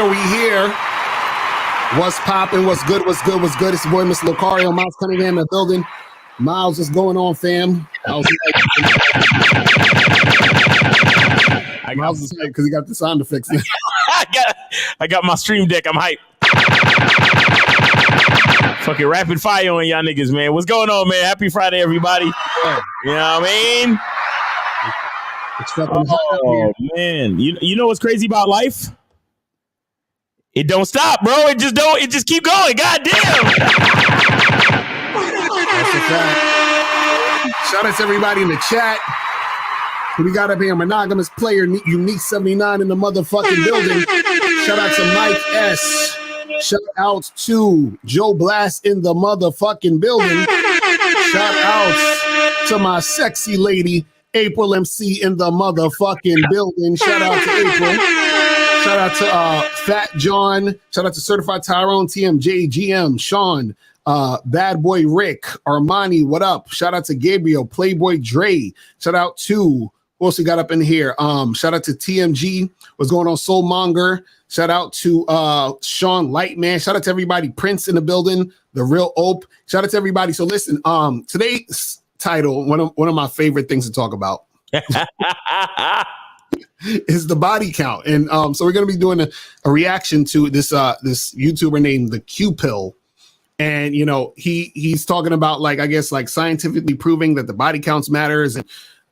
We here. What's popping? What's good? It's your boy, Mr. Lucario, Miles Cunningham in the building. Miles, what's going on, fam? Miles is hyped because he got the sound effects. I got my stream deck. I'm hyped. Fucking rapid fire on y'all niggas, man. What's going on, man? Happy Friday, everybody. Yeah. You know what I mean? It's fucking hot, man. You know what's crazy about life? It don't stop, bro. It just keep going. God damn. That's a fact. Shout out to everybody in the chat. We got up here, monogamous player, unique 79 in the motherfucking building. Shout out to Mike S. Shout out to Joe Blast in the motherfucking building. Shout out to my sexy lady, April MC in the motherfucking building. Shout out to April. Shout out to Fat John. Shout out to Certified Tyrone, TMJ, GM, Sean, Bad Boy Rick, Armani, what up? Shout out to Gabriel, Playboy Dre. Shout out to, who else we got up in here? Shout out to TMG. What's going on, Soulmonger? Shout out to Sean Lightman. Shout out to everybody. Prince in the building, the real Ope. Shout out to everybody. So listen, today's title, one of my favorite things to talk about. Is the body count, and so we're going to be doing a reaction to this YouTuber named the Q Pill, and you know he's talking about like scientifically proving that the body counts matters and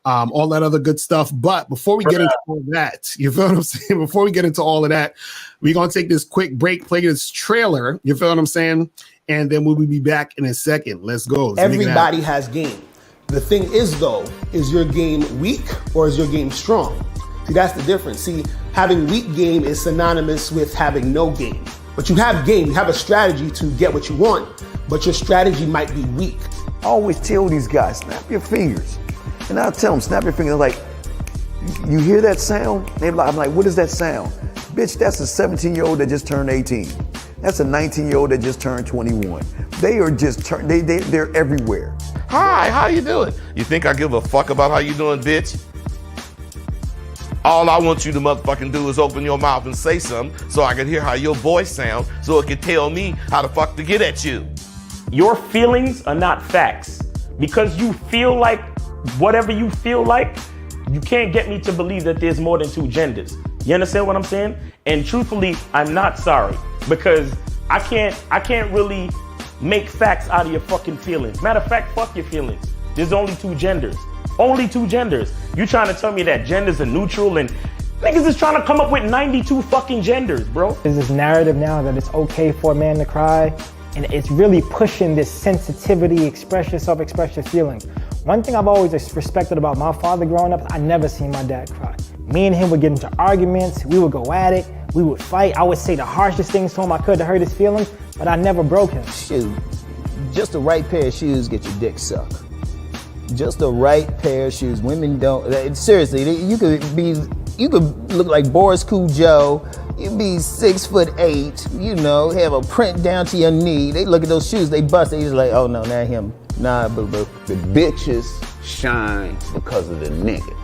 all that other good stuff. But before we get into all that, you feel what I'm saying? Before we get into all of that, we're going to take this quick break, play this trailer. You feel what I'm saying? And then we'll be back in a second. Let's go. Everybody has game. The thing is, though, is your game weak or is your game strong? See, that's the difference. See, having weak game is synonymous with having no game. But you have game, you have a strategy to get what you want, but your strategy might be weak. I always tell these guys, snap your fingers. And I'll tell them, snap your fingers. Like, you hear that sound? I'm like, what is that sound? Bitch, that's a 17-year-old that just turned 18. That's a 19-year-old that just turned 21. They are just, they're everywhere. Hi, how you doing? You think I give a fuck about how you doing, bitch? All I want you to motherfucking do is open your mouth and say something so I can hear how your voice sounds so it can tell me how the fuck to get at you. Your feelings are not facts. Because you feel like whatever you feel like, you can't get me to believe that there's more than two genders. You understand what I'm saying? And truthfully, I'm not sorry because I can't really make facts out of your fucking feelings. Matter of fact, fuck your feelings. There's only two genders. Only two genders. You trying to tell me that genders are neutral and niggas is trying to come up with 92 fucking genders, bro. There's this narrative now that it's okay for a man to cry, and it's really pushing this sensitivity, express yourself, express your feelings. One thing I've always respected about my father growing up, I never seen my dad cry. Me and him would get into arguments, we would go at it, we would fight. I would say the harshest things to him I could to hurt his feelings, but I never broke him. Shoot, just the right pair of shoes get your dick sucked. Just the right pair of shoes. Women don't, seriously, you could look like Boris Cujo, you'd be 6'8", you know, have a print down to your knee. They look at those shoes, they bust, they just like, oh no, not him. Nah, boo boo. The bitches shine because of the nigga.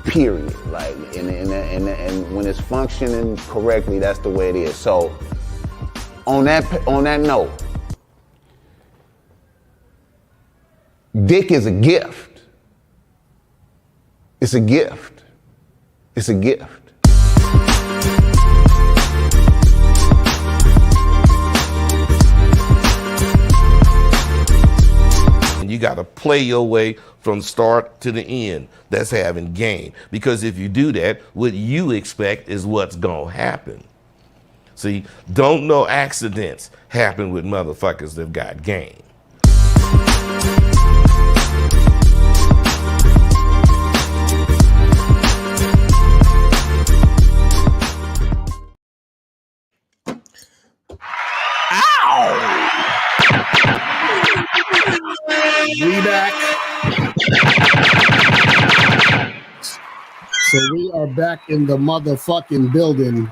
Period. Like, and when it's functioning correctly, that's the way it is. So, on that note, dick is a gift. It's a gift. It's a gift. You got to play your way from start to the end. That's having game. Because if you do that, what you expect is what's going to happen. See, don't no accidents happen with motherfuckers that got game. We back. So we are back in the motherfucking building.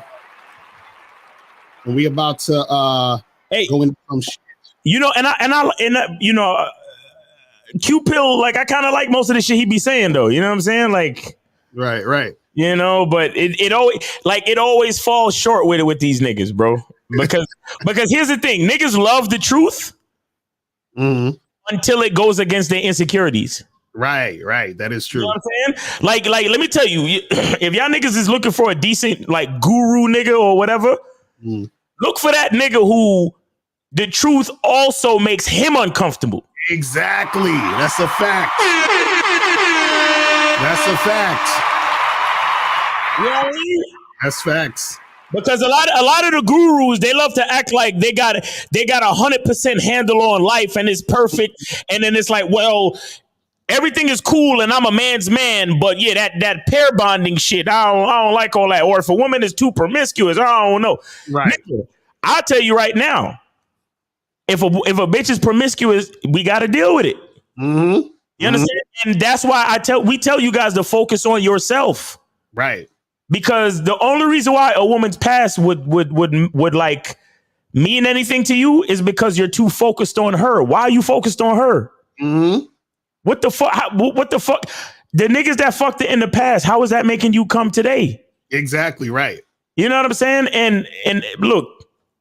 And we about to go into some shit. You know, Q Pill, like I kind of like most of the shit he be saying though. You know what I'm saying? Like, right. You know, but it always falls short with it with these niggas, bro. Because here's the thing, niggas love the truth until it goes against their insecurities. Right. That is true. You know what I'm saying? Like, let me tell you, if y'all niggas is looking for a decent like guru nigga or whatever, look for that nigga who the truth also makes him uncomfortable. Exactly. That's a fact. You know what I mean? That's facts. Because a lot of the gurus, they love to act like they got 100% handle on life and it's perfect, and then it's like, well, everything is cool and I'm a man's man, but yeah, that pair bonding shit, I don't like all that. Or if a woman is too promiscuous, I don't know. Right. Nigga, I'll tell you right now, if a bitch is promiscuous, we got to deal with it. You understand? And that's why we tell you guys to focus on yourself. Right. Because the only reason why a woman's past would like mean anything to you is because you're too focused on her. Why are you focused on her? What the fuck? What the fuck? The niggas that fucked it in the past, how is that making you come today? Exactly right. You know what I'm saying? And look,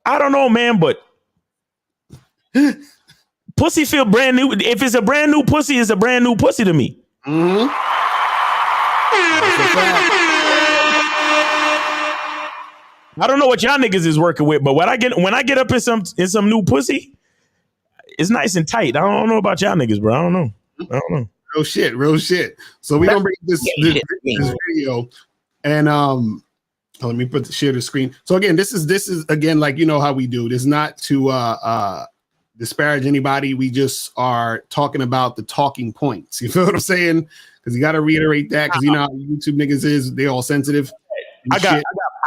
I don't know, man, but pussy feel brand new. If it's a brand new pussy, it's a brand new pussy to me. That's a fact. I don't know what y'all niggas is working with, but when I get up in some new pussy, it's nice and tight. I don't know about y'all niggas, bro. I don't know. Real shit. So we gonna bring this video, and let me share the screen. So again, this is again, like, you know how we do. This is not to disparage anybody. We just are talking about the talking points. You feel what I'm saying? Because you got to reiterate that, because you know how YouTube niggas is. They all sensitive.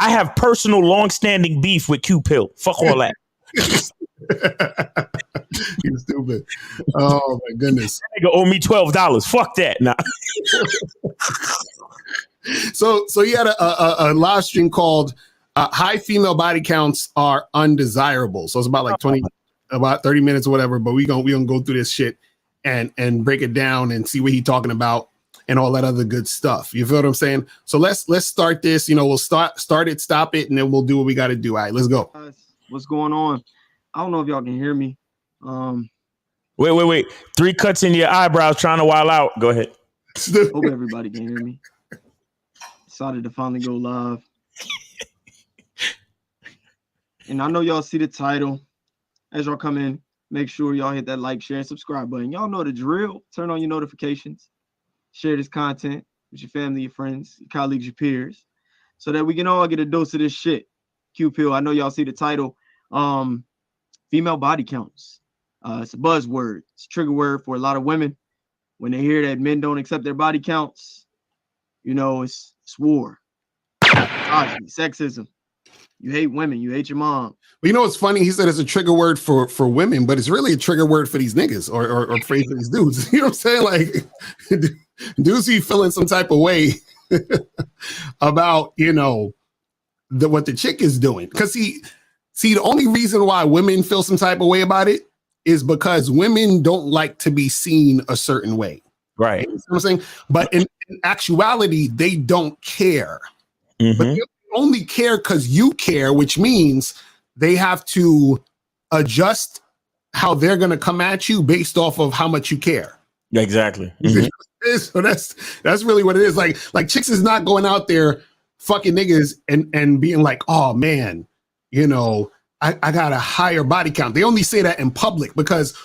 I have personal long-standing beef with Q-Pill. Fuck all that. You stupid. Oh my goodness. That nigga owe me $12. Fuck that. Nah. So he had a live stream called "High Female Body Counts Are Undesirable." So it's about like 30 minutes or whatever. But we gonna go through this shit and break it down and see what he's talking about and all that other good stuff. You feel what I'm saying? So let's start this. You know, we'll start it, stop it, and then we'll do what we got to do. All right, let's go. What's going on? I don't know if y'all can hear me. Wait. 3 cuts in your eyebrows trying to wild out. Go ahead. Hope everybody can hear me. Decided to finally go live. And I know y'all see the title. As y'all come in, make sure y'all hit that like, share, and subscribe button. Y'all know the drill. Turn on your notifications. Share this content with your family, your friends, your colleagues, your peers, so that we can all get a dose of this shit. Q-Pill, I know y'all see the title. Female body counts. It's a buzzword. It's a trigger word for a lot of women. When they hear that men don't accept their body counts, you know, it's war. Misogyny, sexism. You hate women. You hate your mom. But you know what's funny? He said it's a trigger word for women, but it's really a trigger word for these niggas or for these dudes. You know what I'm saying? Like, dudes be feeling some type of way about, you know, what the chick is doing. Because see, the only reason why women feel some type of way about it is because women don't like to be seen a certain way. Right. You know what I'm saying? But in actuality, they don't care. But they only care because you care, which means they have to adjust how they're going to come at you based off of how much you care. Exactly. So that's really what it is. Like chicks is not going out there fucking niggas and being like, oh man, you know, I got a higher body count. They only say that in public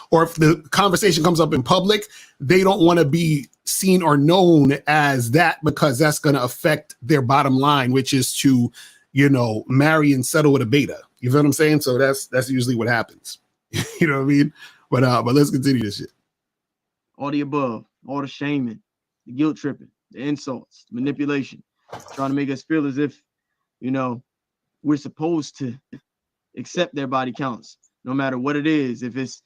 or if the conversation comes up in public, they don't want to be seen or known as that, because that's going to affect their bottom line, which is to, you know, marry and settle with a beta. You feel what I'm saying? So that's usually what happens. You know what I mean? But let's continue this shit. All the above, all the shaming, the guilt tripping, the insults, the manipulation, trying to make us feel as if, you know, we're supposed to accept their body counts, no matter what it is. If it's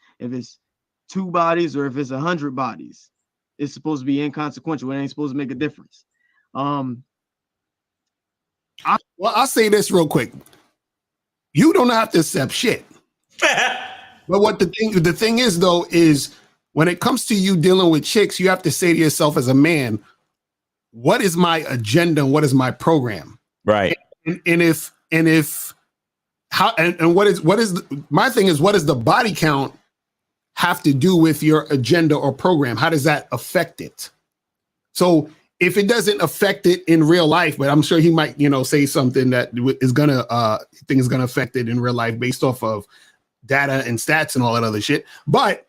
2 bodies or if it's 100 bodies, it's supposed to be inconsequential. It ain't supposed to make a difference. I'll say this real quick. You don't have to accept shit. But what the thing is though, is when it comes to you dealing with chicks, you have to say to yourself as a man, what is my agenda and what is my program? Right. And if how and what is my thing is, what does the body count have to do with your agenda or program? How does that affect it? So if it doesn't affect it in real life, but I'm sure he might, say something that is gonna think is gonna affect it in real life based off of data and stats and all that other shit. But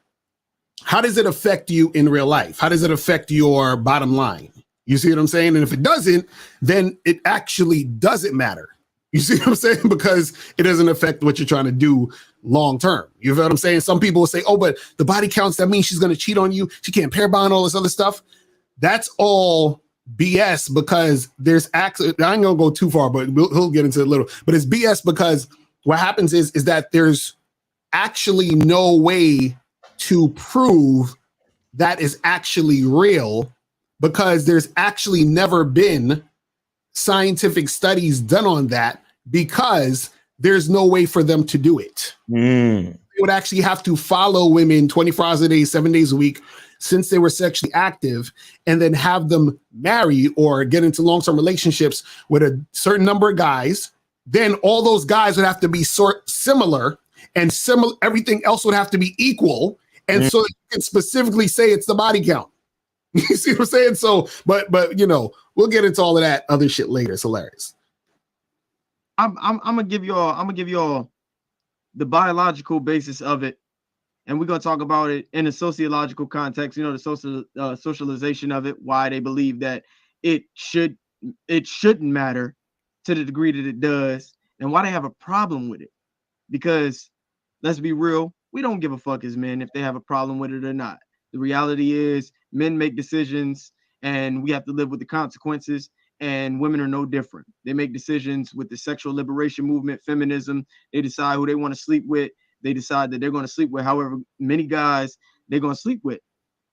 how does it affect you in real life? How does it affect your bottom line? You see what I'm saying? And if it doesn't, then it actually doesn't matter. You see what I'm saying? Because it doesn't affect what you're trying to do long term. You know what I'm saying? Some people will say, oh, but the body counts, that means she's going to cheat on you. She can't pair bond, all this other stuff. That's all BS, because there's actually, I ain't going to go too far, but he'll get into it a little. But it's BS because what happens is that there's actually no way to prove that is actually real, because there's actually never been scientific studies done on that, because there's no way for them to do it. They would actually have to follow women 24 hours a day, 7 days a week, since they were sexually active, and then have them marry or get into long-term relationships with a certain number of guys. Then all those guys would have to be similar, and everything else would have to be equal. And so you can specifically say it's the body count. You see what I'm saying? So, but we'll get into all of that other shit later. It's hilarious. I'm gonna give y'all the biological basis of it, and we're gonna talk about it in a sociological context. The socialization of it, why they believe that it shouldn't matter to the degree that it does, and why they have a problem with it. Because let's be real, we don't give a fuck as men if they have a problem with it or not. The reality is, men make decisions, and we have to live with the consequences. And women are no different. They make decisions with the sexual liberation movement, feminism. They decide who they want to sleep with. They decide that they're going to sleep with however many guys they're going to sleep with.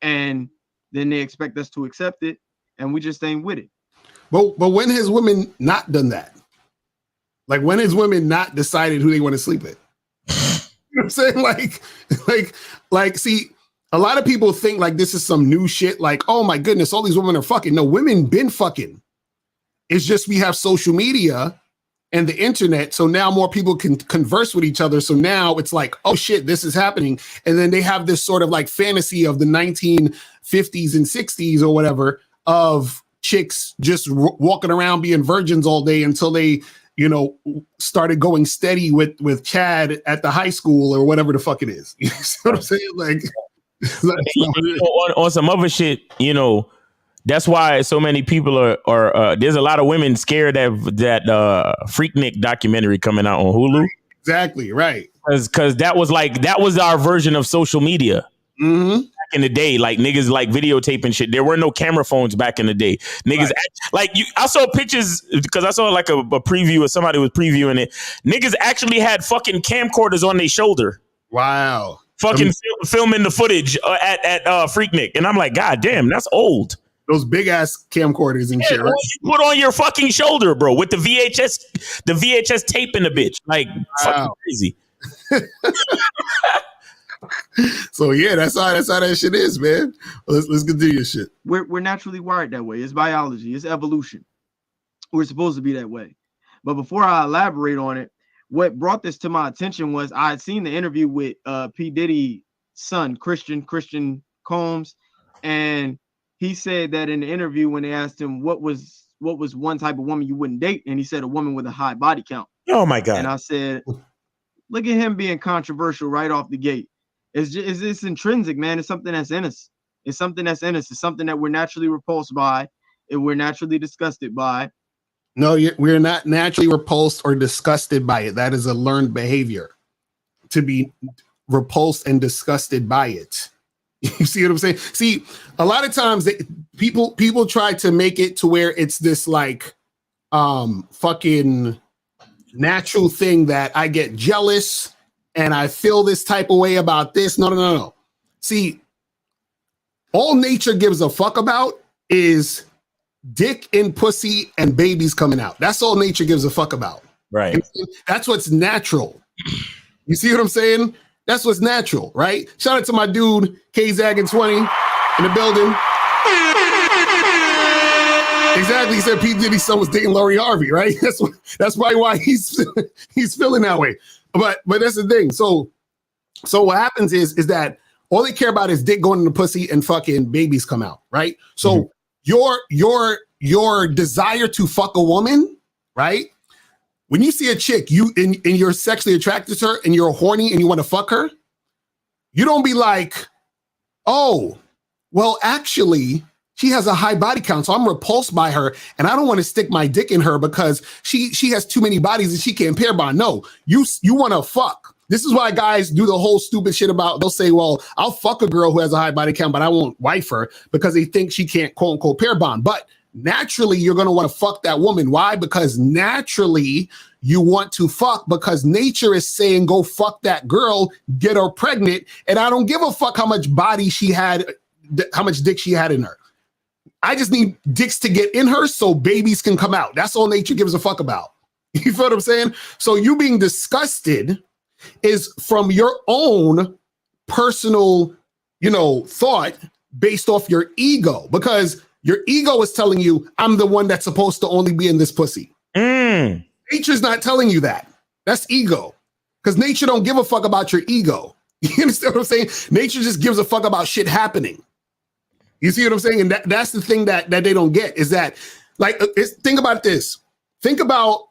And then they expect us to accept it, and we just ain't with it. But when has women not done that? Like, when has women not decided who they want to sleep with? You know what I'm saying? Like, see, a lot of people think like this is some new shit. Like, oh my goodness, all these women are fucking. No, women been fucking. It's just we have social media and the internet, so now more people can converse with each other. So now it's like, oh shit, this is happening. And then they have this sort of like fantasy of the 1950s and 60s or whatever of chicks just walking around being virgins all day until they, started going steady with Chad at the high school or whatever the fuck it is. You see what I'm saying? Like, on some other shit, that's why so many people are there's a lot of women scared of that Freaknik documentary coming out on Hulu. Exactly, right. Because that was our version of social media. Mm-hmm. Back in the day, like niggas like videotaping shit. There were no camera phones back in the day. Niggas I saw pictures because I saw like a preview or somebody was previewing it. Niggas actually had fucking camcorders on their shoulder. Wow. Fucking filming the footage at Freaknik. And I'm like, God damn, that's old. Those big ass camcorders and shit, right? You put on your fucking shoulder, bro, with the VHS tape in the bitch. Like, fucking crazy. So yeah, that's how that shit is, man. Let's continue your shit. We're naturally wired that way. It's biology. It's evolution. We're supposed to be that way. But before I elaborate on it, what brought this to my attention was I had seen the interview with P. Diddy's son, Christian Combs, and he said that in the interview when they asked him what was one type of woman you wouldn't date, and he said a woman with a high body count. Oh my God. And I said, look at him being controversial right off the gate. It's intrinsic, man. It's something that's in us. It's something that's in us. It's something that we're naturally repulsed by, and we're naturally disgusted by. No, we're not naturally repulsed or disgusted by it. That is a learned behavior, to be repulsed and disgusted by it. You see what I'm saying? See, a lot of times people try to make it to where it's this like fucking natural thing that I get jealous and I feel this type of way about this. No. See, all nature gives a fuck about is dick and pussy and babies coming out. That's all nature gives a fuck about. Right. And that's what's natural. You see what I'm saying? That's what's natural, right? Shout out to my dude, K-Zag and 20 in the building. Exactly. He said P. Diddy's son was dating Lori Harvey, right? That's probably why he's feeling that way. But that's the thing. So what happens is that all they care about is dick going in the pussy and fucking babies come out, right? So your desire to fuck a woman, right? When you see a chick, and you're sexually attracted to her and you're horny and you want to fuck her, you don't be like, oh, well, actually, she has a high body count, so I'm repulsed by her, and I don't want to stick my dick in her because she has too many bodies and she can't pair bond. No, you want to fuck. This is why guys do the whole stupid shit about, they'll say, well, I'll fuck a girl who has a high body count, but I won't wife her because they think she can't quote unquote pair bond. But naturally, you're going to want to fuck that woman. Why? Because naturally you want to fuck because nature is saying, go fuck that girl, get her pregnant. And I don't give a fuck how much body she had, how much dick she had in her. I just need dicks to get in her so babies can come out. That's all nature gives a fuck about. You feel what I'm saying? So you being disgusted is from your own personal, thought based off your ego, because your ego is telling you, I'm the one that's supposed to only be in this pussy. Nature's not telling you that. That's ego. Because nature don't give a fuck about your ego. You understand what I'm saying? Nature just gives a fuck about shit happening. You see what I'm saying? And that's the thing that they don't get is that, like, think about this. Think about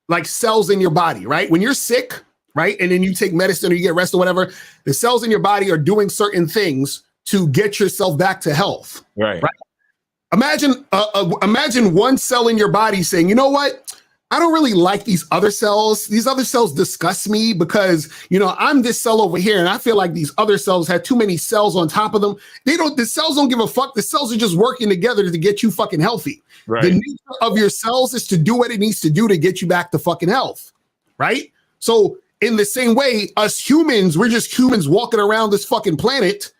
like cells in your body, right? When you're sick, right? And then you take medicine or you get rest or whatever, the cells in your body are doing certain things to get yourself back to health. Right? Imagine one cell in your body saying, you know what? I don't really like these other cells. These other cells disgust me because, I'm this cell over here and I feel like these other cells have too many cells on top of them. The cells don't give a fuck. The cells are just working together to get you fucking healthy. Right. The nature of your cells is to do what it needs to do to get you back to fucking health. Right? So in the same way, us humans, we're just humans walking around this fucking planet,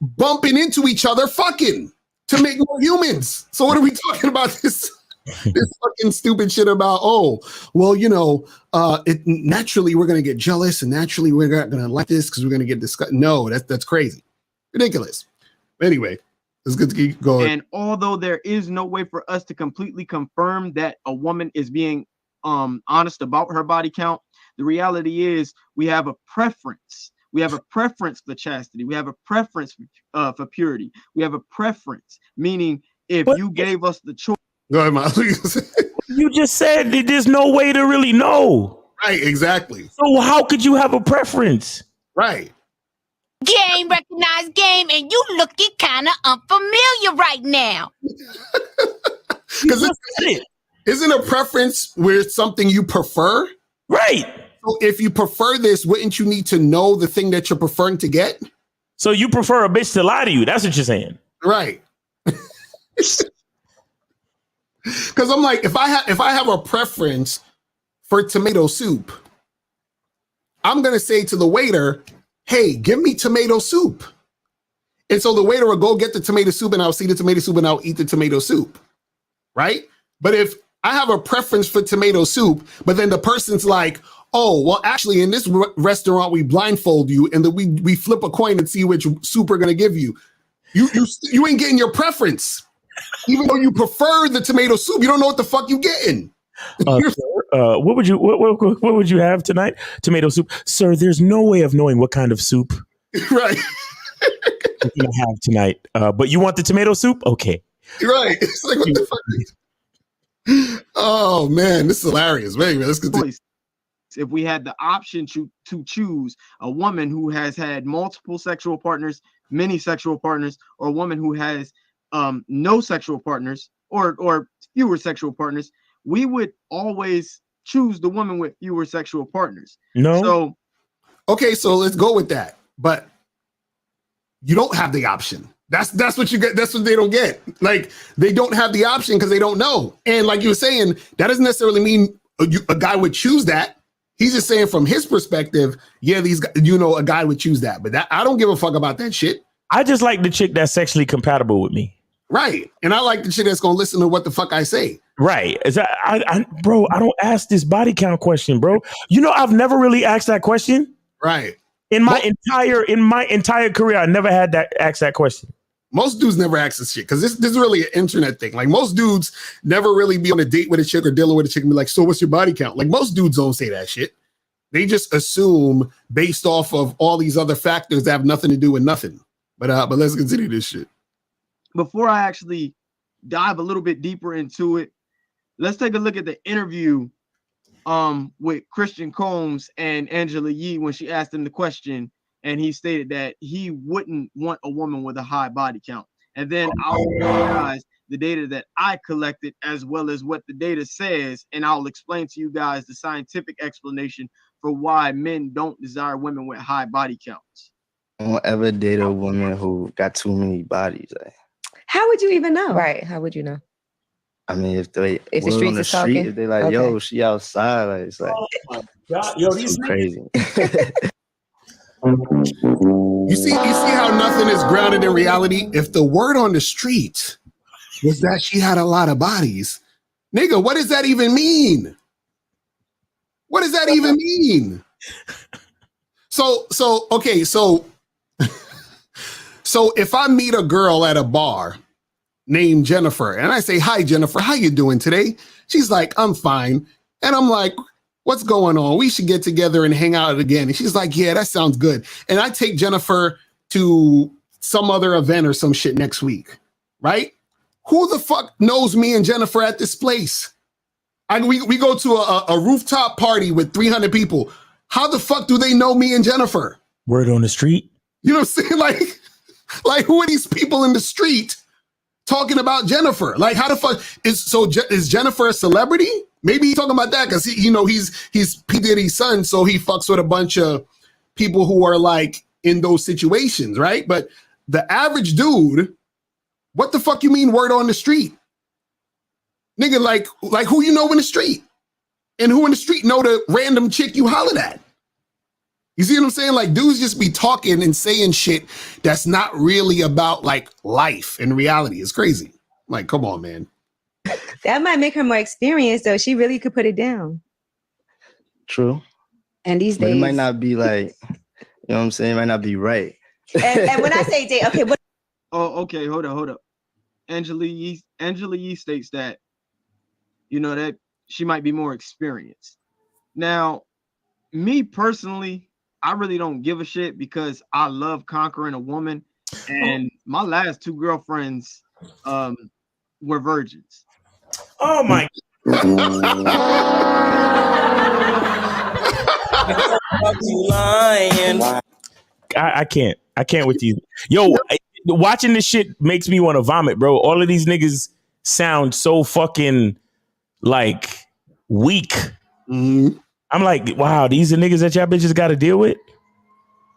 bumping into each other, fucking to make more humans. So what are we talking about this fucking stupid shit about, naturally we're going to get jealous and naturally we're not going to like this because we're going to get disgusted. No, that's crazy. Ridiculous. Anyway, it's good to keep going. And although there is no way for us to completely confirm that a woman is being honest about her body count, the reality is we have a preference. We have a preference for chastity. We have a preference for purity. We have a preference, meaning if you gave us the choice. Go ahead, Molly. You just said that there's no way to really know. Right, exactly. So how could you have a preference? Right. Game, recognized game, and you looking kind of unfamiliar right now. Because isn't a preference where it's something you prefer? Right. So if you prefer this, wouldn't you need to know the thing that you're preferring to get? So you prefer a bitch to lie to you. That's what you're saying. Right. Because I'm like, if I have a preference for tomato soup, I'm going to say to the waiter, hey, give me tomato soup. And so the waiter will go get the tomato soup and I'll see the tomato soup and I'll eat the tomato soup. Right. But if I have a preference for tomato soup, but then the person's like, oh, well, actually, in this restaurant, we blindfold you and then we flip a coin and see which soup we're going to give you. You ain't getting your preference. Even though you prefer the tomato soup, you don't know what the fuck you getting. Sir, what would you have tonight? Tomato soup, sir. There's no way of knowing what kind of soup right you're gonna have tonight. But you want the tomato soup? Okay. Right. It's like what the fuck? Oh man, this is hilarious. Wait, let's continue. If we had the option to choose a woman who has had multiple sexual partners, many sexual partners, or a woman who has no sexual partners or fewer sexual partners, we would always choose the woman with fewer sexual partners. No. So, okay, so let's go with that. But you don't have the option. That's what you get. That's what they don't get. Like they don't have the option because they don't know. And like you were saying, that doesn't necessarily mean a guy would choose that. He's just saying from his perspective, yeah, a guy would choose that. But I don't give a fuck about that shit. I just like the chick that's sexually compatible with me. Right. And I like the chick that's going to listen to what the fuck I say. Right. Bro, I don't ask this body count question, bro. I've never really asked that question. Right. In my entire career, I never had that ask that question. Most dudes never ask this shit because this is really an internet thing. Like most dudes never really be on a date with a chick or dealing with a chick and be like, so what's your body count? Like most dudes don't say that shit. They just assume based off of all these other factors that have nothing to do with nothing. But let's continue this shit. Before I actually dive a little bit deeper into it, let's take a look at the interview with Christian Combs and Angela Yee when she asked him the question, and he stated that he wouldn't want a woman with a high body count. And then I'll show you guys the data that I collected as well as what the data says, and I'll explain to you guys the scientific explanation for why men don't desire women with high body counts. I won't ever date a woman who got too many bodies. How would you even know? Right. How would you know? I mean, if the streets on the is street, talking? if they like, Okay. yo, she outside, like it's like, Yo, it's crazy. You see how nothing is grounded in reality? If the word on the street was that she had a lot of bodies, nigga, what does that even mean? What does that even mean? So if I meet a girl at a bar named Jennifer and I say, hi, Jennifer, how you doing today? She's like, I'm fine. And I'm like, what's going on? We should get together and hang out again. And she's like, yeah, that sounds good. And I take Jennifer to some other event or some shit next week, right? Who the fuck knows me and Jennifer at this place? We go to a rooftop party with 300 people. How the fuck do they know me and Jennifer? Word on the street. You know what I'm saying? Like who are these people in the street talking about Jennifer? Like how the fuck is Jennifer a celebrity? Maybe he's talking about that because he's P. Diddy's son, so he fucks with a bunch of people who are like in those situations, right? But the average dude, what the fuck you mean word on the street? Nigga, like who you know in the street? And who in the street know the random chick you hollered at? You see what I'm saying? Like dudes just be talking and saying shit that's not really about like life and reality. It's crazy. Like, come on, man. That might make her more experienced, though. She really could put it down. True. And these But days, it might not be like, you know what I'm saying? It might not be right. and when I say date, okay, what? Oh, okay, hold up. Angela Yee states that, that she might be more experienced. Now, me personally, I really don't give a shit because I love conquering a woman, and my last two girlfriends were virgins. Oh my. I can't with you. Yo, watching this shit makes me want to vomit, bro. All of these niggas sound so fucking like weak. Mm-hmm. I'm like, wow, these are niggas that y'all bitches got to deal with.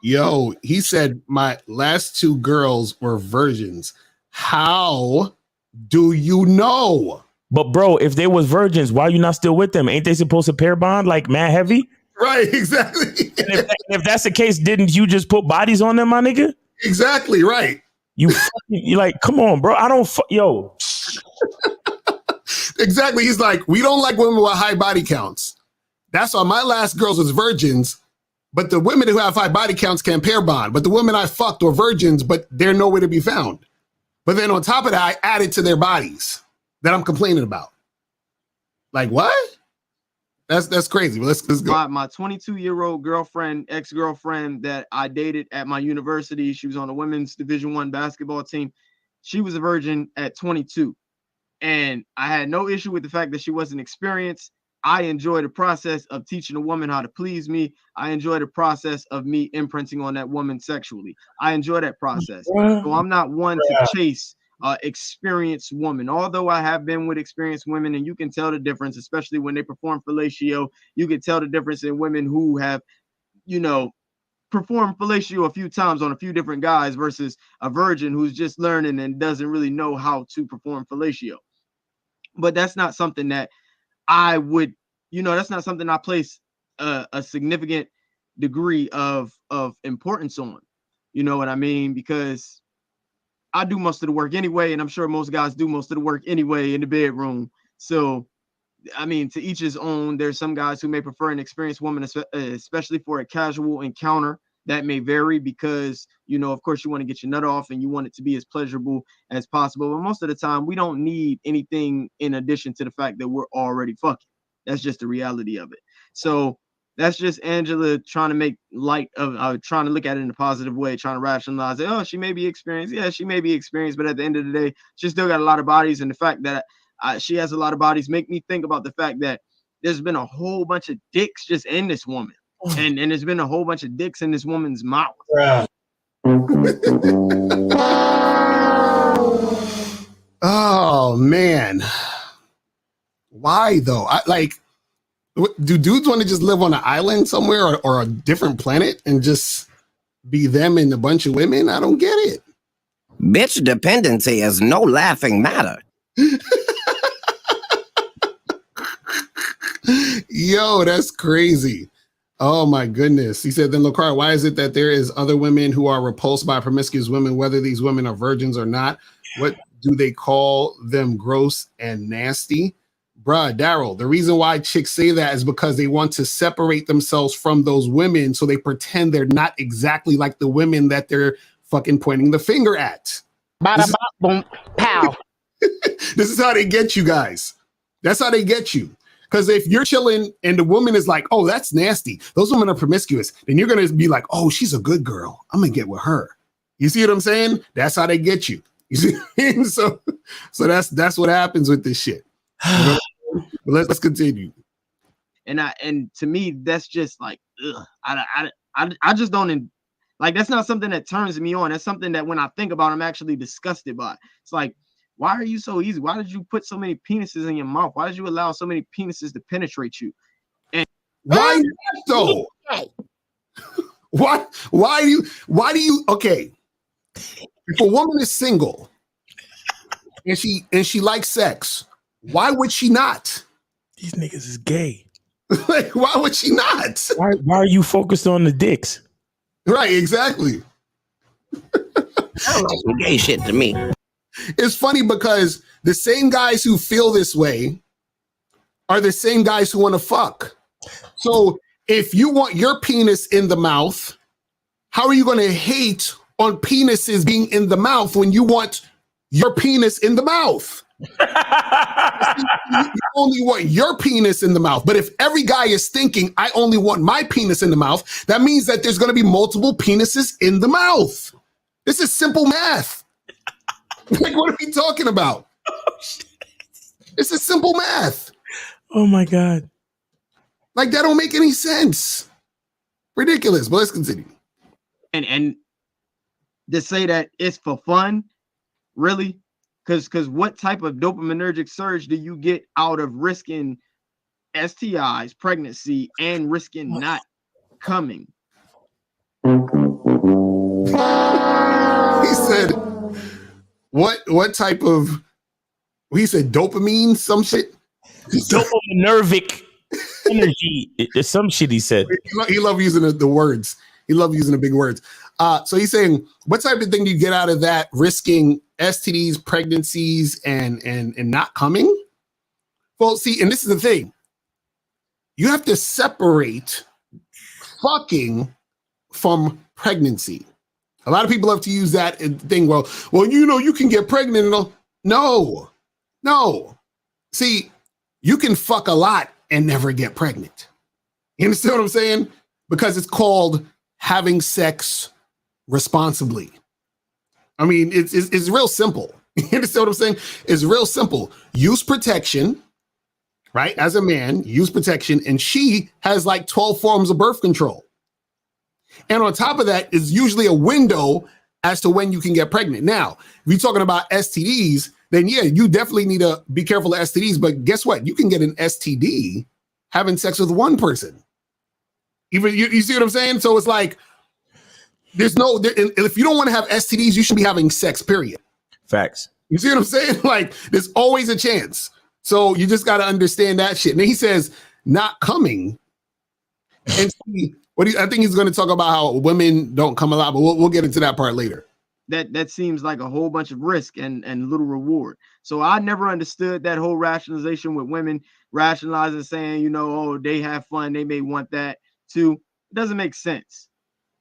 Yo, he said my last two girls were virgins. How do you know? But bro, if they was virgins, why are you not still with them? Ain't they supposed to pair bond like mad heavy? Right, exactly. if that's the case, didn't you just put bodies on them, my nigga? Exactly, right. You like, come on, bro. I don't, yo. Exactly. He's like, we don't like women with high body counts. That's why my last girls was virgins, but the women who have high body counts can pair bond. But the women I fucked were virgins, but they're nowhere to be found. But then on top of that, I added to their bodies that I'm complaining about. Like what? That's crazy. Let's go. My 22-year-old girlfriend, ex-girlfriend that I dated at my university, she was on the women's Division I basketball team. She was a virgin at 22. And I had no issue with the fact that she wasn't experienced. I enjoy the process of teaching a woman how to please me. I enjoy the process of me imprinting on that woman sexually. I enjoy that process. So I'm not one to chase experienced woman. Although I have been with experienced women, and you can tell the difference, especially when they perform fellatio. You can tell the difference in women who have, performed fellatio a few times on a few different guys versus a virgin who's just learning and doesn't really know how to perform fellatio. But that's not something that I would, that's not something I place a significant degree of importance on. You know what I mean? Because I do most of the work anyway, and I'm sure most guys do most of the work anyway in the bedroom. So, I mean, to each his own. There's some guys who may prefer an experienced woman, especially for a casual encounter. that may vary because, you know, of course you want to get your nut off and you want it to be as pleasurable as possible. But most of the time we don't need anything in addition to the fact that we're already fucking. That's just the reality of it. So that's just Angela trying to make light of, trying to look at it in a positive way, trying to rationalize it. Oh, she may be experienced. Yeah, she may be experienced, but at the end of the day, she still got a lot of bodies. And the fact that she has a lot of bodies make me think about the fact that there's been a whole bunch of dicks just in this woman. And there's been a whole bunch of dicks in this woman's mouth. Oh man, why though? Do dudes want to just live on an island somewhere or a different planet and just be them and a bunch of women? I don't get it. Bitch dependency is no laughing matter. Yo, that's crazy. Oh my goodness. He said, then LaCroix, why is it that there is other women who are repulsed by promiscuous women, whether these women are virgins or not? What do they call them? Gross and nasty? Bruh, Daryl, the reason why chicks say that is because they want to separate themselves from those women, so they pretend they're not exactly like the women that they're fucking pointing the finger at. Bada bop, boom, pow. This is how they get you guys. That's how they get you. Because if you're chilling and the woman is like, oh, that's nasty, those women are promiscuous, then you're going to be like, oh, she's a good girl, I'm going to get with her. You see what I'm saying? That's how they get you. You see what I mean? So that's what happens with this shit. Let's continue. And to me, that's just like, ugh. I just don't like. That's not something that turns me on. That's something that when I think about, I'm actually disgusted by. It's like, why are you so easy? Why did you put so many penises in your mouth? Why did you allow so many penises to penetrate you? And why so? Why do you? Okay, if a woman is single and she likes sex, why would she not? These niggas is gay. Like, why would she not? Why are you focused on the dicks? Right, exactly. Sounds like some gay shit to me. It's funny because the same guys who feel this way are the same guys who want to fuck. So if you want your penis in the mouth, how are you going to hate on penises being in the mouth when you want your penis in the mouth? You only want your penis in the mouth. But if every guy is thinking, I only want my penis in the mouth, that means that there's going to be multiple penises in the mouth. This is simple math. Like, what are we talking about? This is simple math. Oh my God. Like, that don't make any sense. Ridiculous, but let's continue. And to say that it's for fun, really? Because what type of dopaminergic surge do you get out of risking STIs, pregnancy, and risking not coming? He said, what type of, he said dopamine, some shit? Dopaminergic energy. It's some shit he said. He love using the words. He love using the big words. So he's saying, what type of thing do you get out of that, risking STDs, pregnancies, and not coming? Well, see, and this is the thing. You have to separate fucking from pregnancy. A lot of people love to use that thing. Well, you know, you can get pregnant. And all. No. See, you can fuck a lot and never get pregnant. You understand what I'm saying? Because it's called having sex responsibly. I mean, it's real simple. You understand what I'm saying? It's real simple. Use protection, right? As a man, use protection. And she has like 12 forms of birth control. And on top of that is usually a window as to when you can get pregnant. Now, if you're talking about STDs, then yeah, you definitely need to be careful of STDs. But guess what? You can get an STD having sex with one person. Even you see what I'm saying? So it's like, if you don't want to have STDs, you should be having sex, period. Facts. You see what I'm saying? Like, there's always a chance. So you just got to understand that shit. And then he says, not coming. And see, I think he's going to talk about how women don't come a lot, but we'll get into that part later. That seems like a whole bunch of risk and little reward. So I never understood that whole rationalization with women rationalizing, saying, you know, oh, they have fun, they may want that too. It doesn't make sense.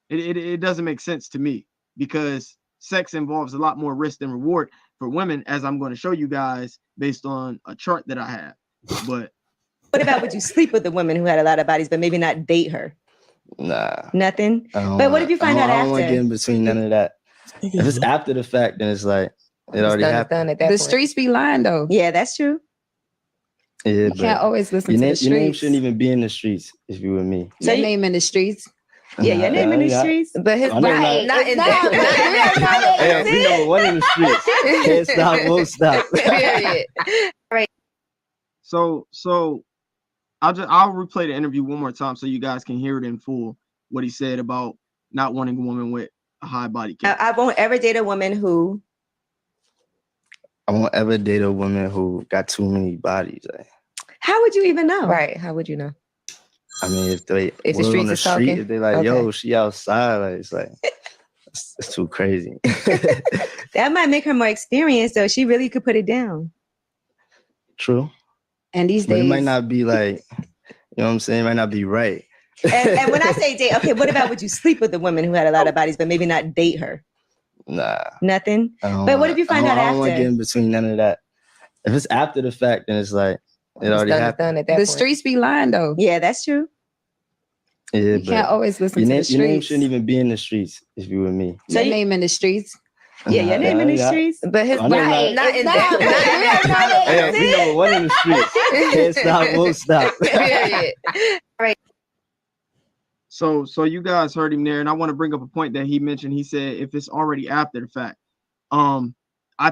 It doesn't make sense to me because sex involves a lot more risk than reward for women, as I'm going to show you guys based on a chart that I have. But what about would you sleep with a woman who had a lot of bodies, but maybe not date her? Nah. Nothing. But what if you find out I don't want to get in after? between none of that. If it's after the fact, then it's like it already happened. At that point. Streets be lying though. Yeah, that's true. Yeah, You can't always listen to the streets. Your name shouldn't even be in the streets if you with me. So your name in the streets. Yeah, your name in the streets. But his right, not in Hey, we number one in the streets. Can't stop, won't stop. Period. Right. So I'll replay the interview one more time so you guys can hear it in full. What he said about not wanting a woman with a high body count. I won't ever date a woman who. I won't ever date a woman who got too many bodies. Like. How would you even know? Right. How would you know? I mean, if the streets on the is street, talking? if they like, yo, she outside, like it's like it's too crazy. That might make her more experienced, though. She really could put it down. True. And these But days, it might not be like, you know what I'm saying? It might not be right. And when I say date, okay, what about would you sleep with a woman who had a lot of bodies, but maybe not date her? Nah. Nothing. But what if you find out I don't want to after? get in between none of that. If it's after the fact, then it's like it already happened. at that point. Streets be lying though. Yeah, that's true. Yeah, You can't always listen to the streets. Your name shouldn't even be in the streets if you with me. So your name in the streets. Yeah, your name in the streets. But his My name not in Hey, we number one in the streets. Can't stop, won't stop. Period. Right. So you guys heard him there, and I want to bring up a point that he mentioned. He said if it's already after the fact, I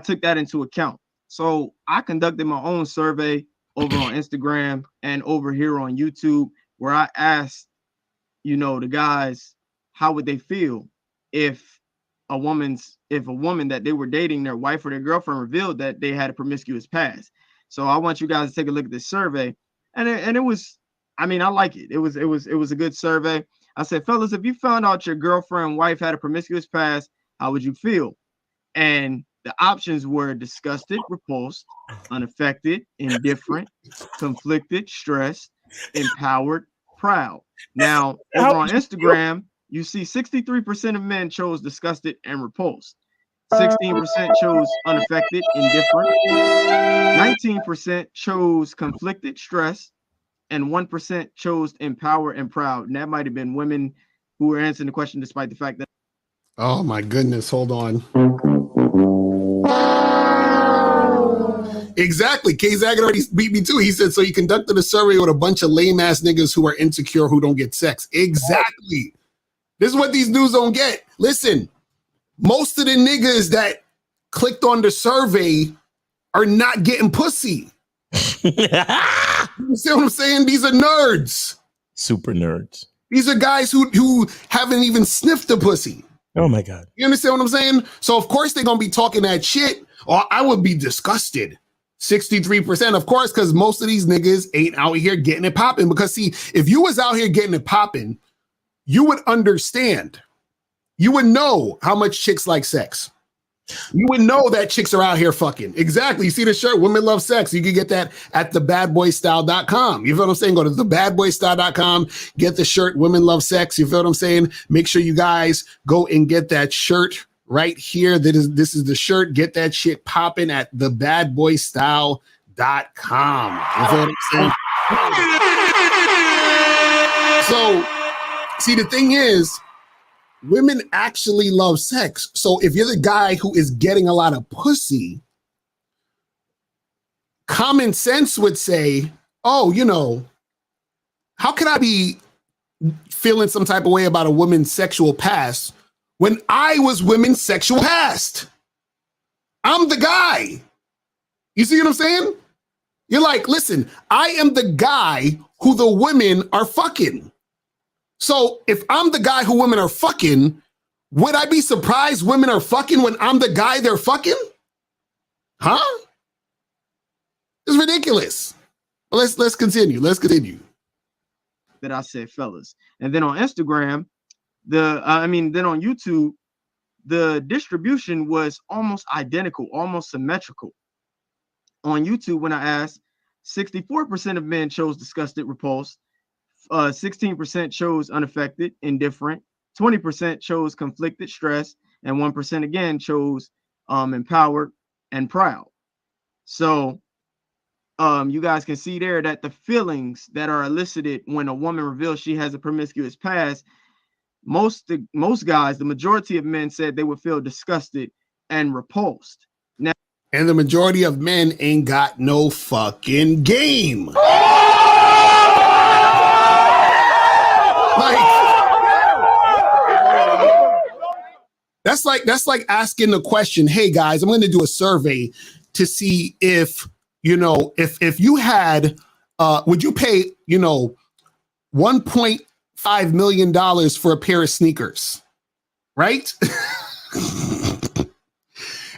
took that into account. So I conducted my own survey over on Instagram and over here on YouTube, where I asked, the guys, how would they feel if a woman that they were dating, their wife or their girlfriend, revealed that they had a promiscuous past. So I want you guys to take a look at this survey, and it was, I like it. It was a good survey. I said, fellas, if you found out your girlfriend, wife had a promiscuous past, how would you feel? And the options were disgusted, repulsed, unaffected, indifferent, conflicted, stressed, empowered, proud. Now, over on Instagram, you see 63% of men chose disgusted and repulsed. 16% chose unaffected, indifferent. 19% chose conflicted, stressed. And 1% chose empowered and proud. And that might have been women who were answering the question despite the fact that. Oh my goodness, hold on. Exactly. K Zag already beat me too. He said, so he conducted a survey with a bunch of lame ass niggas who are insecure, who don't get sex. Exactly. This is what these dudes don't get. Listen, most of the niggas that clicked on the survey are not getting pussy. You see what I'm saying? These are nerds. Super nerds. These are guys who haven't even sniffed the pussy. Oh my God. You understand what I'm saying? So of course they're gonna be talking that shit, or I would be disgusted. 63%, of course, because most of these niggas ain't out here getting it popping. Because see, if you was out here getting it popping, you would understand. You would know how much chicks like sex. You would know that chicks are out here fucking. Exactly. You see the shirt, Women Love Sex. You can get that at thebadboystyle.com. You feel what I'm saying? Go to thebadboystyle.com, get the shirt, Women Love Sex. You feel what I'm saying? Make sure you guys go and get that shirt right here. This is the shirt. Get that shit popping at thebadboystyle.com. You feel what I'm saying? So, see, the thing is, women actually love sex. So if you're the guy who is getting a lot of pussy, common sense would say, oh, how can I be feeling some type of way about a woman's sexual past when I was women's sexual past? I'm the guy. You see what I'm saying? You're like, listen, I am the guy who the women are fucking. So if I'm the guy who women are fucking, would I be surprised women are fucking when I'm the guy they're fucking? Huh? It's ridiculous. Well, let's continue. Let's continue. That I said, fellas. And then on Instagram, then on YouTube, the distribution was almost identical, almost symmetrical. On YouTube, when I asked, 64% of men chose disgusted, repulsed. 16% chose unaffected, indifferent, 20% chose conflicted stress, and 1% again chose empowered and proud. So you guys can see there that the feelings that are elicited when a woman reveals she has a promiscuous past, most guys, the majority of men said they would feel disgusted and repulsed. Now, and the majority of men ain't got no fucking game. That's like asking the question, hey guys, I'm going to do a survey to see if, if you had, would you pay, $1.5 million for a pair of sneakers, right?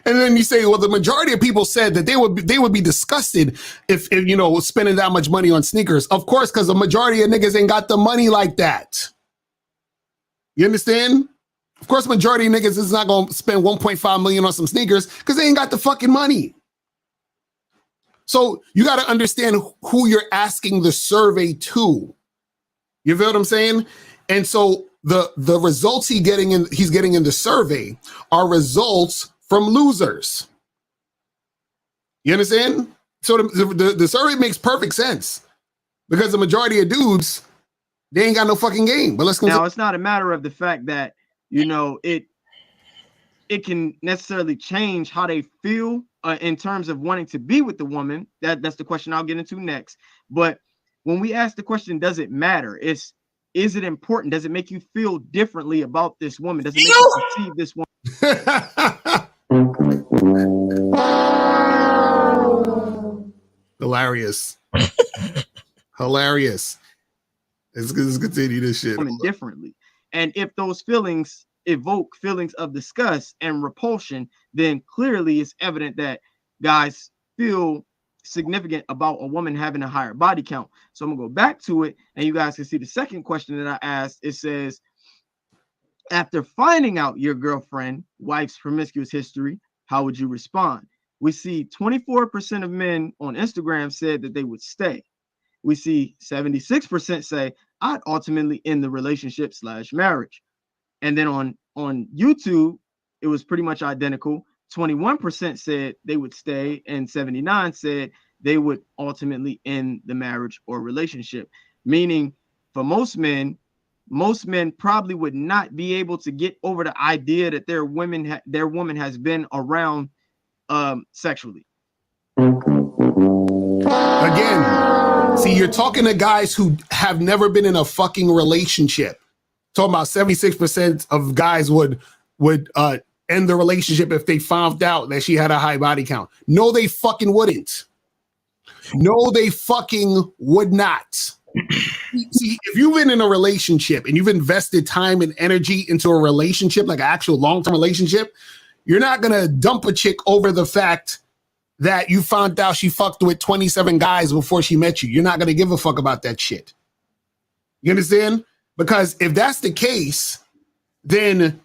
And then you say, well, the majority of people said that they would be disgusted if spending that much money on sneakers. Of course, because the majority of niggas ain't got the money like that. You understand? Of course, majority of niggas is not going to spend 1.5 million on some sneakers because they ain't got the fucking money. So you got to understand who you're asking the survey to. You feel what I'm saying? And so the results he's getting in the survey are results from losers. You understand? So the survey makes perfect sense because the majority of dudes, they ain't got no fucking game. But let's now it's not a matter of the fact that it can necessarily change how they feel in terms of wanting to be with the woman. That's the question I'll get into next. But when we ask the question, does it matter? Is it important? Does it make you feel differently about this woman? Does it make you perceive this woman? Hilarious. Hilarious. Let's continue this shit. Differently. And if those feelings evoke feelings of disgust and repulsion, then clearly it's evident that guys feel significant about a woman having a higher body count. So I'm gonna go back to it, and you guys can see the second question that I asked. It says, after finding out your girlfriend, wife's promiscuous history, how would you respond? We see 24% of men on Instagram said that they would stay. We see 76% say, I'd ultimately end the relationship / marriage. And then on YouTube, it was pretty much identical. 21% said they would stay, and 79% said they would ultimately end the marriage or relationship. Meaning, for most men probably would not be able to get over the idea that their woman has been around sexually. Again, see, you're talking to guys who have never been in a fucking relationship. Talking about 76% of guys would end the relationship if they found out that she had a high body count. No, they fucking wouldn't. No, they fucking would not. See, if you've been in a relationship and you've invested time and energy into a relationship, like an actual long-term relationship, you're not gonna dump a chick over the fact that you found out she fucked with 27 guys before she met you. You're not gonna give a fuck about that shit. You understand? Because if that's the case, then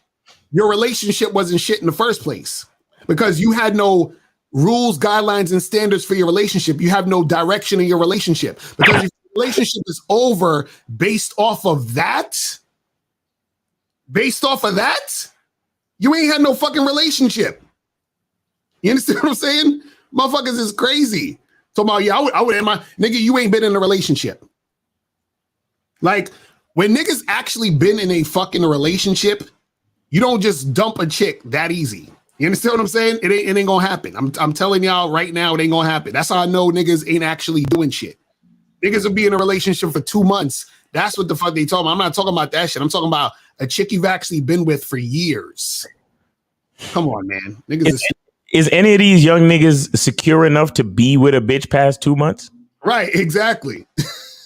your relationship wasn't shit in the first place. Because you had no rules, guidelines, and standards for your relationship. You have no direction in your relationship. Because if your relationship is over based off of that, you ain't had no fucking relationship. You understand what I'm saying? Motherfuckers is crazy. So about, yeah, I would end my nigga, you ain't been in a relationship. Like, when niggas actually been in a fucking relationship, you don't just dump a chick that easy. You understand what I'm saying? It ain't gonna happen. I'm telling y'all right now, it ain't gonna happen. That's how I know niggas ain't actually doing shit. Niggas will be in a relationship for 2 months. That's what the fuck they talking about. I'm not talking about that shit. I'm talking about a chick you've actually been with for years. Come on, man. Niggas is any of these young niggas secure enough to be with a bitch past 2 months? Right, exactly.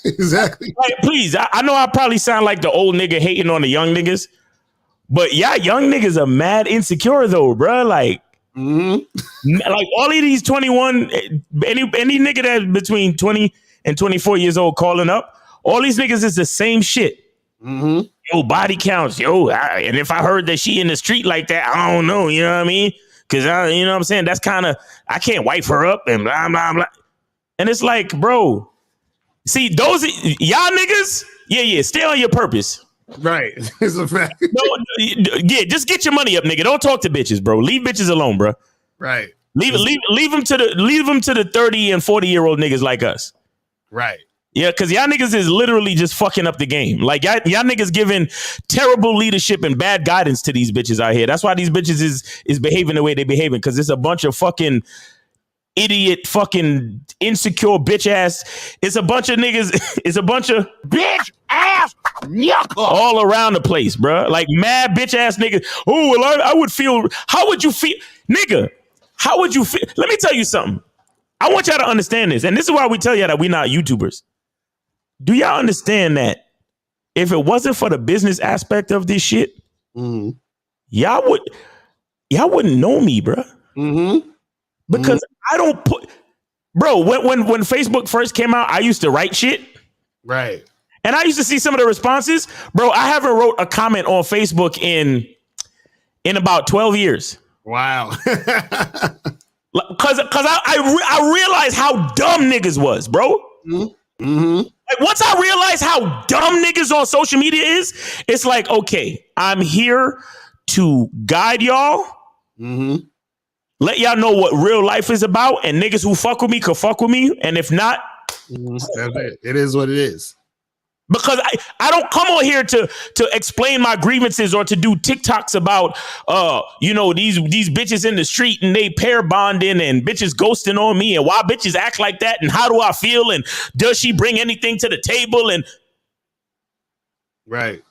Exactly. Like, please, I know I probably sound like the old nigga hating on the young niggas, but yeah, young niggas are mad insecure though, bro. Like, like all of these 21, any nigga that's between 20 and 24 years old calling up, all these niggas is the same shit. Yo, body counts, and if I heard that she in the street like that, I don't know, you know what I mean? Because you know what I'm saying? That's kind of, I can't wipe her up and blah, blah, blah. And it's like, bro, see, those y'all niggas, yeah, stay on your purpose. Right. It's a fact. Yeah, just get your money up, nigga. Don't talk to bitches, bro. Leave bitches alone, bro. Right. Leave them to the 30 and 40-year-old niggas like us. Right. Yeah, because y'all niggas is literally just fucking up the game. Like y'all niggas giving terrible leadership and bad guidance to these bitches out here. That's why these bitches is behaving the way they behaving, because it's a bunch of fucking idiot, fucking insecure bitch ass. It's a bunch of niggas. It's a bunch of bitch ass all around the place, bro. Like mad bitch ass niggas. Oh, well, I would feel. How would you feel, nigga? How would you feel? Let me tell you something. I want y'all to understand this, and this is why we tell y'all that we're not YouTubers. Do y'all understand that if it wasn't for the business aspect of this shit, y'all wouldn't know me, bro. Because I don't put, bro. When Facebook first came out, I used to write shit, right? And I used to see some of the responses, bro. I haven't wrote a comment on Facebook in about 12 years. Wow. Cause I realized how dumb niggas was, bro. Like once I realized how dumb niggas on social media is, it's like, okay, I'm here to guide y'all. Let y'all know what real life is about, and niggas who fuck with me could fuck with me, and if not, that's it. It is what it is. Because I don't come on here to explain my grievances or to do TikToks about these bitches in the street and they pair bonding and bitches ghosting on me and why bitches act like that and how do I feel and does she bring anything to the table and right.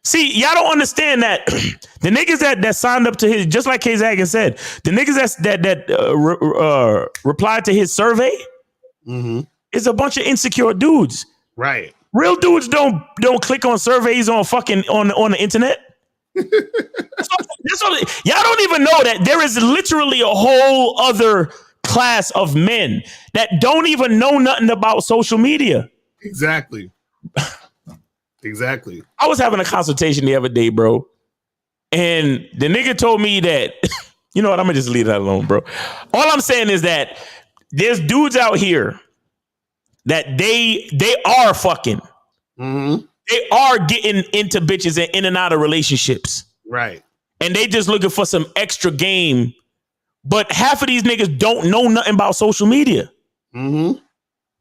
See, y'all don't understand that the niggas that signed up to his, just like K-Zagan said, the niggas that replied to his survey is a bunch of insecure dudes. Right. Real dudes don't click on surveys on fucking on the internet. That's all, y'all don't even know that there is literally a whole other class of men that don't even know nothing about social media. Exactly. Exactly. I was having a consultation the other day, bro, and the nigga told me that, you know what, I'm gonna just leave that alone, bro. All I'm saying is that there's dudes out here that they are fucking. They are getting into bitches and in and out of relationships. Right. And they just looking for some extra game. But half of these niggas don't know nothing about social media.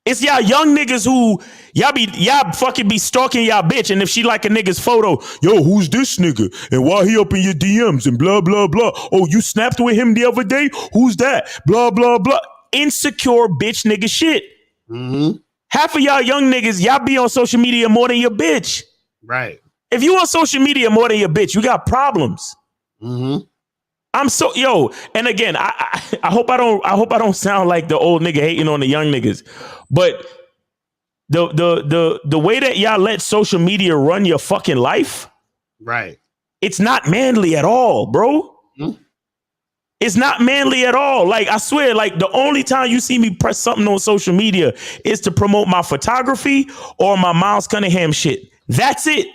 It's y'all young niggas who y'all fucking be stalking y'all bitch. And if she like a nigga's photo, yo, who's this nigga? And why he up in your DMs and blah, blah, blah. Oh, you snapped with him the other day? Who's that? Blah, blah, blah. Insecure bitch nigga shit. Half of y'all young niggas, y'all be on social media more than your bitch. Right. If you on social media more than your bitch, you got problems. I'm so and again, I hope I don't sound like the old nigga hating on the young niggas, but the way that y'all let social media run your fucking life, right? It's not manly at all, bro. It's not manly at all. Like, I swear, like, the only time you see me press something on social media is to promote my photography or my Miles Cunningham shit. That's it.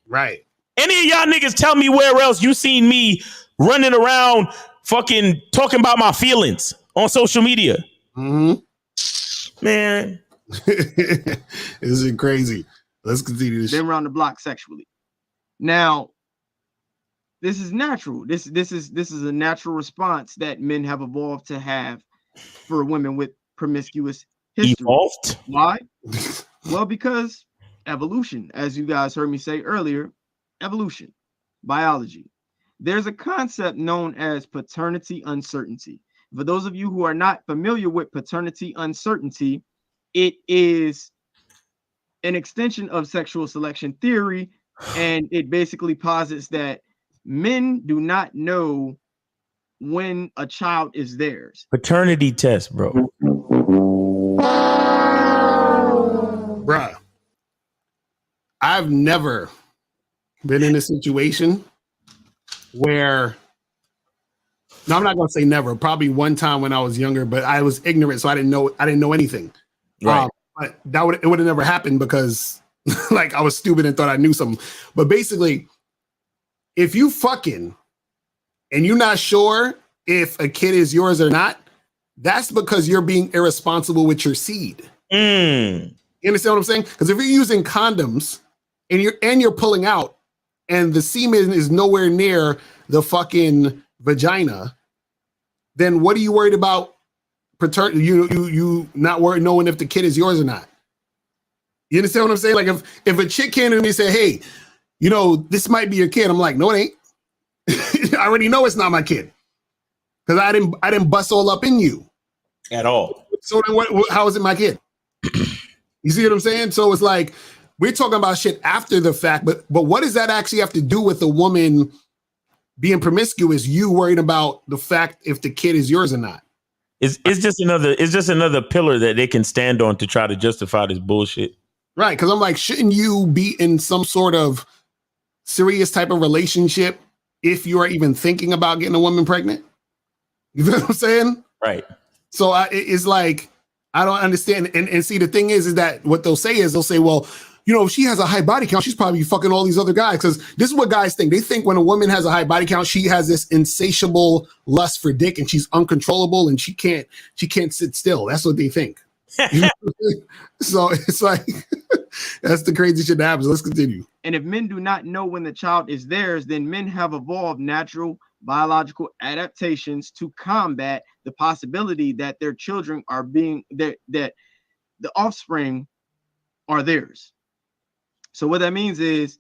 Right. Any of y'all niggas tell me where else you seen me running around fucking talking about my feelings on social media? Man. This is crazy. Let's continue this. Been around the block sexually. Now, this is natural. This is a natural response that men have evolved to have for women with promiscuous history. Evolved? Why? Well, because evolution, as you guys heard me say earlier, evolution, biology. There's a concept known as paternity uncertainty. For those of you who are not familiar with paternity uncertainty, it is an extension of sexual selection theory, and it basically posits that men do not know when a child is theirs. Paternity test, bro. Bruh, I've never been in a situation where, no, I'm not gonna say never. Probably one time when I was younger, but I was ignorant, so I didn't know anything. Right. But it would have never happened because like I was stupid and thought I knew something. But basically, if you fucking and you're not sure if a kid is yours or not, that's because you're being irresponsible with your seed. You understand what I'm saying? Because if you're using condoms and you're pulling out, and the semen is nowhere near the fucking vagina, then what are you worried about? Paternity? You not worried knowing if the kid is yours or not. You understand what I'm saying? Like if a chick came to me and said, "Hey, you know, this might be your kid," I'm like, "No, it ain't." I already know it's not my kid because I didn't bust all up in you at all. So then how is it my kid? You see what I'm saying? So it's like we're talking about shit after the fact, but what does that actually have to do with the woman being promiscuous? You worried about the fact if the kid is yours or not? It's just another pillar that they can stand on to try to justify this bullshit. Right, because I'm like, shouldn't you be in some sort of serious type of relationship if you are even thinking about getting a woman pregnant? You know what I'm saying? Right. So it's like, I don't understand. And see, the thing is that what they'll say, well, you know, if she has a high body count, she's probably fucking all these other guys. Because this is what guys think. They think when a woman has a high body count, she has this insatiable lust for dick and she's uncontrollable and she can't sit still. That's what they think. You know what I mean? So it's like, that's the crazy shit that happens. Let's continue. And if men do not know when the child is theirs, then men have evolved natural biological adaptations to combat the possibility that their children are that the offspring are theirs. So what that means is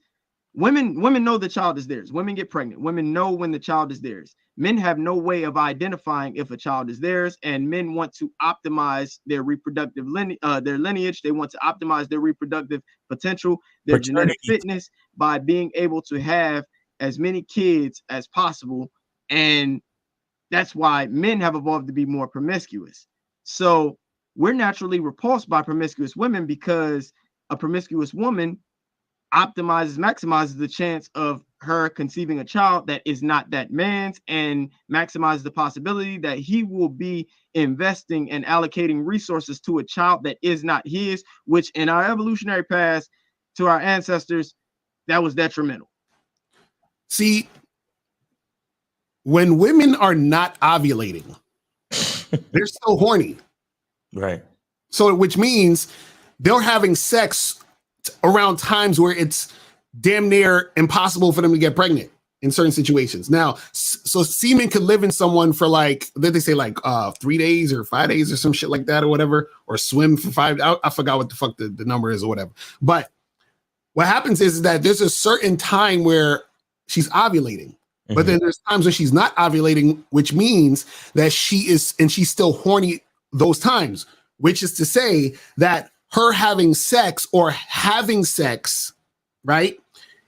women know the child is theirs. Women get pregnant. Women know when the child is theirs. Men have no way of identifying if a child is theirs, and men want to optimize their reproductive lineage. They want to optimize their reproductive potential, their genetic fitness by being able to have as many kids as possible. And that's why men have evolved to be more promiscuous. So we're naturally repulsed by promiscuous women because a promiscuous woman maximizes the chance of her conceiving a child that is not that man's and maximizes the possibility that he will be investing and allocating resources to a child that is not his, which in our evolutionary past to our ancestors, that was detrimental. See, when women are not ovulating, they're still horny. Right. So, which means they're having sex around times where it's damn near impossible for them to get pregnant in certain situations. Now, so semen could live in someone for like, did they say like 3 days or 5 days or some shit like that or whatever, or swim for 5. I forgot what the fuck the number is or whatever. But what happens is that there's a certain time where she's ovulating, but then there's times when she's not ovulating, which means that she's still horny those times, which is to say that her having sex, right?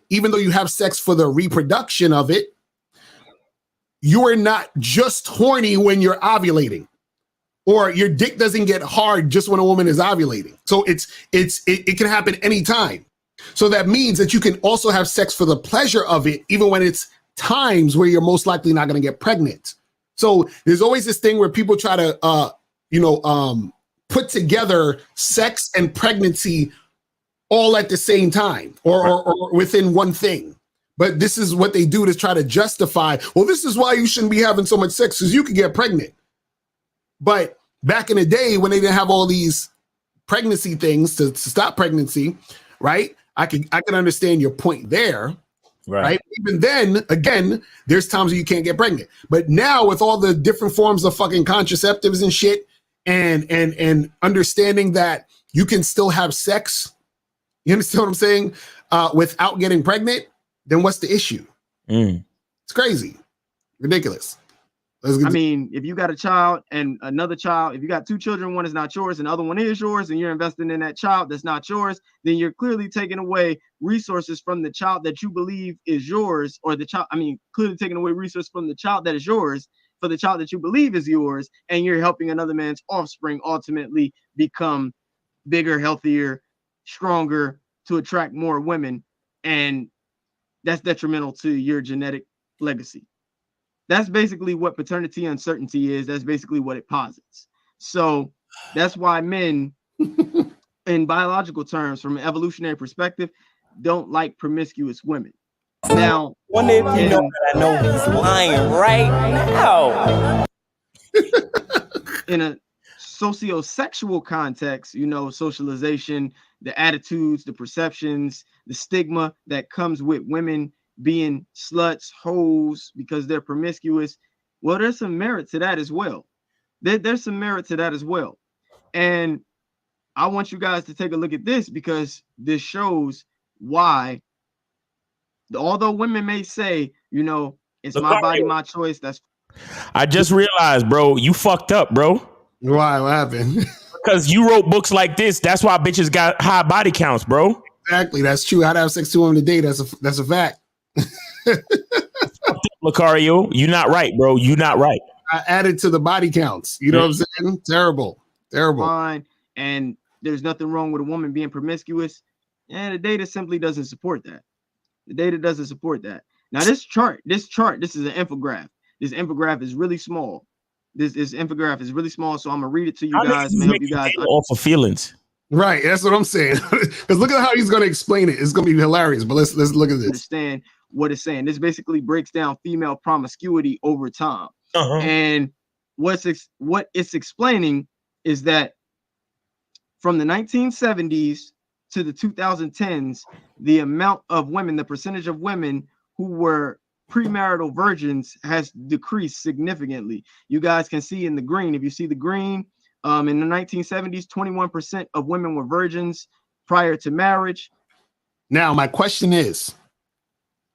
Even though you have sex for the reproduction of it, you are not just horny when you're ovulating, or your dick doesn't get hard just when a woman is ovulating. So it can happen anytime. So that means that you can also have sex for the pleasure of it, even when it's times where you're most likely not going to get pregnant. So there's always this thing where people try to, put together sex and pregnancy all at the same time or within one thing. But this is what they do to try to justify, well, this is why you shouldn't be having so much sex, because you could get pregnant. But back in the day when they didn't have all these pregnancy things to stop pregnancy, right? I can understand your point there. Right. Even then, again, there's times where you can't get pregnant. But now with all the different forms of fucking contraceptives and shit, and understanding that you can still have sex, you understand what I'm saying, without getting pregnant, then what's the issue? It's crazy, ridiculous. I mean, if you got a child and another child, if you got 2 children, one is not yours and the other one is yours, and you're investing in that child that's not yours, then you're clearly taking away resources from the child that you believe is yours, or clearly taking away resources from the child that is yours for the child that you believe is yours, and you're helping another man's offspring ultimately become bigger, healthier, stronger to attract more women, and that's detrimental to your genetic legacy. That's basically what paternity uncertainty is. That's basically what it posits. So that's why men, in biological terms, from an evolutionary perspective, don't like promiscuous women. Now, wonder if you know that I know he's lying right now. In a sociosexual context, socialization, the attitudes, the perceptions, the stigma that comes with women being sluts, hoes, because they're promiscuous. Well, there's some merit to that as well. There's some merit to that as well. And I want you guys to take a look at this, because this shows why, although women may say, you know, it's my body, my choice. I just realized, bro, you fucked up, bro. Why? What happened? Because you wrote books like this. That's why bitches got high body counts, bro. Exactly. That's true. How to have sex 2 women a day. That's a fact. Lucario, you're not right, bro. You're not right. I added to the body counts. You know what I'm saying? Terrible. Fine. And there's nothing wrong with a woman being promiscuous. And the data simply doesn't support that. The data doesn't support that. Now, this chart, this is an infograph. This infograph is really small. This infograph is really small, so I'm gonna read it to you guys and help you guys off of feelings. Right, that's what I'm saying. Because look at how he's gonna explain it. It's gonna be hilarious. But let's look at this. Understand what it's saying. This basically breaks down female promiscuity over time. And what it's explaining is that from the 1970s to the 2010s, the amount of women, the percentage of women who were premarital virgins has decreased significantly. You guys can see in the green, if you see the green, in the 1970s, 21% of women were virgins prior to marriage. Now, my question is,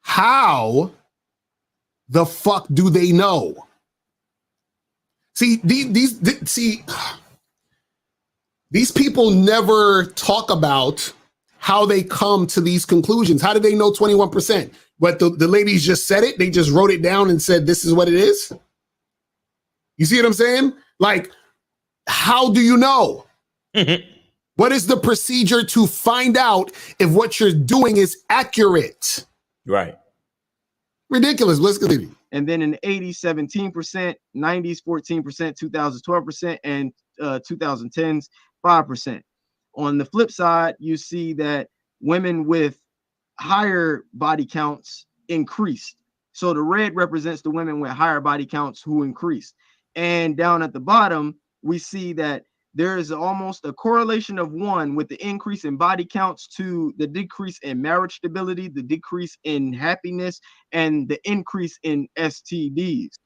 how the fuck do they know? See, these people never talk about how they come to these conclusions. How did they know 21%? But the ladies just said it. They just wrote it down and said, this is what it is. You see what I'm saying? Like, how do you know? What is the procedure to find out if what you're doing is accurate? Right. Ridiculous. Let's continue. And then in the 80s, 17%, 90s, 14%, 2012%, and 2010s, 5%. On the flip side, you see that women with higher body counts increased. So the red represents the women with higher body counts who increased. And down at the bottom, we see that there is almost a correlation of 1 with the increase in body counts to the decrease in marriage stability, the decrease in happiness, and the increase in STDs.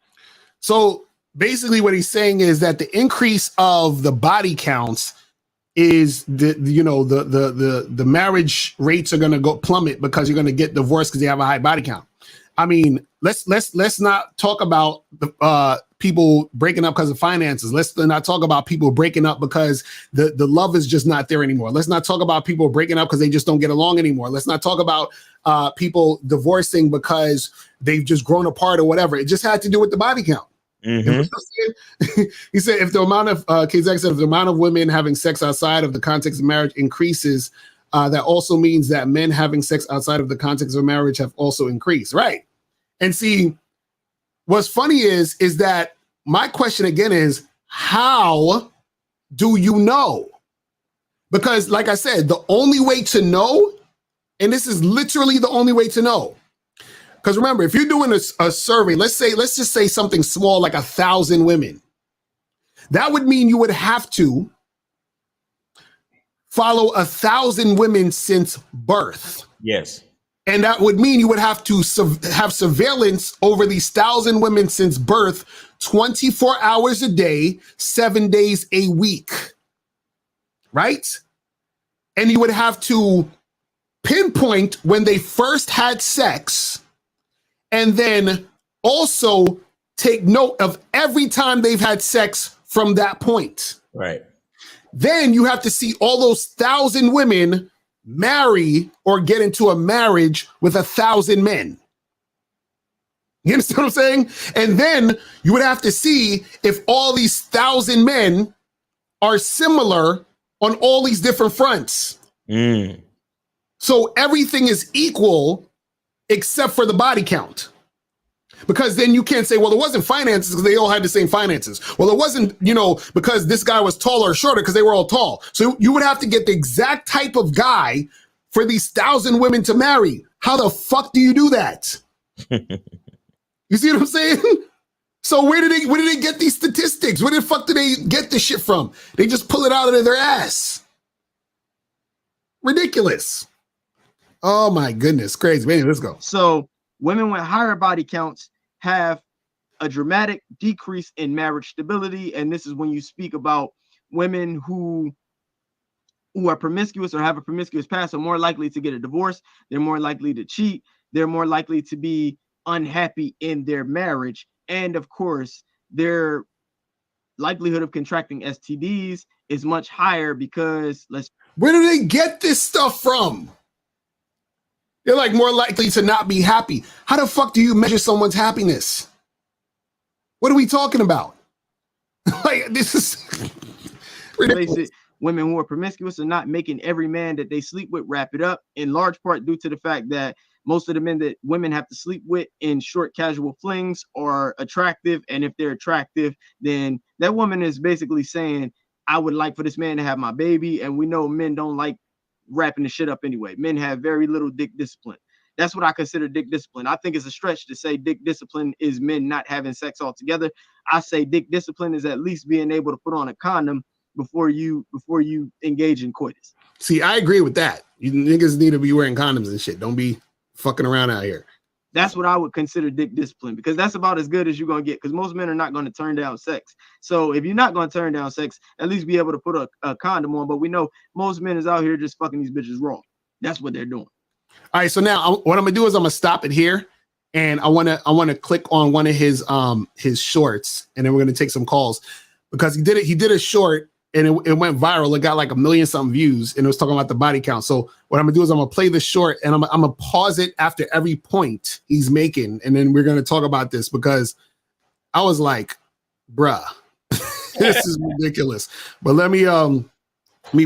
So basically what he's saying is that the increase of the body counts is the marriage rates are going to go plummet because you're going to get divorced because you have a high body count. I mean, let's not talk about the people breaking up because of finances. Let's not talk about people breaking up because the love is just not there anymore. Let's not talk about people breaking up because they just don't get along anymore. Let's not talk about people divorcing because they've just grown apart or whatever. It just had to do with the body count. Mm-hmm. He said, if the amount of Kazak said, if the amount of women having sex outside of the context of marriage increases, that also means that men having sex outside of the context of marriage have also increased, right? And see, what's funny is that my question again is, how do you know? Because, like I said, the only way to know, and this is literally the only way to know. Because remember, if you're doing a survey, let's just say something small like 1,000 women, that would mean you would have to follow 1,000 women since birth. Yes. And that would mean you would have to have surveillance over these 1,000 women since birth, 24 hours a day, 7 days a week, right? And you would have to pinpoint when they first had sex, and then also take note of every time they've had sex from that point. Right. Then you have to see all those 1,000 women marry or get into a marriage with 1,000 men. You understand what I'm saying? And then you would have to see if all these 1,000 men are similar on all these different fronts. So everything is equal except for the body count. Because then you can't say, well, it wasn't finances because they all had the same finances. Well, it wasn't, because this guy was taller or shorter because they were all tall. So you would have to get the exact type of guy for these 1,000 women to marry. How the fuck do you do that? You see what I'm saying? So where did they get these statistics? Where the fuck did they get this shit from? They just pull it out of their ass. Ridiculous. Oh my goodness, crazy. Man, let's go. So Women with higher body counts have a dramatic decrease in marriage stability. And this is when you speak about women who are promiscuous or have a promiscuous past are more likely to get a divorce. They're more likely to cheat. They're more likely to be unhappy in their marriage. And of course, their likelihood of contracting STDs is much higher because where do they get this stuff from? They're like more likely to not be happy. How the fuck do you measure someone's happiness? What are we talking about? Like, this is ridiculous. Women who are promiscuous are not making every man that they sleep with wrap it up, in large part due to the fact that most of the men that women have to sleep with in short casual flings are attractive. And if they're attractive, then that woman is basically saying, I would like for this man to have my baby. And we know men don't like wrapping the shit up anyway. Men have very little dick discipline. That's what I consider dick discipline. I think it's a stretch to say dick discipline is men not having sex altogether. I say dick discipline is at least being able to put on a condom before you engage in coitus. See, I agree with that. You niggas need to be wearing condoms and shit. Don't be fucking around out here. That's what I would consider dick discipline, because that's about as good as you're going to get, because most men are not going to turn down sex. So if you're not going to turn down sex, at least be able to put a condom on. But we know most men is out here just fucking these bitches raw. That's what they're doing. All right, so now what I'm gonna do is I'm gonna stop it here, and I wanna click on one of his shorts, and then we're gonna take some calls, because he did a short and it went viral. It got like 1 million something views, and it was talking about the body count. So what I'm gonna do is I'm gonna play the short, and I'm gonna pause it after every point he's making, and then we're gonna talk about this, because I was like, bruh, this is ridiculous. But let me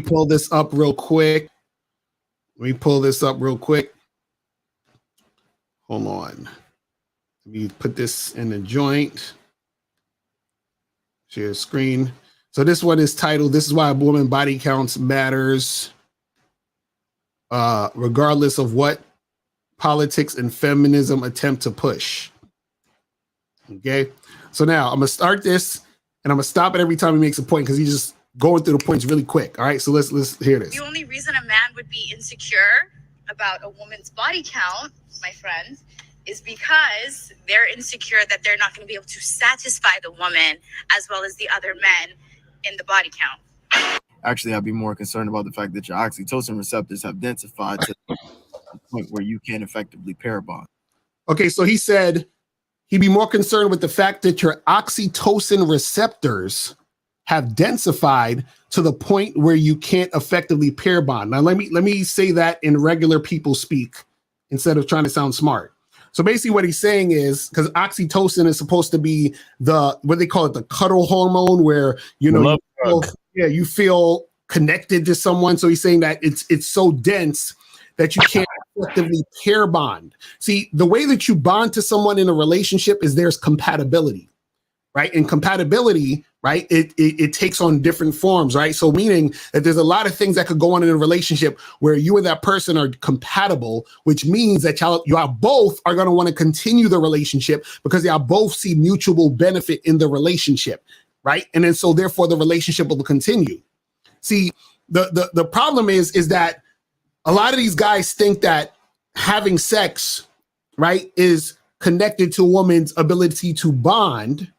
pull this up real quick. Hold on. Let me put this in the joint. Share screen. So this one is titled, "This is Why Woman Body Counts Matters, Regardless of What Politics and Feminism Attempt to Push." Okay. So now I'm going to start this, and I'm going to stop it every time he makes a point, because he's just going through the points really quick. All right. So let's hear this. The only reason a man would be insecure about a woman's body count, my friends, is because they're insecure that they're not going to be able to satisfy the woman as well as the other men in the body count. Actually, I'd be more concerned about the fact that your oxytocin receptors have densified to the point where you can't effectively pair bond. Okay, so he said he'd be more concerned with the fact that your oxytocin receptors have densified to the point where you can't effectively pair bond. Now, let me say that in regular people speak instead of trying to sound smart. So basically what he's saying is, because oxytocin is supposed to be what they call it, the cuddle hormone, where, you feel connected to someone. So he's saying that it's so dense that you can't effectively pair bond. See, the way that you bond to someone in a relationship is there's compatibility, right? And compatibility, right, it takes on different forms, right? So meaning that there's a lot of things that could go on in a relationship where you and that person are compatible, which means that y'all both are going to want to continue the relationship because y'all both see mutual benefit in the relationship, right? And then so therefore the relationship will continue. See, the problem is that a lot of these guys think that having sex, right, is connected to a woman's ability to bond,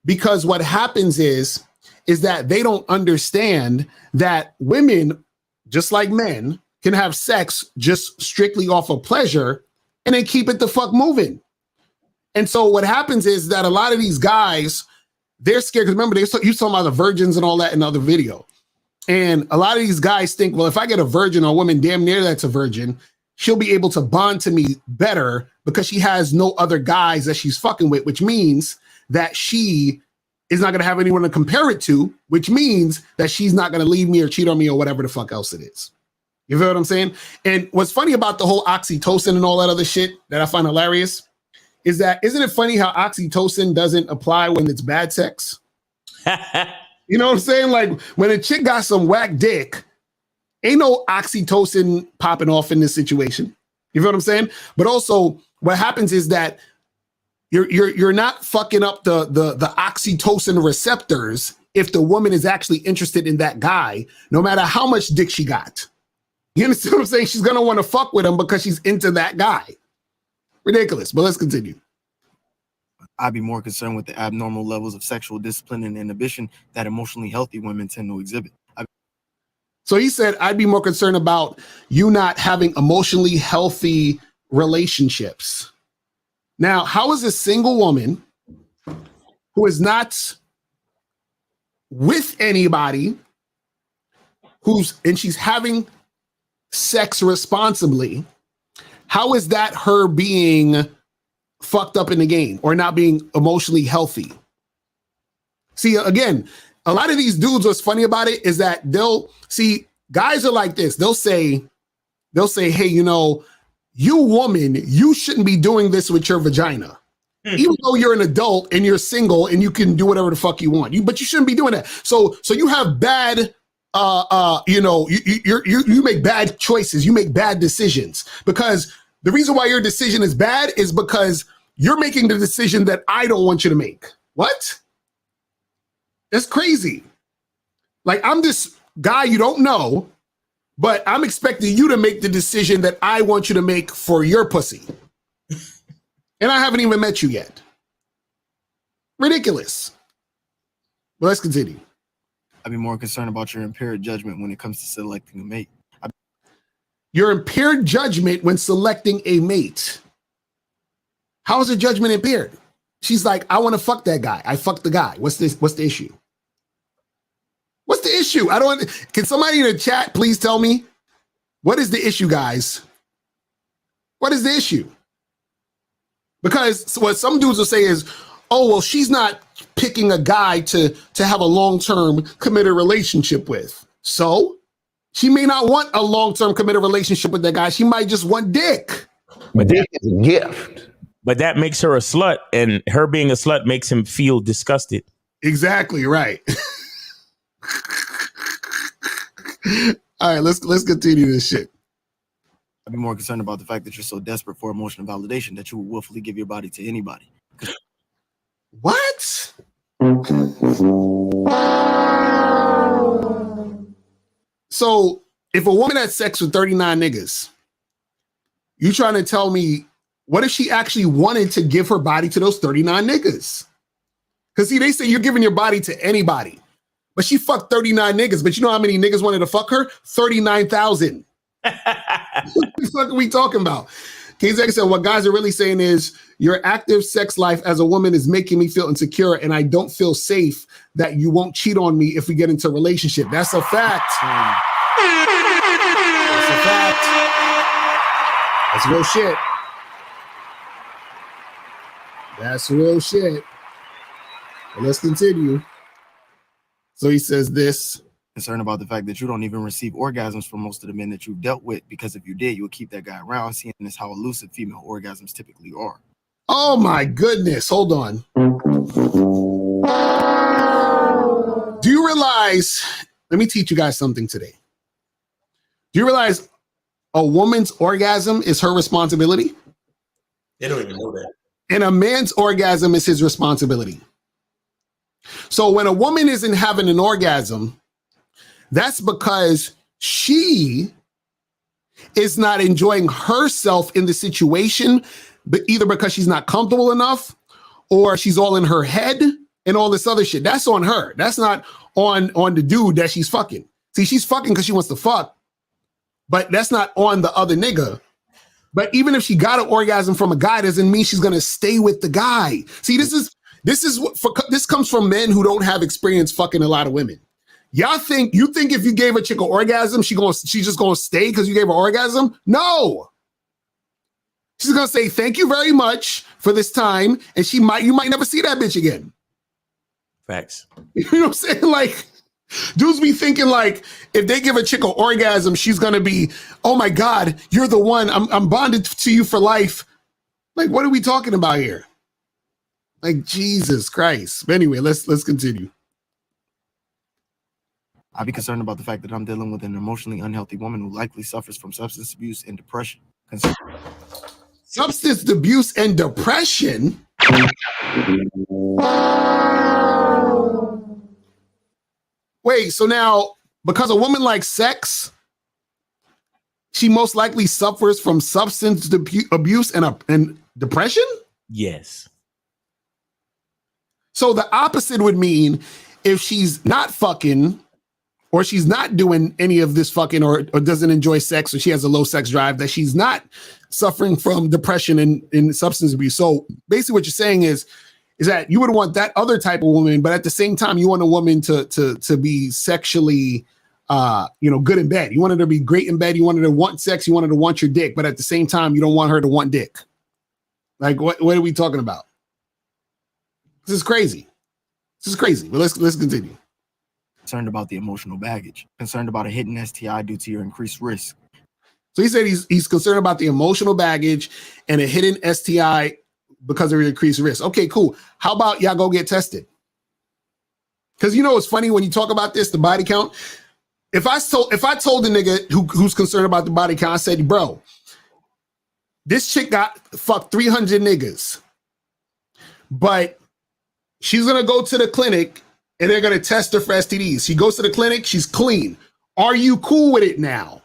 because what happens is that they don't understand that women, just like men, can have sex just strictly off of pleasure and then keep it the fuck moving. And so what happens is that a lot of these guys, they're scared, because remember, you talking about the virgins and all that in the other video. And a lot of these guys think, well, if I get a virgin or a woman damn near that's a virgin, she'll be able to bond to me better because she has no other guys that she's fucking with, which means that she is not going to have anyone to compare it to, which means that she's not going to leave me or cheat on me or whatever the fuck else it is. You feel what I'm saying? And what's funny about the whole oxytocin and all that other shit that I find hilarious is that, isn't it funny how oxytocin doesn't apply when it's bad sex? You know what I'm saying? Like when a chick got some whack dick, ain't no oxytocin popping off in this situation. You feel what I'm saying? But also what happens is that you're not fucking up the oxytocin receptors if the woman is actually interested in that guy, no matter how much dick she got. You understand what I'm saying? She's gonna want to fuck with him because she's into that guy. Ridiculous. But let's continue. I'd be more concerned with the abnormal levels of sexual discipline and inhibition that emotionally healthy women tend to exhibit. So he said, I'd be more concerned about you not having emotionally healthy relationships. Now, how is a single woman who is not with anybody and she's having sex responsibly, how is that her being fucked up in the game or not being emotionally healthy? See, again, a lot of these dudes, what's funny about it is that guys are like this. They'll say, hey, you woman, you shouldn't be doing this with your vagina. Even though you're an adult and you're single and you can do whatever the fuck you want, but you shouldn't be doing that. So you have bad, you make bad choices. You make bad decisions because the reason why your decision is bad is because you're making the decision that I don't want you to make. What? That's crazy. Like, I'm this guy you don't know, but I'm expecting you to make the decision that I want you to make for your pussy. And I haven't even met you yet. Ridiculous. Well, let's continue. I'd be more concerned about your impaired judgment when it comes to selecting a mate. Your impaired judgment when selecting a mate. How is her judgment impaired? She's like, I want to fuck that guy. I fucked the guy. What's the issue? What's the issue? Can somebody in the chat please tell me what is the issue, guys? What is the issue? Because what some dudes will say is, oh, well, she's not picking a guy to have a long-term committed relationship with. So she may not want a long-term committed relationship with that guy. She might just want dick. But dick is a gift. But that makes her a slut, and her being a slut makes him feel disgusted. Exactly right. All right, let's continue this shit. I'd be more concerned about the fact that you're so desperate for emotional validation that you will willfully give your body to anybody. What? So if a woman had sex with 39 niggas, you trying to tell me, what if she actually wanted to give her body to those 39 niggas? Because see, they say you're giving your body to anybody. But she fucked 39 niggas. But you know how many niggas wanted to fuck her? 39,000. What the fuck are we talking about? KZX said, what guys are really saying is your active sex life as a woman is making me feel insecure and I don't feel safe that you won't cheat on me if we get into a relationship. That's a fact. That's a fact. That's real shit. That's real shit. Well, let's continue. So he says this. Concerned about the fact that you don't even receive orgasms from most of the men that you've dealt with, because if you did, you would keep that guy around, seeing as how elusive female orgasms typically are. Oh my goodness. Hold on. Do you realize, let me teach you guys something today. Do you realize a woman's orgasm is her responsibility? They don't even know that. And a man's orgasm is his responsibility. So when a woman isn't having an orgasm, that's because she is not enjoying herself in the situation, but either because she's not comfortable enough or she's all in her head and all this other shit. That's on her. That's not on the dude that she's fucking. See, she's fucking because she wants to fuck, but that's not on the other nigga. But even if she got an orgasm from a guy, doesn't mean she's gonna stay with the guy. See, this comes from men who don't have experience fucking a lot of women. You think if you gave a chick an orgasm, she's just gonna stay because you gave her orgasm? No. She's gonna say thank you very much for this time, and you might never see that bitch again. Facts. You know what I'm saying? Like, dudes be thinking like if they give a chick an orgasm, she's gonna be, oh my God, you're the one. I'm bonded to you for life. Like, what are we talking about here? Like, Jesus Christ. But anyway, let's continue. I'd be concerned about the fact that I'm dealing with an emotionally unhealthy woman who likely suffers from substance abuse and depression. Substance abuse and depression? Wait, so now, because a woman likes sex, she most likely suffers from substance abuse and depression? Yes. So the opposite would mean if she's not fucking or she's not doing any of this fucking or doesn't enjoy sex or she has a low sex drive, that she's not suffering from depression and substance abuse. So basically what you're saying is that you would want that other type of woman, but at the same time, you want a woman to be sexually good in bed. You want her to be great in bed. You want her to want sex. You want her to want your dick, but at the same time, you don't want her to want dick. Like, what are we talking about? This is crazy. But let's continue. Concerned about the emotional baggage. Concerned about a hidden STI due to your increased risk. So he said he's concerned about the emotional baggage and a hidden STI because of your increased risk. Okay, cool. How about y'all go get tested? Because it's funny when you talk about this, the body count. If I told the nigga who's concerned about the body count, I said, bro, this chick got fucked 300 niggas, but she's gonna go to the clinic and they're gonna test her for STDs. She goes to the clinic, she's clean. Are you cool with it now?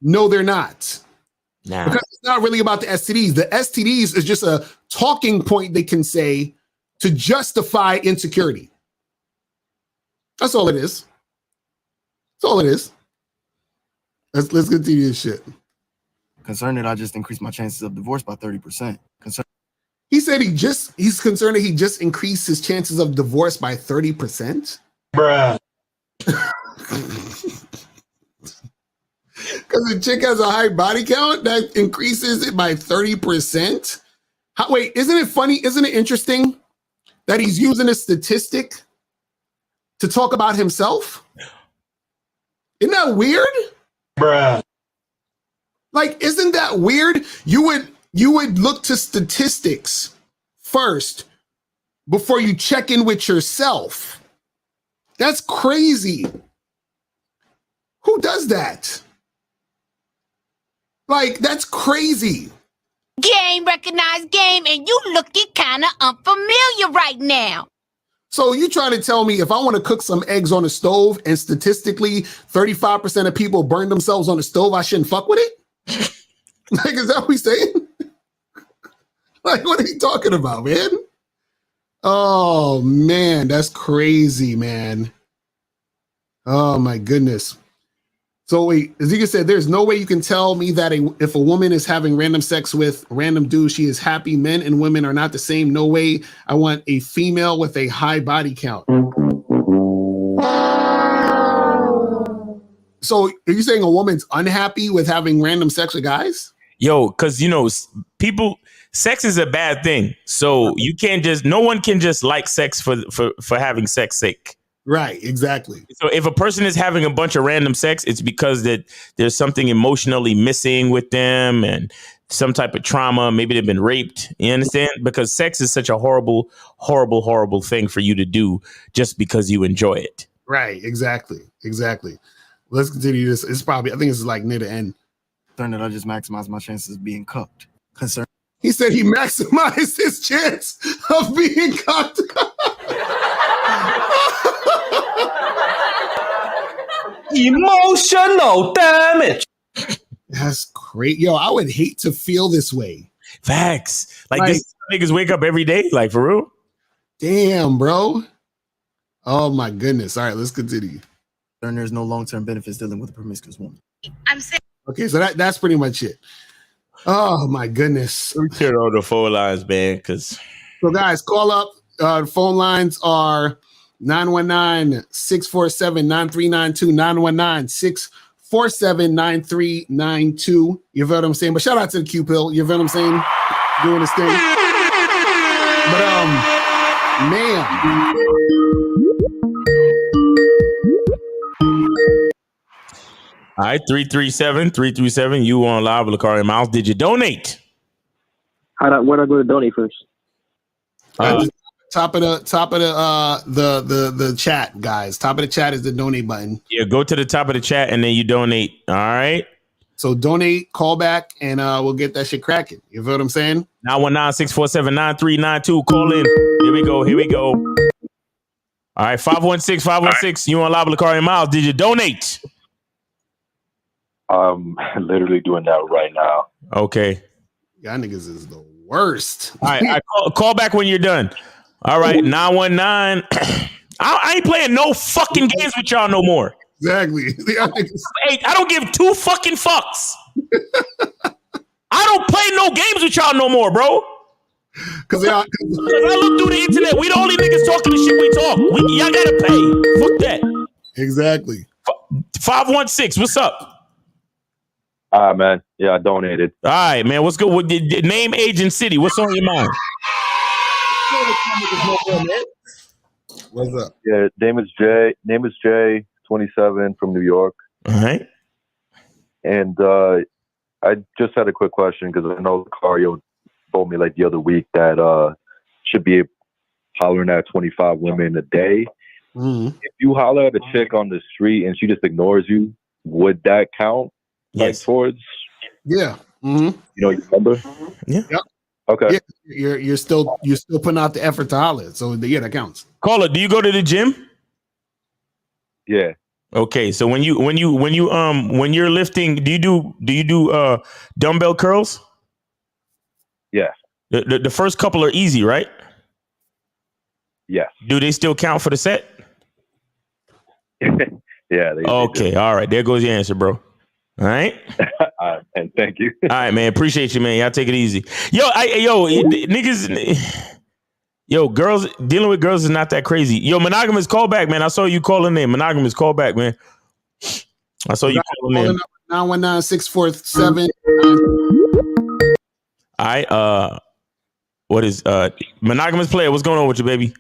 No, they're not. Nah. Because it's not really about the STDs. The STDs is just a talking point they can say to justify insecurity. That's all it is. That's all it is. Let's continue this shit. Concerned that I just increased my chances of divorce by 30%. He said he's concerned that he just increased his chances of divorce by 30%. Bruh. Because the chick has a high body count, that increases it by 30%. Wait, isn't it funny? Isn't it interesting that he's using a statistic to talk about himself? Isn't that weird? Bruh. Like, isn't that weird? You would look to statistics first before you check in with yourself. That's crazy. Who does that? Like, that's crazy. Game recognized game, and you looking kind of unfamiliar right now. So you trying to tell me if I want to cook some eggs on a stove and statistically 35% of people burn themselves on the stove, I shouldn't fuck with it? Like, is that what he's saying? Like, what are you talking about, man? Oh, man, that's crazy, man. Oh, my goodness. So wait, Ezekiel said, there's no way you can tell me that if a woman is having random sex with random dudes, she is happy. Men and women are not the same. No way. I want a female with a high body count. So are you saying a woman's unhappy with having random sex with guys? Yo, because, sex is a bad thing. So you can't no one can just like sex for having sex sake. Right, exactly. So if a person is having a bunch of random sex, it's because that there's something emotionally missing with them and some type of trauma. Maybe they've been raped. You understand? Because sex is such a horrible, horrible, horrible thing for you to do just because you enjoy it. Right, exactly. Let's continue this. I think this is like near the end. Concerned that I just maximize my chances of being cucked. Concerned. He said he maximized his chance of being cucked. Emotional damage. That's great. Yo, I would hate to feel this way. Facts. Like this niggas wake up every day, like for real. Damn, bro. Oh my goodness. All right, let's continue. And there's no long-term benefits dealing with a promiscuous woman. I'm saying. Okay, so that's pretty much it. Oh my goodness. We turn on the phone lines, man, because. So guys, call up. The phone lines are 919-647-9392, 919-647-9392. You feel what I'm saying? But shout out to the Q-Pill. You feel what I'm saying? Doing this thing. But man. All right, 337, you on live with Lakari Miles. Did you donate? Where do I go to donate first? Top of the chat, guys. Top of the chat is the donate button. Yeah, go to the top of the chat and then you donate. All right. So donate, call back, and we'll get that shit cracking. You feel what I'm saying? 919-647-9392. Call in. Here we go. All right, 516, you on live with Lakari Miles. Did you donate? I'm literally doing that right now. Okay. Y'all niggas is the worst. All right, call back when you're done. All right, 919. I ain't playing no fucking games with y'all no more. Exactly. Hey, I don't give two fucking fucks. I don't play no games with y'all no more, bro. Cause I look through the internet. We the only niggas talking the shit we talk. Y'all gotta pay. Fuck that. Exactly. 516. What's up? All right, man. Yeah, I donated. All right, man. What's good? With name, age, and city? What's on your mind? What's up? Yeah, name is Jay, 27 from New York. All right. And I just had a quick question because I know Cario told me like the other week that should be hollering at 25 women a day. Mm-hmm. If you holler at a chick on the street and she just ignores you, would that count? Yes. Like towards? Yeah. Mm-hmm. You know your number? Yeah. Yep. Okay. Yeah. You're still putting out the effort to holler. So yeah, that counts. Caller, do you go to the gym? Yeah. Okay, so when you're lifting, do you do dumbbell curls? Yeah. The first couple are easy, right? Yes. Do they still count for the set? Yeah. Okay. All right. There goes your answer, bro. All right. And thank you. All right, man. Appreciate you, man. Y'all take it easy. Niggas. Yo, girls dealing with girls is not that crazy. Yo, monogamous, call back, man. I saw you calling in. Monogamous, call back, man. I saw you calling in. 919-647. All right. What is monogamous player? What's going on with you, baby?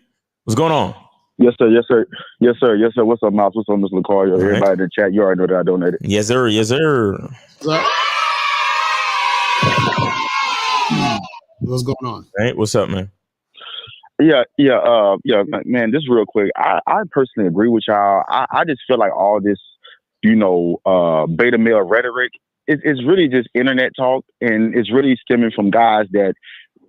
What's going on? Yes, sir. Yes, sir. Yes, sir. Yes, sir. What's up, Mouse? What's up, Mr. Lucario? Everybody in the chat, you already know that I donated. Yes, sir. Yes, sir. What's going on? All right. What's up, man? Yeah, man, just real quick. I personally agree with y'all. I just feel like all this, beta male rhetoric is really just internet talk, and it's really stemming from guys that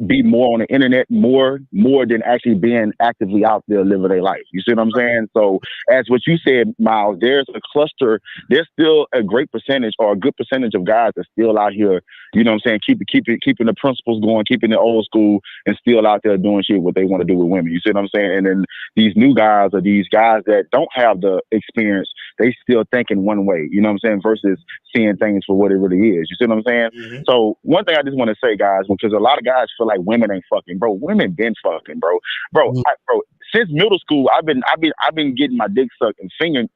be more on the internet more than actually being actively out there living their life. You see what I'm saying? So as what you said, Miles, there's a cluster, there's still a great percentage or a good percentage of guys that's still out here, you know what I'm saying, keeping the principles going, keeping the old school, and still out there doing shit what they want to do with women. You see what I'm saying? And then these new guys are these guys that don't have the experience, they still thinking one way, you know what I'm saying, versus seeing things for what it really is. You see what I'm saying? Mm-hmm. So one thing I just want to say, guys, because a lot of guys feel like women ain't fucking, bro. Women been fucking, bro. Mm-hmm. Bro, since middle school, I've been getting my dick sucked and finger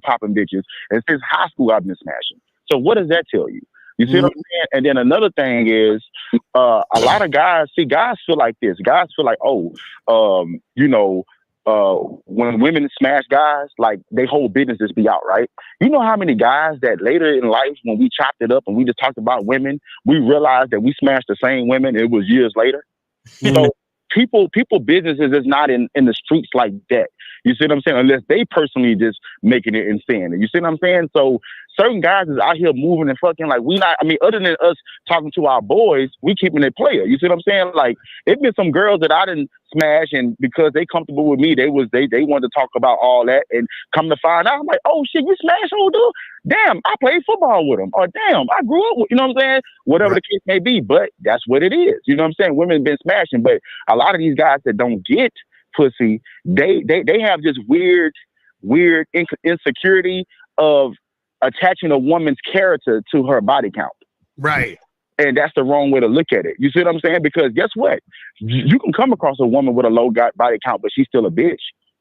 popping bitches, and since high school, I've been smashing. So what does that tell you? You see what I'm saying? And then another thing is, a lot of guys feel like this. Guys feel like, when women smash guys, like they whole business just be out, right? You know how many guys that later in life, when we chopped it up and we just talked about women, we realized that we smashed the same women. It was years later. So people businesses is not in the streets like that. You see what I'm saying? Unless they personally just making it insane. You see what I'm saying? So certain guys is out here moving and fucking like other than us talking to our boys, we keeping it player. You see what I'm saying? Like it been some girls that I didn't smash, and because they comfortable with me, they wanted to talk about all that, and come to find out, I'm like, oh shit, you smashed old dude? Damn, I played football with him. Or damn, I grew up with, you know what I'm saying? Whatever the case may be, but that's what it is. You know what I'm saying? Women been smashing, but a lot of these guys that don't get pussy, they have this weird insecurity of attaching a woman's character to her body count. Right. And that's the wrong way to look at it. You see what I'm saying? Because guess what? You can come across a woman with a low body count, but she's still a bitch.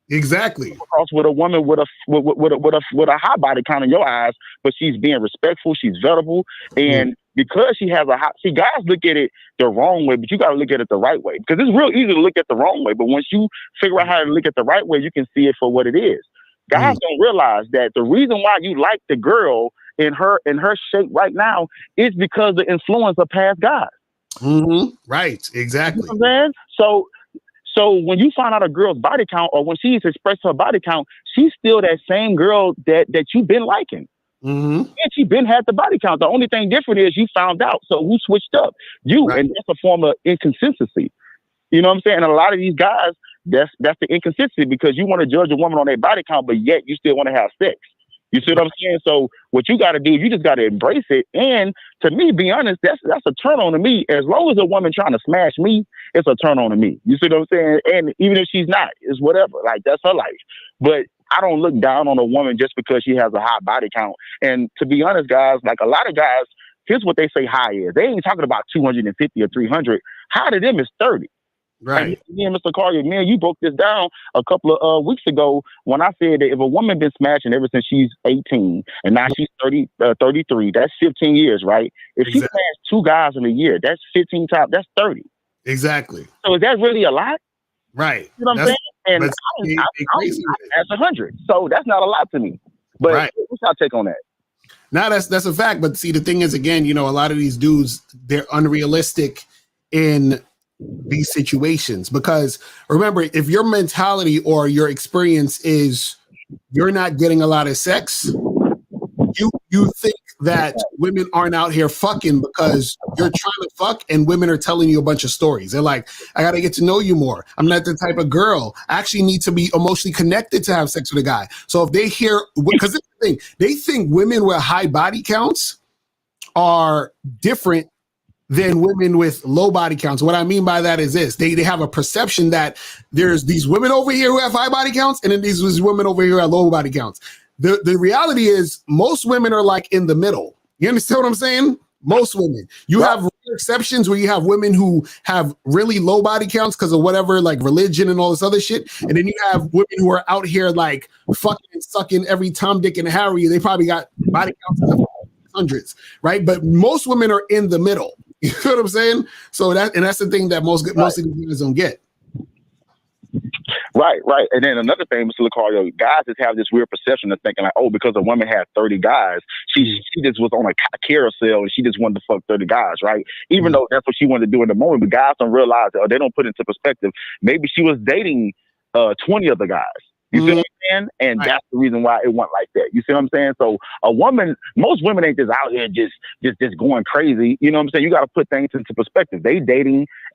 Exactly. You come across with a woman with a high body count in your eyes, but she's being respectful, she's venerable, and because she has guys look at it the wrong way, but you got to look at it the right way. Because it's real easy to look at the wrong way, but once you figure out how to look at the right way, you can see it for what it is. Guys don't realize that the reason why you like the girl in her shape right now is because the influence of past guys. Mm-hmm. Right, exactly. You know what I'm saying? So when you find out a girl's body count, or when she's expressed her body count, she's still that same girl that you've been liking. Mm-hmm. And she been had the body count. The only thing different is you found out. So who switched up? You, and that's a form of inconsistency. You know what I'm saying? And a lot of these guys, that's the inconsistency, because you want to judge a woman on their body count, but yet you still want to have sex. You see what I'm saying? So what you got to do, you just got to embrace it. And to me, be honest, that's a turn on to me. As long as a woman trying to smash me, it's a turn on to me. You see what I'm saying? And even if she's not, it's whatever. Like, that's her life. But I don't look down on a woman just because she has a high body count. And to be honest, guys, like a lot of guys, here's what they say high is. They ain't talking about 250 or 300. High to them is 30. Right. Like me and Mr. Collier, man, you broke this down a couple of weeks ago when I said that if a woman been smashing ever since she's 18 and now she's 33, that's 15 years, right? If she smashed 2 guys in a year, that's 15 times, that's 30. Exactly. So is that really a lot? Right. You know what I'm saying? And that's 100. So that's not a lot to me. But what's your take on that? Now that's a fact. But see, the thing is, again, you know, a lot of these dudes, they're unrealistic in these situations, because remember, if your mentality or your experience is you're not getting a lot of sex, you think that women aren't out here fucking because you're trying to fuck and women are telling you a bunch of stories. They're like, I got to get to know you more. I'm not the type of girl. I actually need to be emotionally connected to have sex with a guy. So if they hear, because this is the thing, they think women with high body counts are different than women with low body counts. What I mean by that is this: they have a perception that there's these women over here who have high body counts, and then these women over here who have low body counts. The reality is most women are like in the middle. You understand what I'm saying? Most women. You have exceptions where you have women who have really low body counts because of whatever, like religion and all this other shit. And then you have women who are out here like fucking and sucking every Tom, Dick, and Harry. They probably got body counts in the hundreds, right? But most women are in the middle. You know what I'm saying? So that's the thing that most of these guys don't get. Right. And then another thing, Mr. Lucario, guys just have this weird perception of thinking like, oh, because a woman had 30 guys, she just was on a carousel and she just wanted to fuck 30 guys, right? Even though that's what she wanted to do in the moment, but guys don't realize that, or they don't put it into perspective. Maybe she was dating 20 other guys. You see what I'm saying? And that's the reason why it went like that. You see what I'm saying? So a woman, most women ain't just out here just going crazy. You know what I'm saying? You got to put things into perspective. They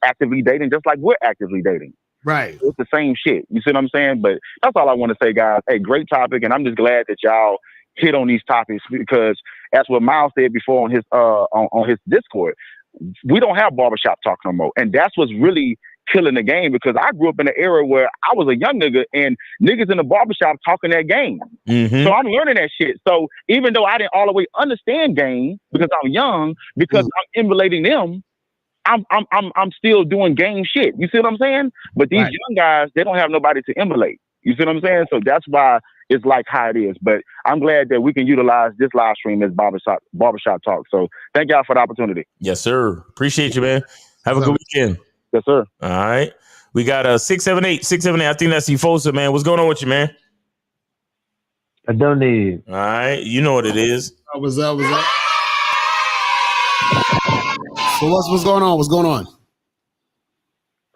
actively dating, just like we're actively dating. Right. It's the same shit. You see what I'm saying? But that's all I want to say, guys. Hey, great topic. And I'm just glad that y'all hit on these topics, because that's what Miles said before on his on his Discord. We don't have barbershop talk no more. And that's what's really killing the game, because I grew up in an era where I was a young nigga and niggas in the barbershop talking that game. So I'm learning that shit. So even though I didn't all the way understand game because I'm young, because I'm emulating them, I'm still doing game shit. You see what I'm saying? But these young guys, they don't have nobody to emulate. You see what I'm saying? So that's why it's like how it is. But I'm glad that we can utilize this live stream as barbershop talk. So thank y'all for the opportunity. Yes, sir. Appreciate you, man. Have a good weekend. Yes, sir. All right. We got 678. I think that's Efosa, man. What's going on with you, man? I donated. All right. You know what it is. What's up? So what's going on? What's going on?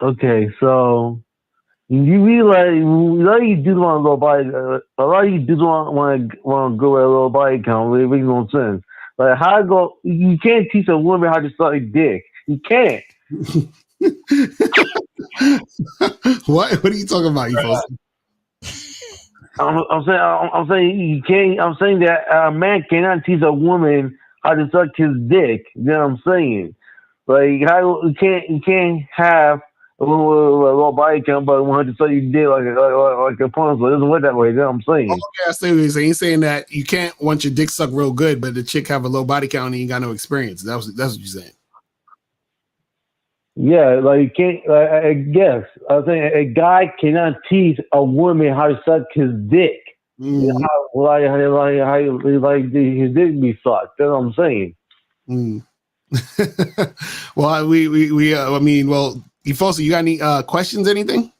Okay, so you realize a lot of you dudes want a little body. A lot of you dudes want to go with a little body count. It makes no sense. Like how go? You can't teach a woman how to suck a dick. You can't. What are you talking about, you folks? I'm saying you can't. I'm saying that a man cannot teach a woman how to suck his dick. You know what I'm saying? Like how you can't have a little body count, but want to suck your dick like a pencil. It doesn't work that way. You know what I'm saying? Okay, I see what you're saying. He's saying that you can't want your dick sucked real good, but the chick have a low body count and you got no experience. That's what you're saying. Yeah, like you can't. I guess I was saying a guy cannot teach a woman how to suck his dick. You know, like his dick be sucked. That's what I'm saying. Well, I mean, Efosa, you got any questions? Anything?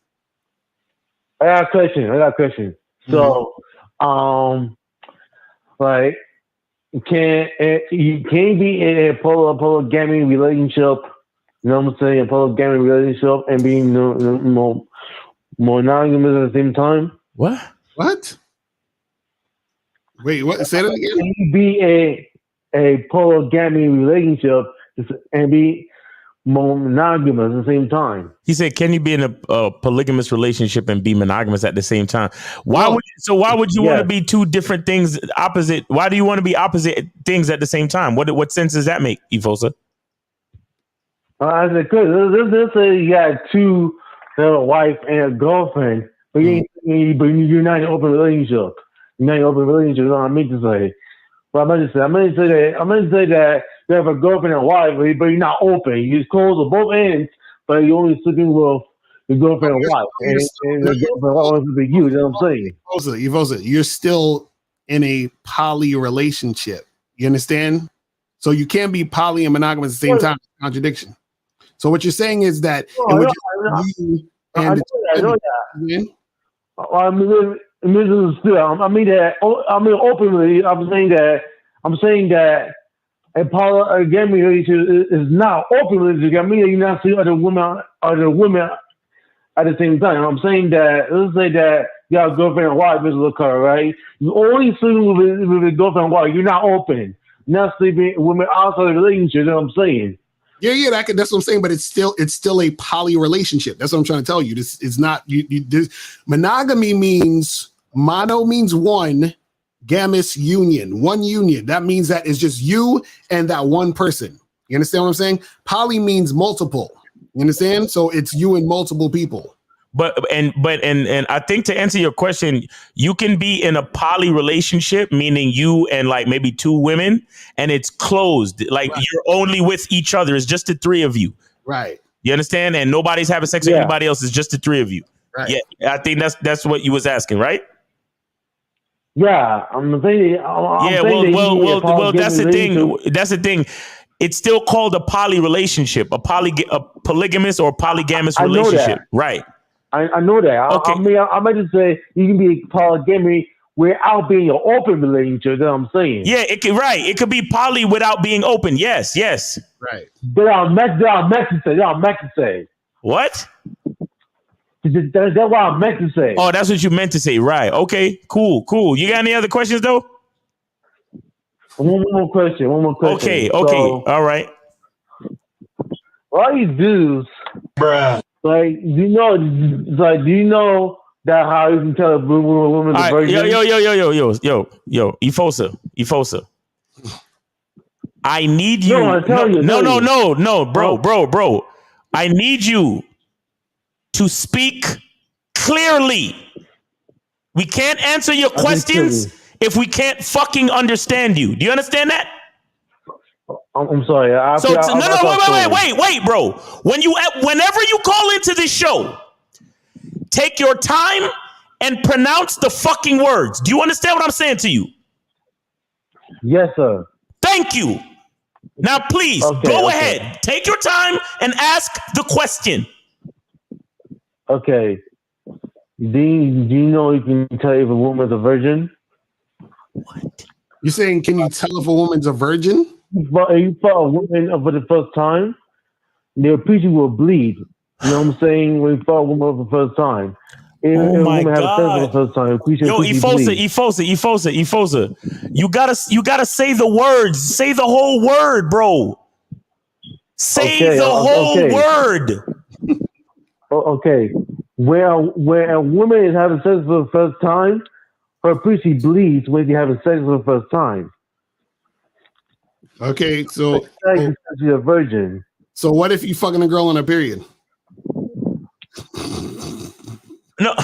I got a question. So, like, you can't be in a polygamy relationship. You know what I'm saying? A polygamy relationship and being monogamous at the same time. What? Wait, what? Say that again. Can you be a polygamy relationship and be monogamous at the same time. He said, "Can you be in a polygamous relationship and be monogamous at the same time?" Why would you want to be two different things opposite? Why do you want to be opposite things at the same time? What sense does that make, Efosa? I said, let's say you got two, a wife and a girlfriend, but you're not in an open relationship. You're not in an open relationship. You know what I mean to say? Well, I'm going to say that you have a girlfriend and a wife, but you're not open. You just close on both ends, but you're only sleeping with your girlfriend and wife, and the girlfriend always will be you. You know what I'm saying? Efosa, you're still in a poly relationship. You understand? So you can't be poly and monogamous at the same time. It's a contradiction. So what you're saying is that I know that. I mean openly. I'm saying that a polygamy relationship is not openly. I mean, you're not seeing other women at the same time. I'm saying that, let's say that you have a girlfriend and wife, Mr. LaCar, right? You only sleeping with a girlfriend and wife. You're not open. You're not sleeping with women outside the relationship. You know what I'm saying? Yeah, that's what I'm saying. But it's still a poly relationship. That's what I'm trying to tell you. This is not monogamy means mono means one, gamus union, one union. That means that it's just you and that one person. You understand what I'm saying? Poly means multiple. You understand? So it's you and multiple people. But I think to answer your question, you can be in a poly relationship, meaning you and like maybe two women, and it's closed. Like you're only with each other. It's just the three of you. Right. You understand? And nobody's having sex with anybody else. It's just the three of you. Right. Yeah. I think that's what you was asking, right? Yeah. I'm saying. Well, that's the thing. That's the thing. It's still called a poly relationship, a polygamous or polygamous relationship. Right. I know that. Okay. I might just say you can be polygamy without being an open relationship. That's what I'm saying. Yeah, it could be poly without being open. Yes. Right. That's what I meant to say. What? That's what I meant to say. Oh, that's what you meant to say. Right. Okay. Cool. You got any other questions though? One more question. Okay. So, all right. All these dudes, bruh. Like, do you know that how you can tell a woman's a virgin? Yo, Efosa. I need you. No, bro. I need you to speak clearly. We can't answer your questions if we can't fucking understand you. Do you understand that? I'm sorry. Wait, bro. Whenever you call into this show, take your time and pronounce the fucking words. Do you understand what I'm saying to you? Yes, sir. Thank you. Now, please go ahead. Take your time and ask the question. Okay. Do you know you can tell if a woman's a virgin? What? You're saying, can you tell if a woman's a virgin? You fuck a woman for the first time, their pussy will bleed. You know what I'm saying? When you fuck a woman for the first time. Oh my God! Yo, Efosa. You gotta say the words. Say the whole word, bro. Say the whole word. Okay. Where a woman is having sex for the first time, her pussy bleeds when she's having sex for the first time. Okay, so she's a virgin. So what if you fucking a girl on a period? No,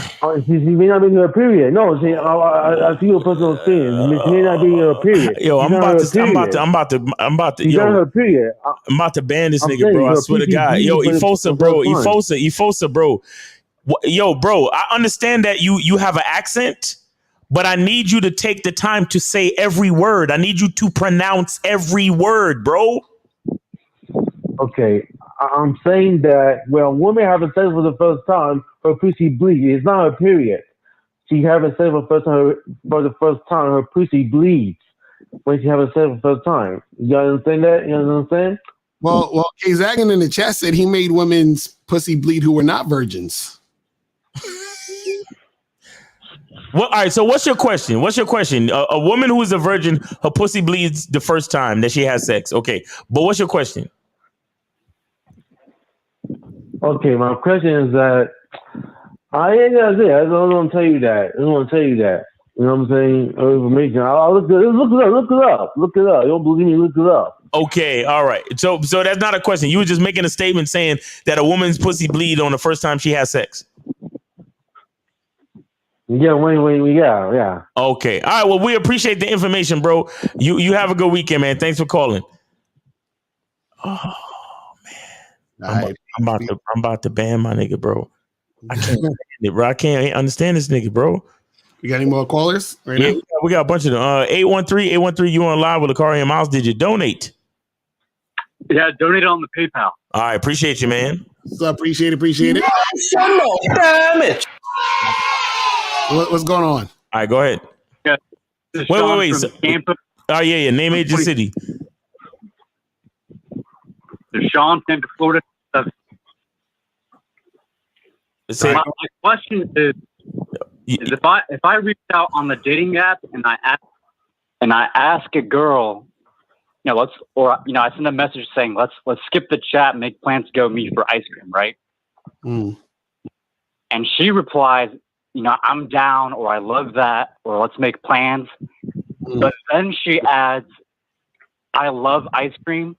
she may not be in her period. No, I feel a personal thing. She may not be in her period. Yo, I'm about to. She's on her period. I'm about to ban this nigga, bro. I swear to God. Yo, Efosa, bro. Yo, bro. I understand that you have an accent, but I need you to take the time to say every word. I need you to pronounce every word, bro. Okay. I'm saying that when a woman having sex for the first time, her pussy bleeds. It's not her period. She having sex for the first time, her pussy bleeds when she having sex for the first time. You understand that? You know what I'm saying? Well, K Zagan in the chat said he made women's pussy bleed who were not virgins. Well, all right. So what's your question? A woman who is a virgin, her pussy bleeds the first time that she has sex. Okay. But what's your question? Okay, my question is that I ain't gonna say. I don't want to tell you that. I don't want to tell you that. You know what I'm saying? Information. I'll look it up. Look it up. You don't believe me? Look it up. Okay, all right. So that's not a question. You were just making a statement saying that a woman's pussy bleed on the first time she has sex. Yeah, yeah. Okay. All right. Well, we appreciate the information, bro. You have a good weekend, man. Thanks for calling. Oh man, I'm about to ban my nigga, bro. I can't stand it, bro. I can't understand this nigga, bro. You got any more callers right now? We got a bunch of them. 813, you on live with Lakari and Miles. Did you donate? Yeah, donate on the PayPal. All right, appreciate you, man. So appreciate it. Damn it. What's going on? All right, go ahead. Yeah. Wait. Oh yeah. Name, age, and city. There's Sean, Tampa, Florida. My question is if I reach out on the dating app and I ask a girl, I send a message saying let's skip the chat and make plans to go meet for ice cream, right? Mm. And she replies, I'm down, or I love that, or let's make plans. But then she adds, I love ice cream,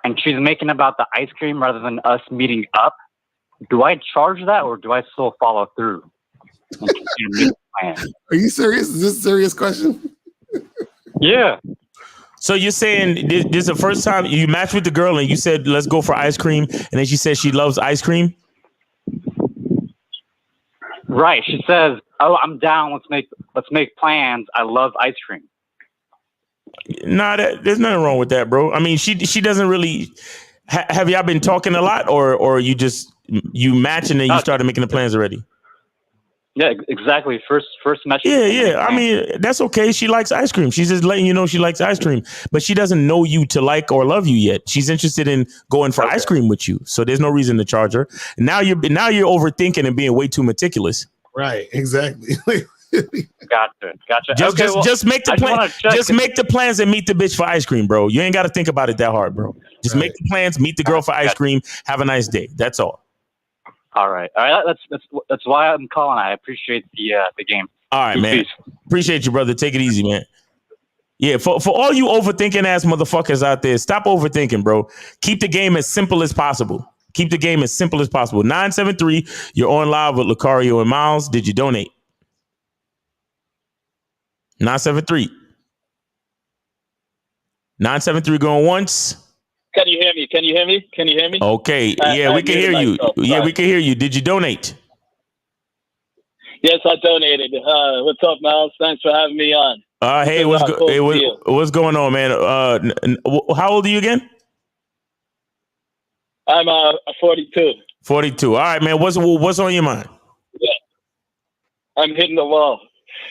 and she's making about the ice cream rather than us meeting up. Do I charge that, or do I still follow through? Are you serious? Is this a serious question? Yeah. So you're saying this is the first time you matched with the girl and you said, let's go for ice cream. And then she said she loves ice cream. Right. She says, oh, I'm down. Let's make plans. I love ice cream. Nah, there's nothing wrong with that, bro. I mean, she doesn't really. Have y'all been talking a lot, or you match and then you started making the plans already? Yeah, exactly. First match. Yeah. I mean, that's okay. She likes ice cream. She's just letting you know she likes ice cream, but she doesn't know you to like or love you yet. She's interested in going for ice cream with you, so there's no reason to charge her. Now you're overthinking and being way too meticulous. Right. Exactly. Gotcha. Just make the plan. Just make the plans and meet the bitch for ice cream, bro. You ain't got to think about it that hard, bro. Just make the plans, meet the girl for ice cream. Have a nice day. That's all. All right. That's why I'm calling. I appreciate the game. All right, man. Peace. Appreciate you, brother. Take it easy, man. Yeah, for all you overthinking ass motherfuckers out there, stop overthinking, bro. Keep the game as simple as possible. 973, you're on live with Lucario and Miles. Did you donate? 973 going once. Can you hear me? Okay. Yeah, we can hear you. We can hear you. Did you donate? Yes, I donated. What's up, Miles? Thanks for having me on. Hey, what's going on, man? How old are you again? I'm 42. 42. All right, man. What's on your mind? Yeah. I'm hitting the wall.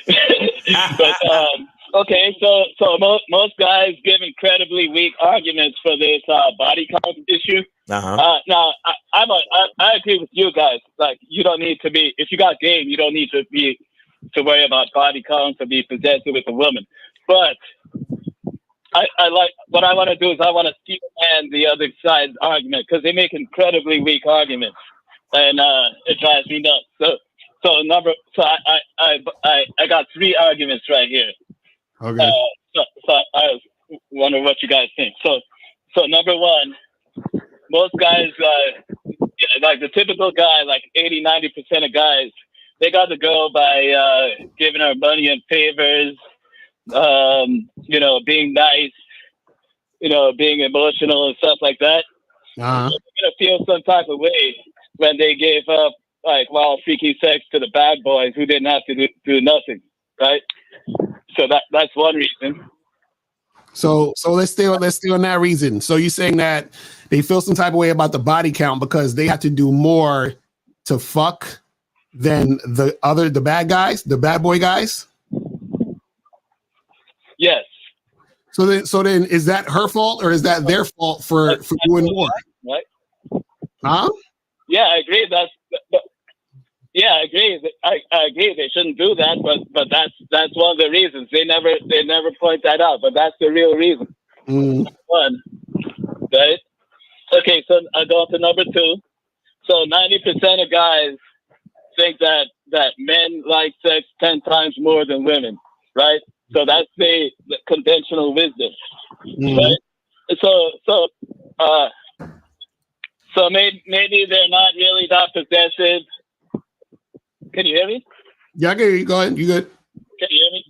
But okay, so most guys give incredibly weak arguments for this body count issue. Now, I agree with you guys. Like, you don't need to be, if you got game, you don't need to worry about body count to be possessive with a woman. But I like, what I want to do is I want to steel man the other side's argument, because they make incredibly weak arguments, and it drives me nuts. So I got 3 arguments right here. Okay. So I wonder what you guys think. So number one, most guys, like the typical guy, like 80-90% of guys, they got the girl by giving her money and favors, being nice, being emotional and stuff like that. Uh-huh. They're gonna feel some type of way when they gave up like wild freaky sex to the bad boys who didn't have to do nothing, right? So that's one reason. So let's stay on that reason. So you're saying that they feel some type of way about the body count because they have to do more to fuck than the bad guys, the bad boy guys? Yes. So then is that her fault or is that their fault for doing more? Right. Huh? Yeah, I agree. Yeah, I agree. I agree. They shouldn't do that, but that's one of the reasons. They never point that out, but that's the real reason. Mm. One, right? Okay, so I go to number 2. So 90% of guys think that men like sex 10 times more than women, right? So that's the conventional wisdom, right? So maybe they're not really that possessive. Can you hear me? Yeah, I can hear you. Go ahead. You good? Can you hear me?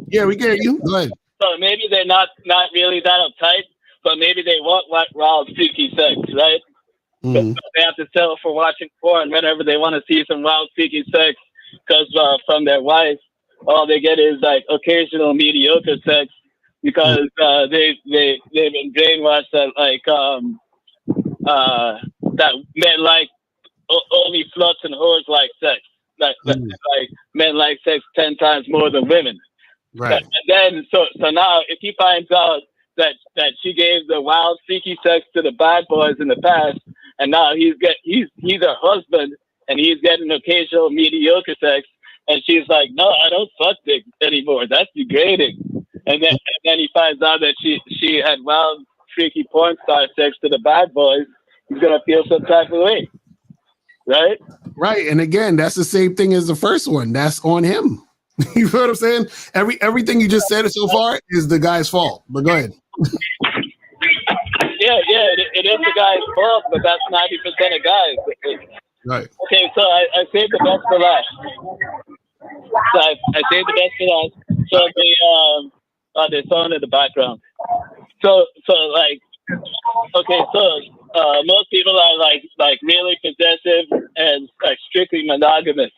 Yeah, we can hear you. Go ahead. So maybe they're not really that uptight, but maybe they want wild, freaky sex, right? But they have to settle for watching porn whenever they want to see some wild, freaky sex, because from their wife, all they get is like occasional mediocre sex, because they've been brainwashed that that men like only sluts and whores like sex. Like men like sex 10 times more than women. Right. And then so now if he finds out that she gave the wild freaky sex to the bad boys in the past, and now he's her husband and he's getting occasional mediocre sex, and she's like, no, I don't fuck dick anymore. That's degrading. And then he finds out that she had wild freaky porn star sex to the bad boys. He's gonna feel some type of way, right? Right. And again, that's the same thing as the first one. That's on him. You know what I'm saying? Everything you just said so far is the guy's fault. But go ahead. Yeah, it is the guy's fault, but that's 90% of guys. Right. Okay, so I saved the best for last. So I saved the best for last. So there's someone in the background. So most people are like really possessive and like strictly monogamous.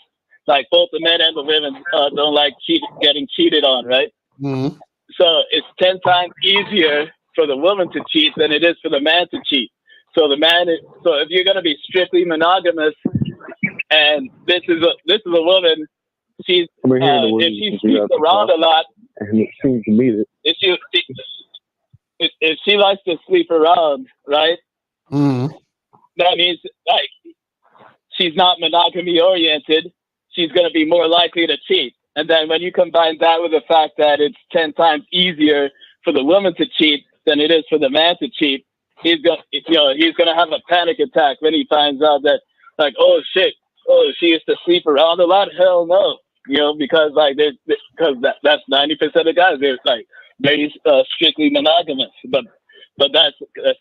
Like both the men and the women don't like getting cheated on, right? Mm-hmm. So it's 10 times easier for the woman to cheat than it is for the man to cheat. So if you're going to be strictly monogamous, and this is a woman, she's if she sleeps around a lot, and it seems to me that if she likes to sleep around, right? Mm-hmm. That means like she's not monogamy oriented. She's going to be more likely to cheat. And then when you combine that with the fact that it's 10 times easier for the woman to cheat than it is for the man to cheat, he's going to have a panic attack when he finds out that, like, oh shit, she used to sleep around a lot. Hell no, because that's 90% of guys. They're like very strictly monogamous, but that's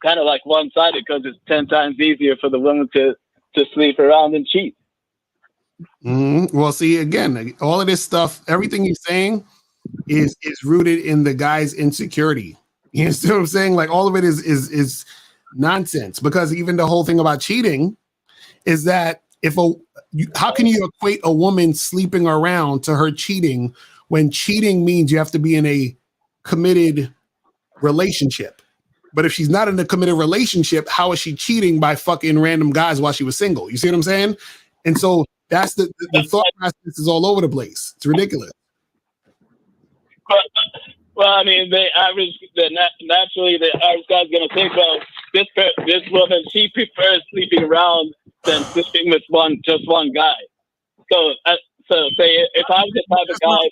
kind of like one-sided, because it's 10 times easier for the woman to sleep around and cheat. Mm-hmm. Well, see, again, all of this stuff, everything you're saying is rooted in the guy's insecurity. You see what I'm saying? Like all of it is nonsense, because even the whole thing about cheating is that how can you equate a woman sleeping around to her cheating when cheating means you have to be in a committed relationship? But if she's not in a committed relationship, how is she cheating by fucking random guys while she was single? You see what I'm saying? And so that's the thought process is all over the place. It's ridiculous. Well, I mean, naturally, the average guy's going to think, well, this woman, she prefers sleeping around than sleeping with just one guy. So say if I'm the type of guy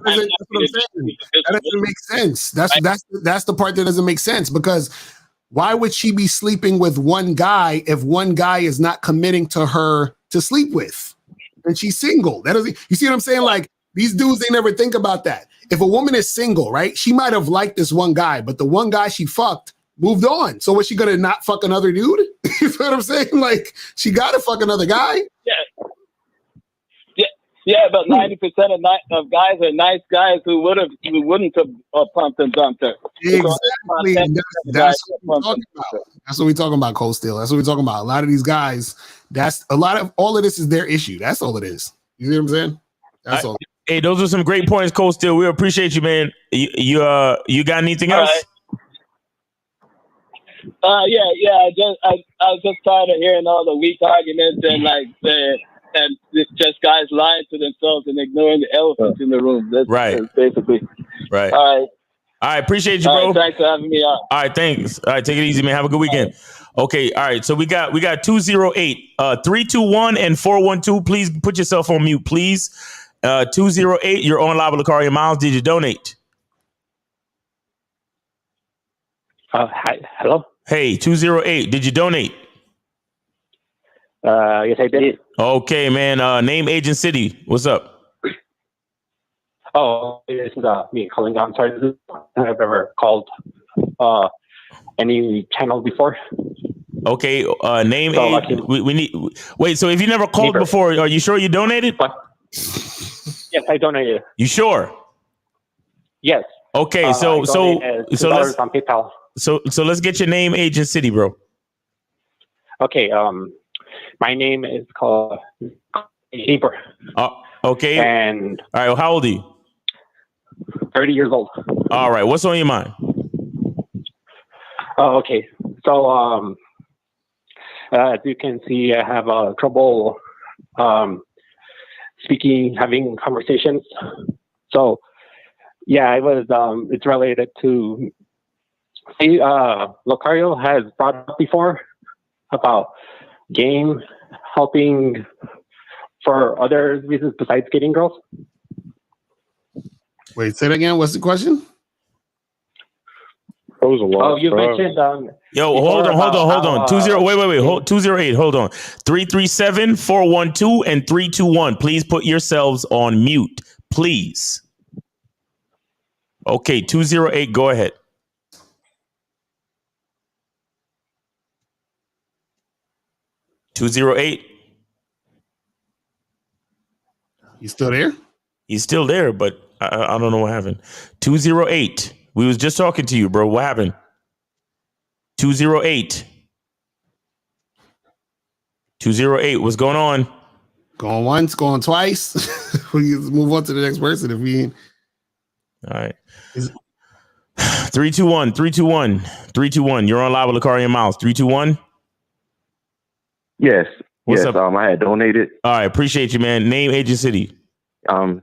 that doesn't make sense. That's the part that doesn't make sense, because why would she be sleeping with one guy if one guy is not committing to her to sleep with, and she's single? That doesn't. You see what I'm saying? Like these dudes, they never think about that. If a woman is single, right, she might have liked this one guy, but the one guy she fucked moved on. So was she gonna not fuck another dude? You know what I'm saying? Like she gotta fuck another guy. Yeah, but 90% of guys are nice guys who wouldn't have pumped and dumped her. Exactly. And that's what we're talking about. That's what we're talking about, Cole Steele. That's what we're talking about. A lot of these guys, all of this is their issue. That's all it is. You see what I'm saying? That's all. Hey, those are some great points, Cole Steele. We appreciate you, man. You got anything else? Right. I was just tired of hearing all the weak arguments and just guys lying to themselves and ignoring the elephants in the room. That's basically right. All right, appreciate you, bro. Thanks for having me on. All right, thanks. All right, take it easy, man. Have a good weekend. Okay, all right. So we got 208, 321 and 412. Please put yourself on mute, please. 208, you're on live with Lakaria Miles. Did you donate? Hi. Hello? Hey, 208. Did you donate? Yes, I did. Okay, man. Name, age, and city. What's up? Oh, this is me calling. I'm sorry. This is I've ever called any channel before. Okay. Name, So, age. We need. Wait. So if you never called before, are you sure you donated? Yes, I donated. You sure? Yes. Okay. I So donated $2 on PayPal. So let's get your name, age, and city, bro. Okay. My name is called Heber. Okay. And all right. Well, how old are you? 30 years old. All right. What's on your mind? Oh, okay. So, as you can see, I have trouble speaking, having conversations. So, yeah, it's related to, Locario has brought up before about game helping for other reasons besides getting girls. Wait, say that again. What's the question? That was a lot. Oh, you mentioned. Yo, hold on. 208. Hold on. 337-412 and 321. Please put yourselves on mute, please. Okay, 208. Go ahead. $208. You still there? He's still there, but I don't know what happened. 208. We was just talking to you, bro. What happened? 208. 208. What's going on? Going once, going twice. We move on to the next person if we ain't. All right. 321. 321. 321. You're on live with Lakari and Miles. 321. Yes. What's yes. up? I had donated. All right. Appreciate you, man. Name, age, and city. I'm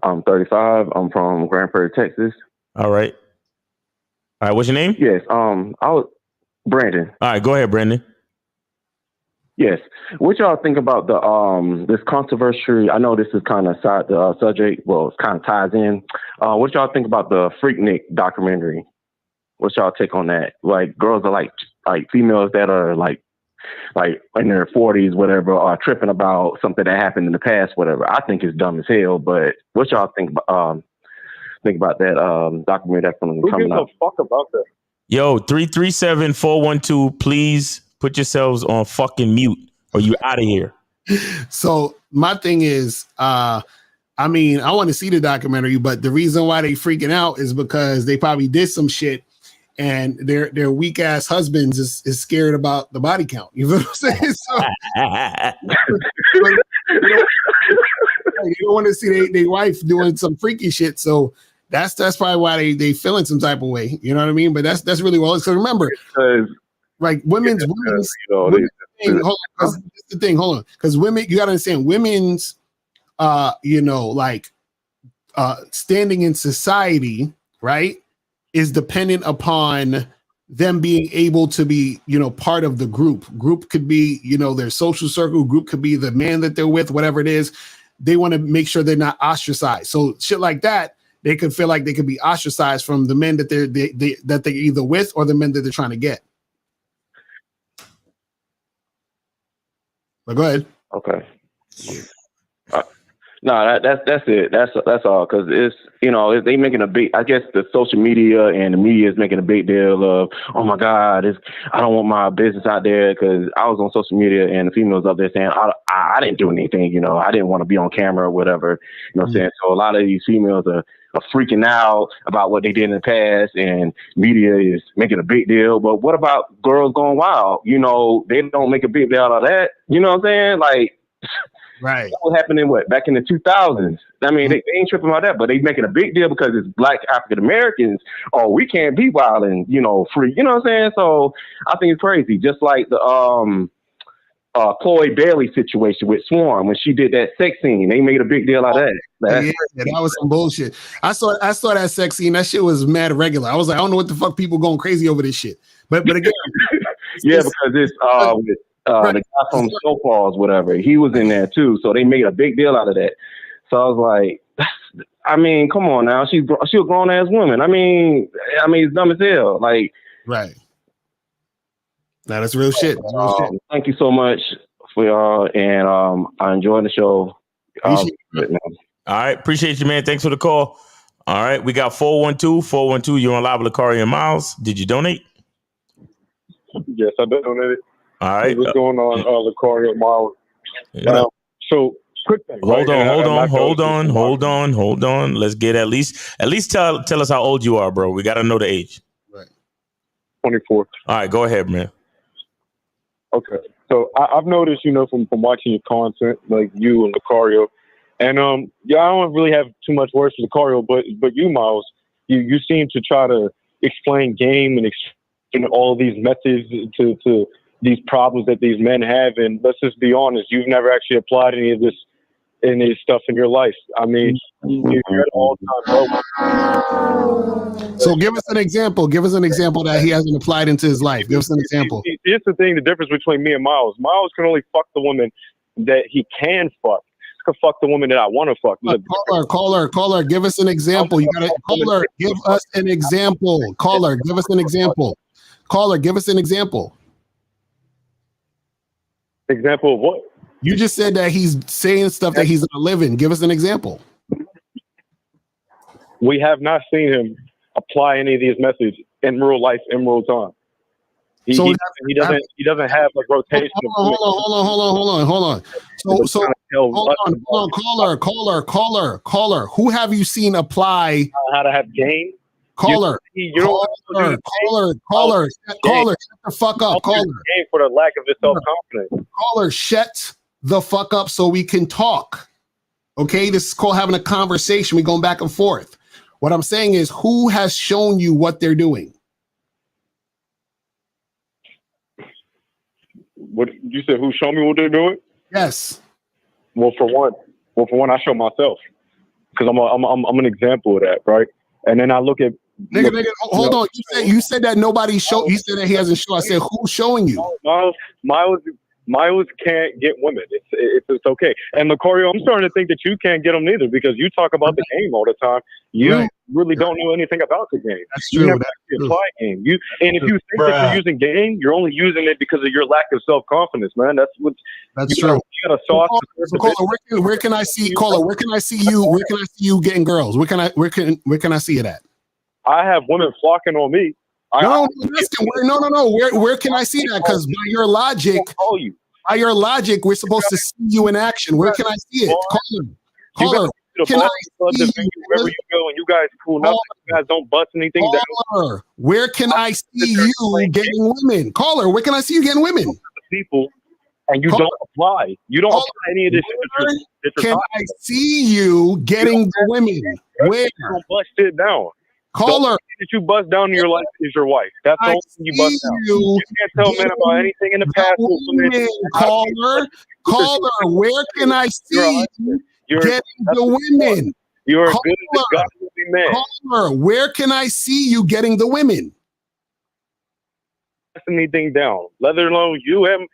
35. I'm from Grand Prairie, Texas. All right. All right. What's your name? Yes. I was Brandon. All right. Go ahead, Brandon. Yes. What y'all think about the this controversy? I know this is kind of side the subject. Well, it kind of ties in. What y'all think about the Freaknik documentary? What's y'all take on that? Like girls are like females that are like in their 40s, whatever, are tripping about something that happened in the past, whatever. I think it's dumb as hell. But what y'all think about that documentary that's going to be coming up? Who gives a fuck about that? Yo, 337-412. Please put yourselves on fucking mute, or you out of here. So my thing is, I mean, I want to see the documentary, but the reason why they freaking out is because they probably did some shit, and their weak ass husbands is scared about the body count. You know what I'm saying? So, you don't want to see their wife doing some freaky shit. So that's probably why they feeling some type of way. You know what I mean? But that's really well. So remember, like women's hold on, the thing. Hold on, because women, you got to understand, women's, standing in society, right, is dependent upon them being able to be, part of the group. Group could be, their social circle. Group could be the man that they're with, whatever it is. They want to make sure they're not ostracized. So shit like that, they could feel like they could be ostracized from the men that they're either with or the men that they're trying to get. But go ahead. Okay. No, that's it. That's all. Because it's they making a big. I guess the social media and the media is making a big deal of, oh my God, I don't want my business out there. Because I was on social media and the females up there saying I didn't do anything. I didn't want to be on camera or whatever. What I'm saying. So a lot of these females are freaking out about what they did in the past, and media is making a big deal. But what about girls going wild? They don't make a big deal out of that. You know what I'm saying? Like. Right. That was happening back in the 2000s. I mean, they ain't tripping about that, but they making a big deal because it's Black African Americans. Oh, we can't be wild and free. You know what I'm saying? So I think it's crazy. Just like the Chloe Bailey situation with Swarm when she did that sex scene, they made a big deal out of that. That was some bullshit. I saw that sex scene. That shit was mad regular. I was like, I don't know what the fuck people going crazy over this shit. But again, because it's the guy from So Falls, whatever, he was in there too. So they made a big deal out of that. So I was like, I mean, come on now. She's a grown ass woman. I mean, it's dumb as hell. Like, right. Nah, that's real shit. That's real shit. Thank you so much for y'all, and I enjoyed the show. All right, appreciate you, man. Thanks for the call. All right, we got 412. You're on live with Lakari and Miles. Did you donate? Yes, I donated. All right. What's going on, Lakari and Miles? So quick thing. Hold right? on. Let's get at least tell us how old you are, bro. We got to know the age. 24. All right, go ahead, man. Okay. So I've noticed, from watching your content, like you and Lucario, and I don't really have too much words for Lucario, but you, Miles, you seem to try to explain game and all these methods to these problems that these men have, and let's just be honest, you've never actually applied any stuff in your life. I mean, you're at all time low. So give us an example. Give us an example that he hasn't applied into his life. Give us an example. Here's the thing: the difference between me and Miles. Miles can only fuck the woman that he can fuck. I can fuck the woman that I want to fuck. Caller, give us an example. You gotta caller, give us an example. Caller, give us an example. Caller, give us an example. Example of what? You just said that he's saying stuff that he's not living. Give us an example. We have not seen him apply any of these methods in real life, in real time. He doesn't have like rotation. Hold on. So hold on, caller. Who have you seen apply how to have game? Caller, shut the fuck up. Caller, game for the lack of his self-confidence. Caller, shut the fuck up so we can talk. Okay, this is called having a conversation. We're going back and forth. What I'm saying is, who has shown you what they're doing? What you said? Who showed me what they're doing? Yes. Well, for one, I show myself because I'm an example of that, right? And then I look at nigga, hold on. You said that nobody showed. You said that he hasn't shown. I said, who's showing you? Miles can't get women. It's okay. And Lucario, I'm starting to think that you can't get them neither because you talk about the game all the time. You really don't know anything about the game. That's true. You never actually apply game. And if you think that you're using game, you're only using it because of your lack of self-confidence, man. That's true. You got a sauce. Caller, where can I see? Caller, where can I see you? Where can I see you getting girls? Where can I see it at? I have women flocking on me. No. Where can I see that? Because by your logic, we're supposed to see you in action. Where can I see it? Caller, can I see you? Wherever you go and you guys cool enough, you guys don't bust anything down. Where can I see you getting women? Caller, where can I see you getting women? People, and you don't apply. You don't apply any of this shit. Can I see you getting the women? Where? You don't bust it down. Caller, that you bust down in your life is your wife. That's the only thing you bust down. You can't tell men about anything in the past. Caller, where can I see you getting the women? You're a good godly man. Caller, where can I see you getting the women? Anything down, let alone you and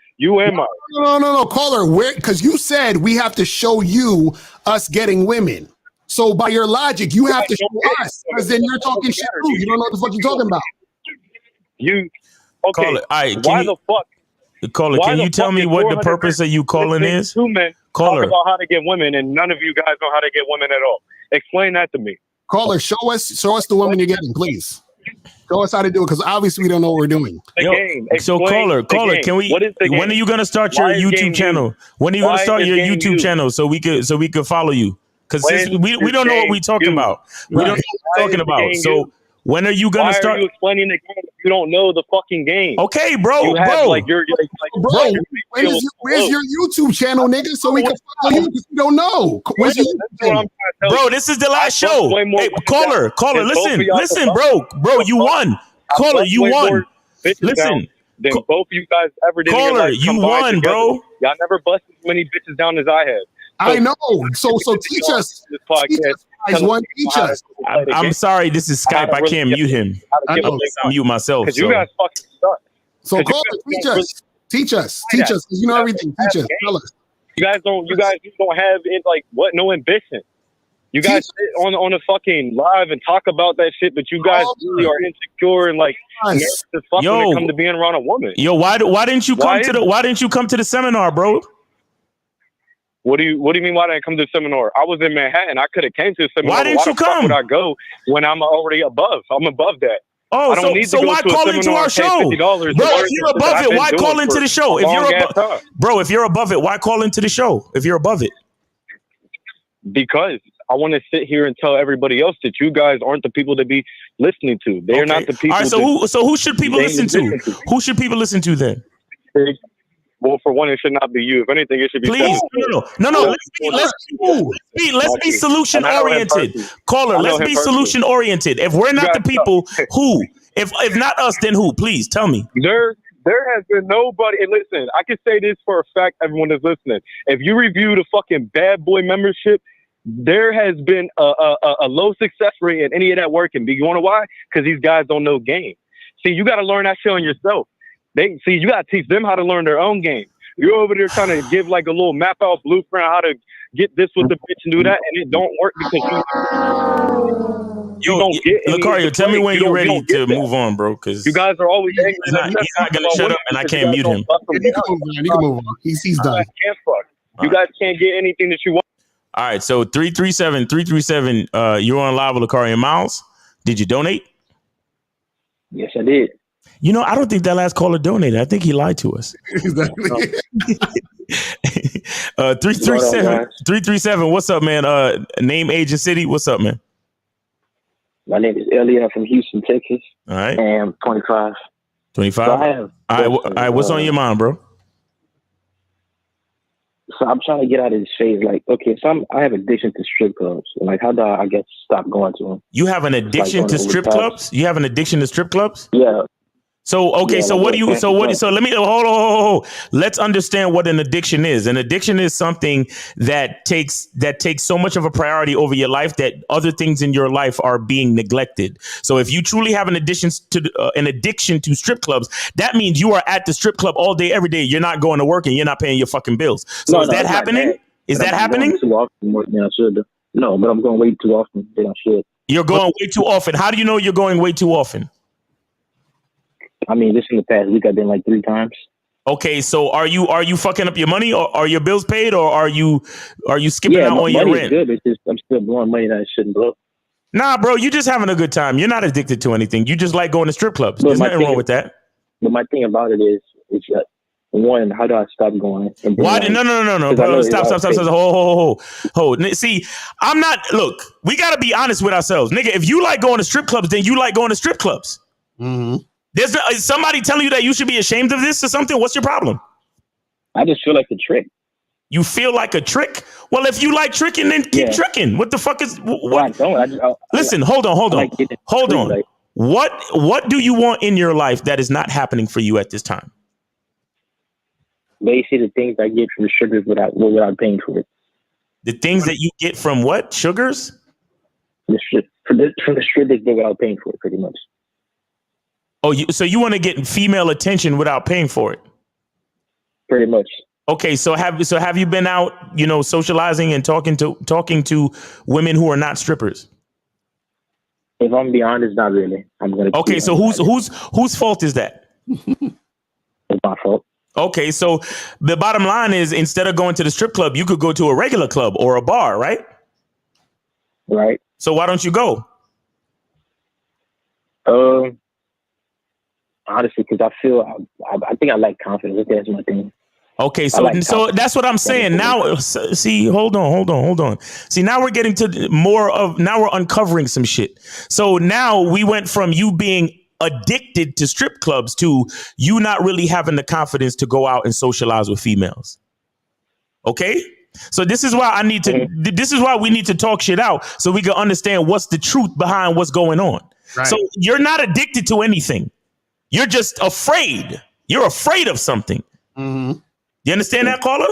my. No, caller, where? Because you said we have to show you us getting women. So by your logic, you have to show us, because then you're talking shit too. You don't know what the fuck you're talking about. Okay? Caller, all right, why the fuck? Caller, can you tell me what the purpose of you calling is? Two men talk about how to get women, and none of you guys know how to get women at all. Explain that to me. Caller, show us the women you're getting, please. Show us how to do it, because obviously we don't know what we're doing. So caller, can we? When are you gonna start your YouTube channel? When are you gonna start your YouTube channel so we could follow you? Because we don't know what we're talking about. We don't know what we're talking about. So when are you gonna start? Why are you explaining the game if you don't know the fucking game? Okay, bro. Where's your YouTube channel, nigga? So we can follow you because we don't know. Where's your YouTube channel? Bro, this is the last show. Hey, caller, listen, bro, you won. Caller, you won. Listen. Then both of you guys ever did. Caller, you won, bro. Y'all never busted as many bitches down as I have. I know. So teach us. Teach us. I'm sorry. This is Skype. I can't mute him. I mute myself. Because you guys fucking suck. So caller, teach us. You know everything. Teach us. Tell us. You guys don't have no ambition. You guys sit on a fucking live and talk about that shit, but you guys really are insecure and like nervous as fuck when it comes to being around a woman. Yo, why didn't you come to the seminar, bro? What do you mean? Why didn't I come to the seminar? I was in Manhattan. I could have came to the seminar. Why didn't you the fuck come? would I go when I'm already above? I'm above that. Oh, I don't need to go why to a call into seminar our and pay show, $50 bro? If you're above it, why call into the show? If you're above it, why call into the show? If you're above it, because I want to sit here and tell everybody else that you guys aren't the people to be listening to. They're not the people. All right, so who should people listen to? Who should people listen to then? Well, for one, it should not be you. If anything, it should be. Please, no. Let's be solution oriented, caller. Let's be solution oriented. If we're not the people, who? If not us, then who? Please tell me. There has been nobody. And listen, I can say this for a fact. Everyone is listening. If you review the fucking Bad Boy membership, there has been a low success rate in any of that working. Do you want to know why? Because these guys don't know game. See, you got to learn that shit on yourself. You got to teach them how to learn their own game. You're over there trying to give like a little map out blueprint how to get this with the bitch and do that, and it don't work because you don't get any. Lucario, tell me when you're ready to move on, bro. Because you guys are always angry. He's not gonna shut up, and I can't mute him. You can move on. He's done. You guys can't get anything that you want. All right, so 337. You're on live with Lucario and Miles. Did you donate? Yes, I did. You know, I don't think that last caller donated. I think he lied to us. 337. What's up, man? Name, age, and city. What's up, man? My name is Elliot from Houston, Texas. All right. And I'm 25. 25. So I have all right. What's on your mind, bro? So I'm trying to get out of this phase. Like, okay, so I have addiction to strip clubs. Like, how do I guess stop going to them? You have an addiction to strip clubs? You have an addiction to strip clubs? Yeah. So, okay, Yeah, so like what do you, so what, so let me, hold on. Let's understand what an addiction is. An addiction is something that takes so much of a priority over your life that other things in your life are being neglected. So if you truly have an addiction to strip clubs, that means you are at the strip club all day, every day. You're not going to work and you're not paying your fucking bills. So is that happening? Is that happening? Too often more than I should. No, but I'm going way too often than I should. You're going way too often. How do you know you're going way too often? I mean, just in the past week, I've been like 3 times. Okay, so are you fucking up your money, or are your bills paid, or are you skipping out on your rent? Is good. It's just I'm still blowing money that I shouldn't blow. Nah, bro, you just having a good time. You're not addicted to anything. You just like going to strip clubs. There's nothing wrong with that. But my thing about it is that one, how do I stop going? Why? No. Bro, stop. Hold. See, I'm not. Look, we got to be honest with ourselves, nigga. If you like going to strip clubs, then you like going to strip clubs. Mm-hmm. There's somebody telling you that you should be ashamed of this or something. What's your problem? I just feel like a trick. You feel like a trick? Well, if you like tricking, then keep tricking. What the fuck is? What? Listen, hold on. What do you want in your life that is not happening for you at this time? Basically, the things I get from the sugars without paying for it. The things that you get from what? Sugars? From the strip they get without paying for it, pretty much. Oh, so you want to get female attention without paying for it? Pretty much. Okay, so have you been out, socializing and talking to women who are not strippers? If I'm gonna be honest, not really. Okay, so whose fault is that? It's my fault. Okay, so the bottom line is, instead of going to the strip club, you could go to a regular club or a bar, right? Right. So why don't you go? Honestly, because I think I like confidence. That's my thing. Okay, so that's what I'm saying. Now, see, hold on. See, now we're getting to now we're uncovering some shit. So now we went from you being addicted to strip clubs to you not really having the confidence to go out and socialize with females. Okay? So this is why this is why we need to talk shit out so we can understand what's the truth behind what's going on. Right. So you're not addicted to anything. You're just afraid. You're afraid of something. Mm-hmm. You understand that, caller?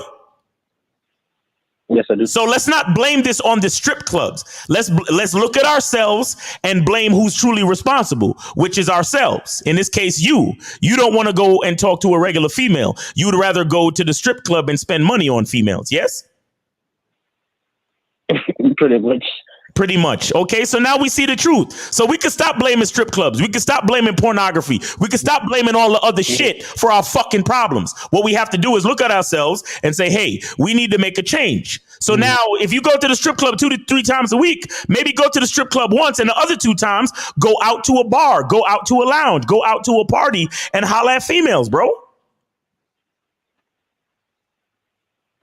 Yes, I do. So let's not blame this on the strip clubs. Let's look at ourselves and blame who's truly responsible, which is ourselves. In this case, you. You don't want to go and talk to a regular female. You'd rather go to the strip club and spend money on females. Yes? Pretty much. Pretty much. Okay, so now we see the truth. So we can stop blaming strip clubs. We can stop blaming pornography. We can stop blaming all the other shit for our fucking problems. What we have to do is look at ourselves and say, hey, we need to make a change. So now if you go to the strip club 2 to 3 times a week, maybe go to the strip club once, and the other 2 times go out to a bar, go out to a lounge, go out to a party and holler at females, bro.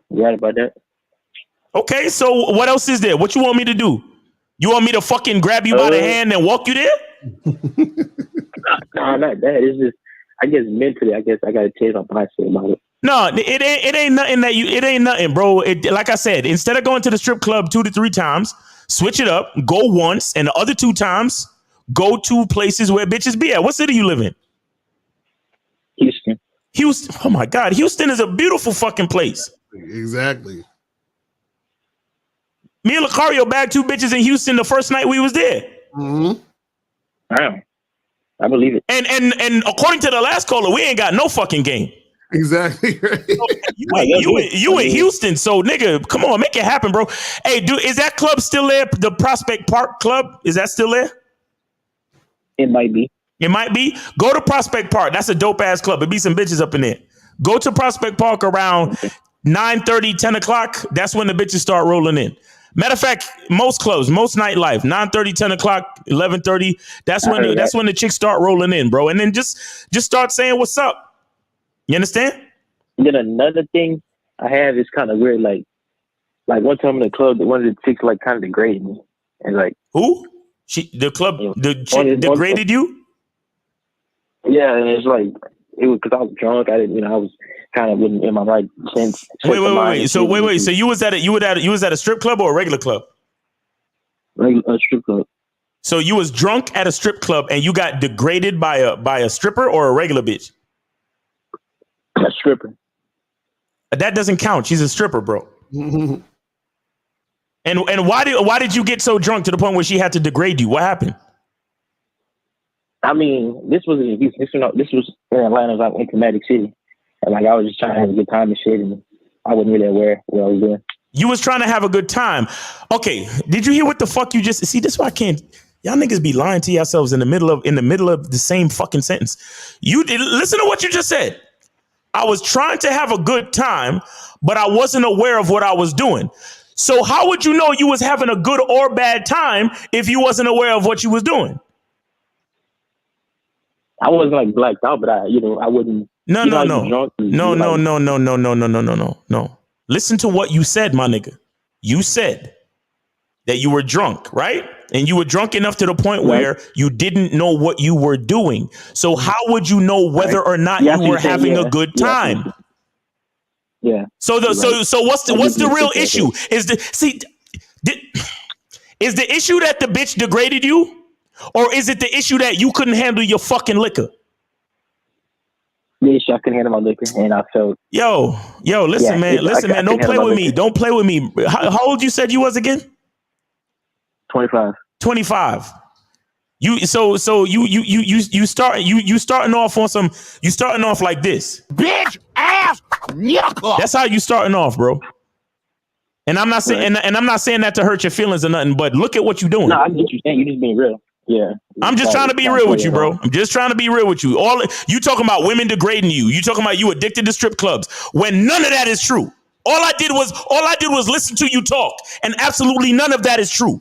You right about that? Okay, so what else is there? What you want me to do? You want me to fucking grab you by the hand and walk you there? No, not that. It's just, I guess mentally, I guess I gotta change my mindset about it. No, it ain't nothing that you. It ain't nothing, bro. Like I said, instead of going to the strip club 2 to 3 times, switch it up. Go once, and the other 2 times, go to places where bitches be at. What city you live in? Houston. Houston. Oh my God, Houston is a beautiful fucking place. Exactly. Me and Lucario bagged 2 bitches in Houston the first night we was there. Mm-hmm. Damn. I believe it. And according to the last caller, we ain't got no fucking game. Exactly. Right. You in Houston, so nigga, come on, make it happen, bro. Hey, dude, is that club still there? The Prospect Park Club, is that still there? It might be. It might be. Go to Prospect Park. That's a dope ass club. It be some bitches up in there. Go to Prospect Park around 9:30, 10 o'clock. That's when the bitches start rolling in. Matter of fact, most clubs, most nightlife, 9:30, 10 o'clock, 11:30. That's when the chicks start rolling in, bro. And then just start saying what's up. You understand? And then another thing I have is kind of weird. Like one time in the club, one of the chicks like kind of degraded me, and like who? The chick degraded you? Yeah, and it's like it was because I was drunk. I didn't, I was kind of in my right sense. Wait. So wait. So you was at a strip club or a regular club? A strip club. So you was drunk at a strip club and you got degraded by a stripper or a regular bitch? A stripper. That doesn't count. She's a stripper, bro. And why did you get so drunk to the point where she had to degrade you? What happened? I mean, this was in Atlanta. I was in Kinetic City, and like I was just trying to have a good time and shit, and I wasn't really aware what I was doing. You was trying to have a good time. Okay, did you hear what the fuck you just see? This is why I can't. Y'all niggas be lying to yourselves in the middle of the same fucking sentence. You did listen to what you just said. I was trying to have a good time, but I wasn't aware of what I was doing. So how would you know you was having a good or bad time if you wasn't aware of what you was doing? I wasn't like blacked out, but I wouldn't. No. Listen to what you said, my nigga. You said that you were drunk, right? And you were drunk enough to the point where you didn't know what you were doing. So how would you know whether or not you were having a good time? Yeah. So what's the real issue? Is the issue that the bitch degraded you? Or is it the issue that you couldn't handle your fucking liquor? Yeah, I couldn't handle my liquor, and I felt. Yo, listen, man. Don't play with me. Don't play with me. How old you said you was again? 25. 25. You starting off like this. Bitch ass knuckle. That's how you starting off, bro. And I'm not saying and I'm not saying that to hurt your feelings or nothing, but look at what you're doing. No, I get what you're saying. You're just being real. Yeah. I'm just trying to be real with you, bro. I'm just trying to be real with you. All you talking about women degrading you. You talking about you addicted to strip clubs when none of that is true. All I did was listen to you talk, and absolutely none of that is true.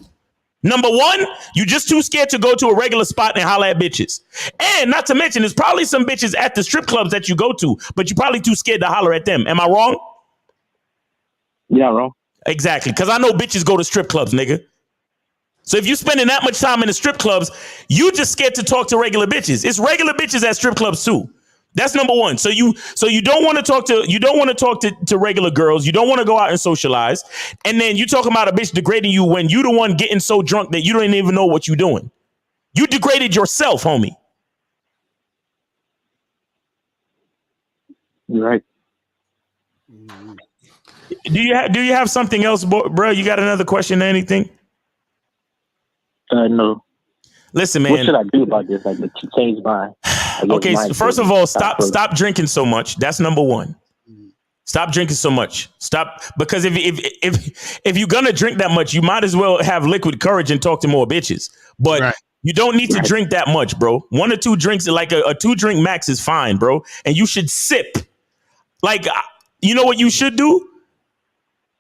Number one, you just too scared to go to a regular spot and holler at bitches. And not to mention, there's probably some bitches at the strip clubs that you go to, but you're probably too scared to holler at them. Am I wrong? You're not wrong. Exactly, because I know bitches go to strip clubs, nigga. So if you're spending that much time in the strip clubs, you just scared to talk to regular bitches. It's regular bitches at strip clubs too. That's number one. So you don't want to talk to regular girls. You don't want to go out and socialize. And then you talking about a bitch degrading you when you the one getting so drunk that you don't even know what you're doing. You degraded yourself, homie. You're right. Do you have something else, bro? You got another question or anything? No. Listen, man. What should I do about this? Like, to change my. Okay, so first of all, stop drinking so much. That's number one. Stop drinking so much. Stop, because if you're gonna drink that much, you might as well have liquid courage and talk to more bitches. But you don't need to drink that much, bro. 1 or 2 drinks, like a 2-drink max is fine, bro. And you should sip. Like, you know what you should do?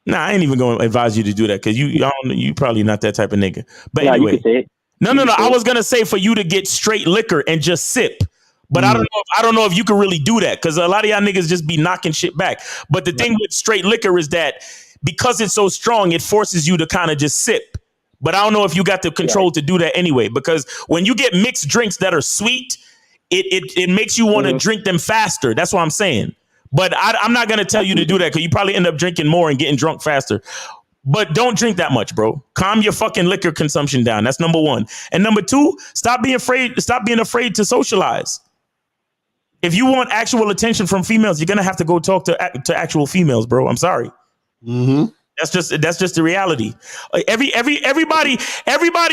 Nah, I ain't even going to advise you to do that because you probably not that type of nigga. But anyway, no. I was gonna say for you to get straight liquor and just sip. But I don't know if you can really do that because a lot of y'all niggas just be knocking shit back. But the thing with straight liquor is that because it's so strong, it forces you to kind of just sip. But I don't know if you got the control to do that anyway, because when you get mixed drinks that are sweet, it makes you want to drink them faster. That's what I'm saying. But I'm not going to tell you to do that because you probably end up drinking more and getting drunk faster. But don't drink that much, bro. Calm your fucking liquor consumption down. That's number 1. And number 2, stop being afraid to socialize. If you want actual attention from females, you're gonna have to go talk to actual females, bro. I'm sorry. Mm-hmm. That's just the reality. Everybody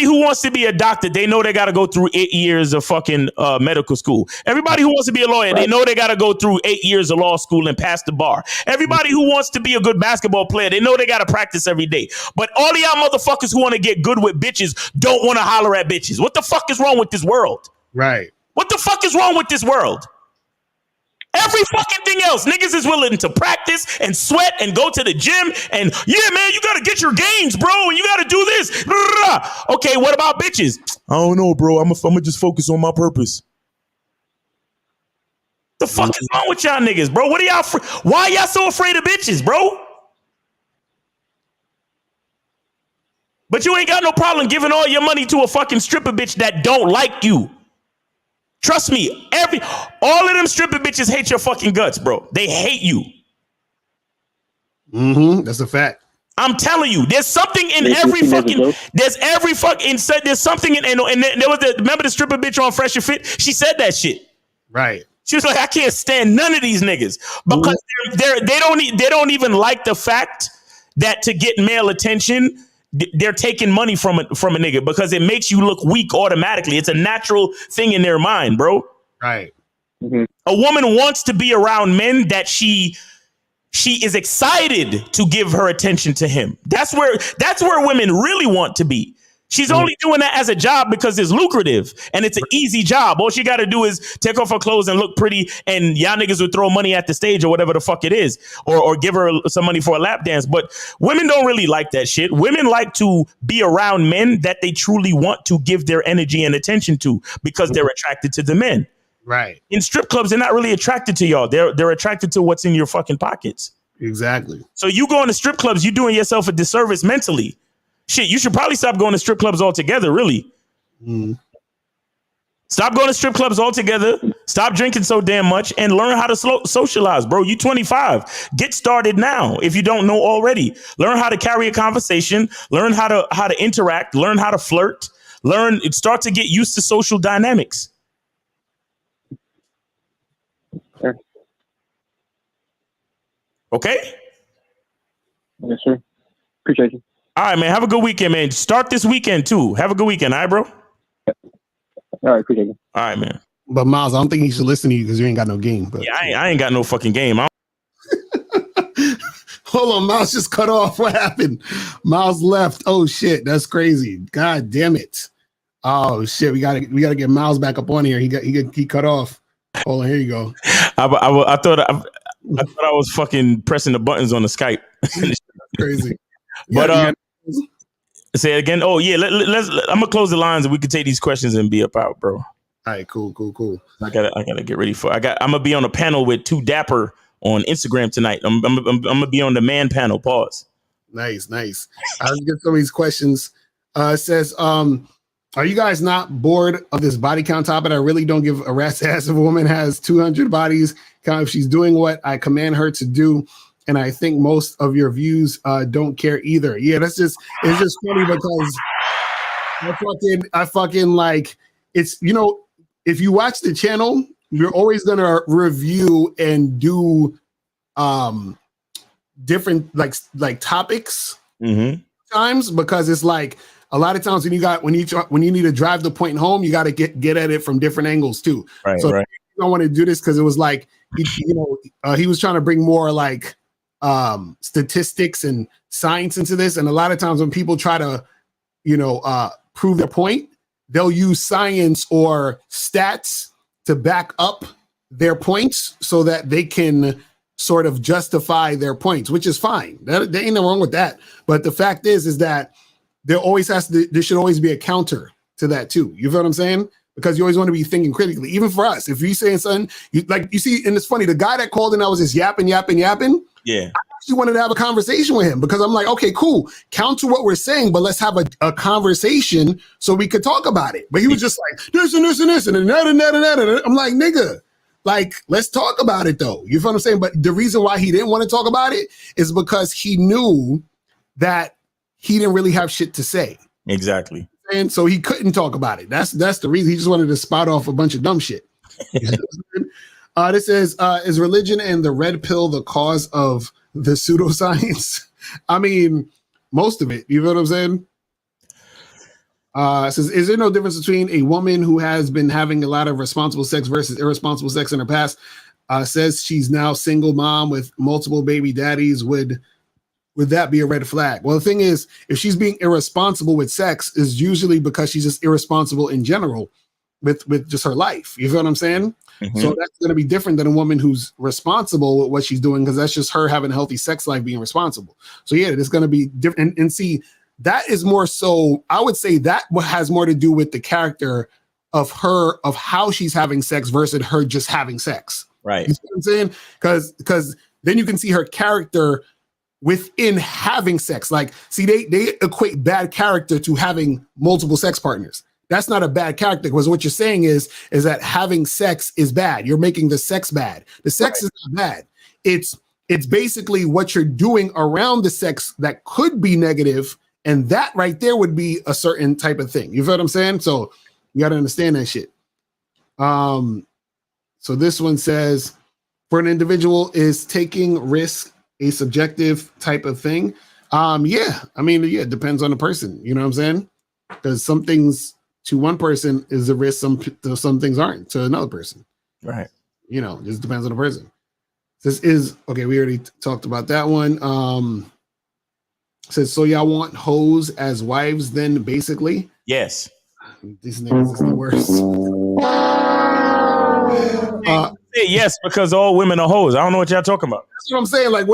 who wants to be a doctor, they know they got to go through 8 years of fucking medical school. Everybody who wants to be a lawyer, they know they got to go through 8 years of law school and pass the bar. Everybody who wants to be a good basketball player, they know they got to practice every day. But all of y'all motherfuckers who want to get good with bitches don't want to holler at bitches. What the fuck is wrong with this world? Right. What the fuck is wrong with this world? Every fucking thing else, niggas is willing to practice and sweat and go to the gym and yeah, man, you gotta get your gains, bro, and you gotta do this. Okay, what about bitches? I don't know, bro. I'm gonna just focus on my purpose. The fuck is wrong with y'all niggas, bro? What are y'all? Why are y'all so afraid of bitches, bro? But you ain't got no problem giving all your money to a fucking stripper bitch that don't like you. Trust me, all of them stripper bitches hate your fucking guts, bro. They hate you. Mm-hmm. That's a fact. I'm telling you, there's something in every fucking. There's something in. And there was remember the stripper bitch on Fresh and Fit? She said that shit. Right. She was like, I can't stand none of these niggas because they don't even like the fact that to get male attention, they're taking money from a nigga because it makes you look weak automatically. It's a natural thing in their mind, bro. Right. Mm-hmm. A woman wants to be around men that she is excited to give her attention to him. That's where women really want to be. She's only doing that as a job because it's lucrative and it's an easy job. All she got to do is take off her clothes and look pretty, and y'all niggas would throw money at the stage or whatever the fuck it is, or give her some money for a lap dance. But women don't really like that shit. Women like to be around men that they truly want to give their energy and attention to because they're attracted to the men. Right. In strip clubs, they're not really attracted to y'all. They're attracted to what's in your fucking pockets. Exactly. So you go into strip clubs, you're doing yourself a disservice mentally. Shit, you should probably stop going to strip clubs altogether, really. Stop going to strip clubs altogether. Stop drinking so damn much and learn how to socialize, bro. You 25. Get started now if you don't know already. Learn how to carry a conversation. Learn how to interact. Learn how to flirt. Start to get used to social dynamics. Sure. Okay? Yes, sir. Appreciate you. All right, man. Have a good weekend, man. Start this weekend, too. Have a good weekend. All right, bro? All right, appreciate you. All right, man. But, Miles, I don't think he should listen to you because you ain't got no game. But yeah, I ain't got no fucking game. Hold on, Miles just cut off. What happened? Miles left. Oh, shit. That's crazy. God damn it. Oh, shit. We gotta get Miles back up on here. He cut off. Hold on. Here you go. I thought I was fucking pressing the buttons on the Skype. Crazy. But say it again. Oh yeah, I'm gonna close the lines and we can take these questions and be up out, bro. All right, cool. I gotta get ready for. I'm gonna be on a panel with 2 Dapper on Instagram tonight. I'm gonna be on the man panel. Pause. Nice. I'll get some of these questions. It says, are you guys not bored of this body count topic? I really don't give a rat's ass if a woman has 200 bodies. Kind of, if she's doing what I command her to do. And I think most of your views don't care either. Yeah, it's just funny because I fucking like, it's, you know, if you watch the channel, you're always gonna review and do different like topics times, because it's like a lot of times when you need to drive the point home, you got to get at it from different angles too. Right. So I don't want to do this because it was like he was trying to bring more like statistics and science into this. And a lot of times when people try to, prove their point, they'll use science or stats to back up their points so that they can sort of justify their points, which is fine. There ain't nothing wrong with that. But the fact is that there should always be a counter to that too. You feel what I'm saying? Because you always want to be thinking critically. Even for us, if you saying something, you see, and it's funny, the guy that called in, I was just yapping. Yeah. I actually wanted to have a conversation with him because I'm like, okay, cool. Counter what we're saying, but let's have a conversation so we could talk about it. But he was just like, this and this and this and that and that and that. And I'm like, nigga, like, let's talk about it though. You feel what I'm saying? But the reason why he didn't want to talk about it is because he knew that he didn't really have shit to say. Exactly. And so he couldn't talk about it. That's the reason. He just wanted to spout off a bunch of dumb shit. This says, is religion and the red pill the cause of the pseudoscience? I mean, most of it. You know what I'm saying? It says, is there no difference between a woman who has been having a lot of responsible sex versus irresponsible sex in her past? Says she's now single mom with multiple baby daddies. Would that be a red flag? Well, the thing is, if she's being irresponsible with sex, is usually because she's just irresponsible in general with just her life. You feel what I'm saying? Mm-hmm. So that's going to be different than a woman who's responsible with what she's doing, because that's just her having a healthy sex life, being responsible. So yeah, it's going to be different. And see, that is more so, I would say that has more to do with the character of her, of how she's having sex versus her just having sex. Right. You see what I'm saying? Because then you can see her character within having sex. Like, see, they equate bad character to having multiple sex partners. That's not a bad character, because what you're saying is that having sex is bad. You're making the sex bad. The sex is not bad. It's basically what you're doing around the sex that could be negative, and that right there would be a certain type of thing. You feel what I'm saying? So you got to understand that shit. So this one says, for an individual, is taking risk a subjective type of thing? Yeah. I mean, yeah, it depends on the person. You know what I'm saying? Because some things to one person is a risk, some things aren't to another person. Right. You know, just depends on the person. This is okay. We already talked about that one. Says, so y'all want hoes as wives then, basically? Yes. These niggas is the worst. Yes, because all women are hoes. I don't know what y'all talking about. That's what I'm saying. Like,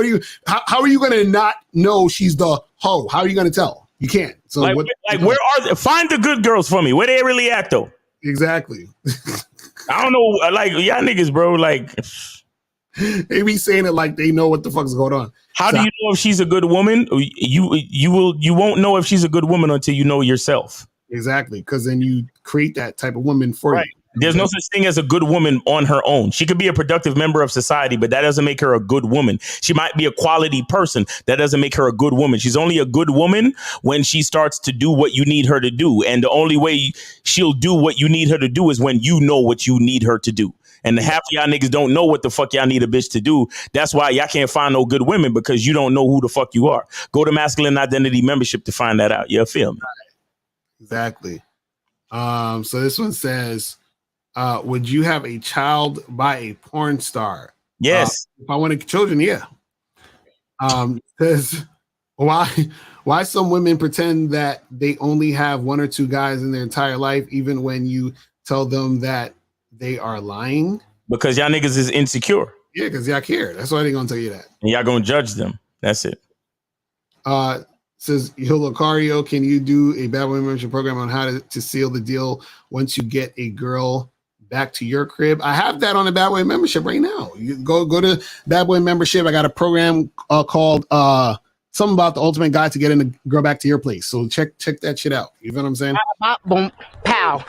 how are you going to not know she's the hoe? How are you going to tell? You can't. So find the good girls for me. Where they really at though? Exactly. I don't know. Like, y'all niggas, bro, like they be saying it like they know what the fuck's going on. How do you know if she's a good woman? You won't know if she's a good woman until you know yourself. Exactly. Because then you create that type of woman for you. There's no such thing as a good woman on her own. She could be a productive member of society, but that doesn't make her a good woman. She might be a quality person. That doesn't make her a good woman. She's only a good woman when she starts to do what you need her to do. And the only way she'll do what you need her to do is when you know what you need her to do. And half of y'all niggas don't know what the fuck y'all need a bitch to do. That's why y'all can't find no good women, because you don't know who the fuck you are. Go to Masculine Identity Membership to find that out. You feel me? Exactly. So this one says, would you have a child by a porn star? Yes. If I wanted children, yeah. Says, why some women pretend that they only have one or two guys in their entire life, even when you tell them that they are lying? Because y'all niggas is insecure. Yeah, because y'all care. That's why they're gonna tell you that. And y'all gonna judge them. That's it. Says Hilacario, can you do a Bad Boy membership program on how to seal the deal once you get a girl back to your crib? I have that on the Bad Boy membership right now. You go to Bad Boy membership. I got a program called something about the ultimate guide to getting the girl back to your place. So check that shit out. You know what I'm saying? Boom, pow.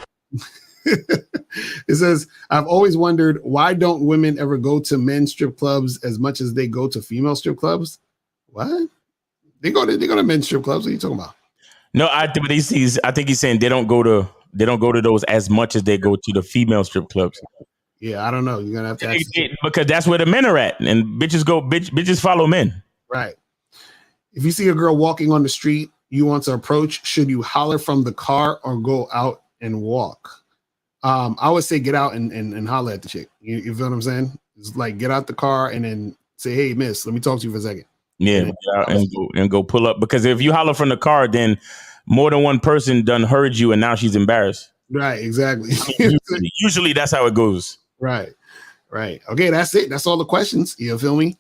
It says, I've always wondered, why don't women ever go to men's strip clubs as much as they go to female strip clubs? What? They go to men's strip clubs. What are you talking about? No, I think he's saying they don't go to those as much as they go to the female strip clubs. Yeah, I don't know. You're gonna have to ask because that's where the men are at, and bitches follow men. Right. If you see a girl walking on the street you want to approach, should you holler from the car or go out and walk? I would say get out and holler at the chick. You feel what I'm saying? It's like get out the car and then say, hey, miss, let me talk to you for a second. Yeah, and go pull up, because if you holler from the car, then more than one person done heard you, and now she's embarrassed. Right, exactly. Usually that's how it goes. Right. Okay, that's it. That's all the questions. You feel me?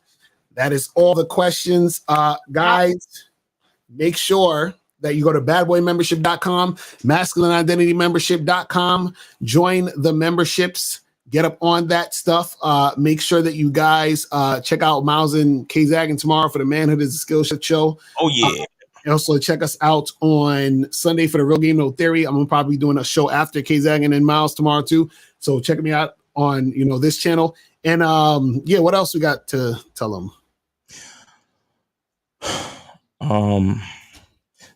That is all the questions. Guys, make sure that you go to badboymembership.com, masculineidentitymembership.com, join the memberships, get up on that stuff. Make sure that you guys check out Miles and K-Zaggin tomorrow for the Manhood is a Skill Show. Oh, yeah. Also, check us out on Sunday for the Real Game No Theory. I'm gonna probably be doing a show after K-Zaggin and Miles tomorrow too. So check me out on this channel. And what else we got to tell them?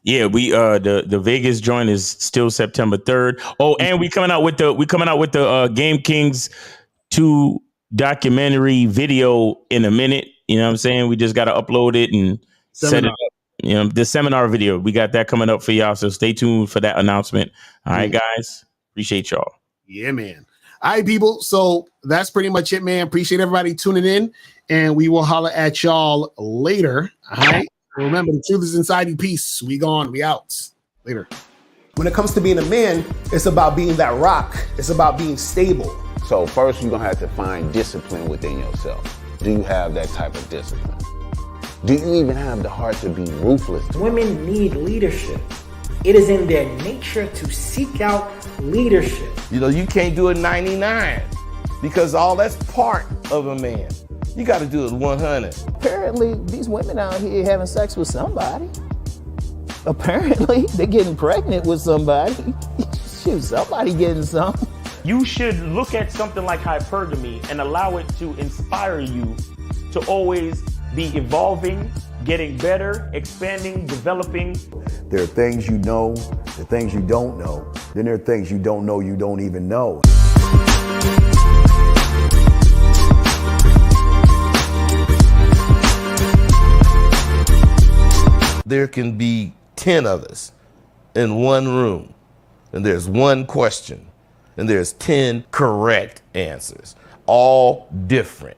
We the Vegas joint is still September 3rd. Oh, and we coming out with the Game Kings 2 documentary video in a minute. You know what I'm saying? We just got to upload it and set it up. The seminar video, we got that coming up for y'all. So stay tuned for that announcement. All right, guys. Appreciate y'all. Yeah, man. All right, people. So that's pretty much it, man. Appreciate everybody tuning in, and we will holler at y'all later. All right. Remember, the truth is inside you. Peace. We gone. We out. Later. When it comes to being a man, it's about being that rock. It's about being stable. So first, you're gonna have to find discipline within yourself. Do you have that type of discipline? Do you even have the heart to be ruthless? Women need leadership. It is in their nature to seek out leadership. You can't do it 99 because all that's part of a man. You got to do it 100. Apparently, these women out here having sex with somebody. Apparently, they're getting pregnant with somebody. Shoot, somebody getting some. You should look at something like hypergamy and allow it to inspire you to always be evolving, getting better, expanding, developing. There are things you know, the things you don't know. Then there are things you don't know you don't even know. There can be 10 of us in one room, and there's one question, and there's 10 correct answers, all different.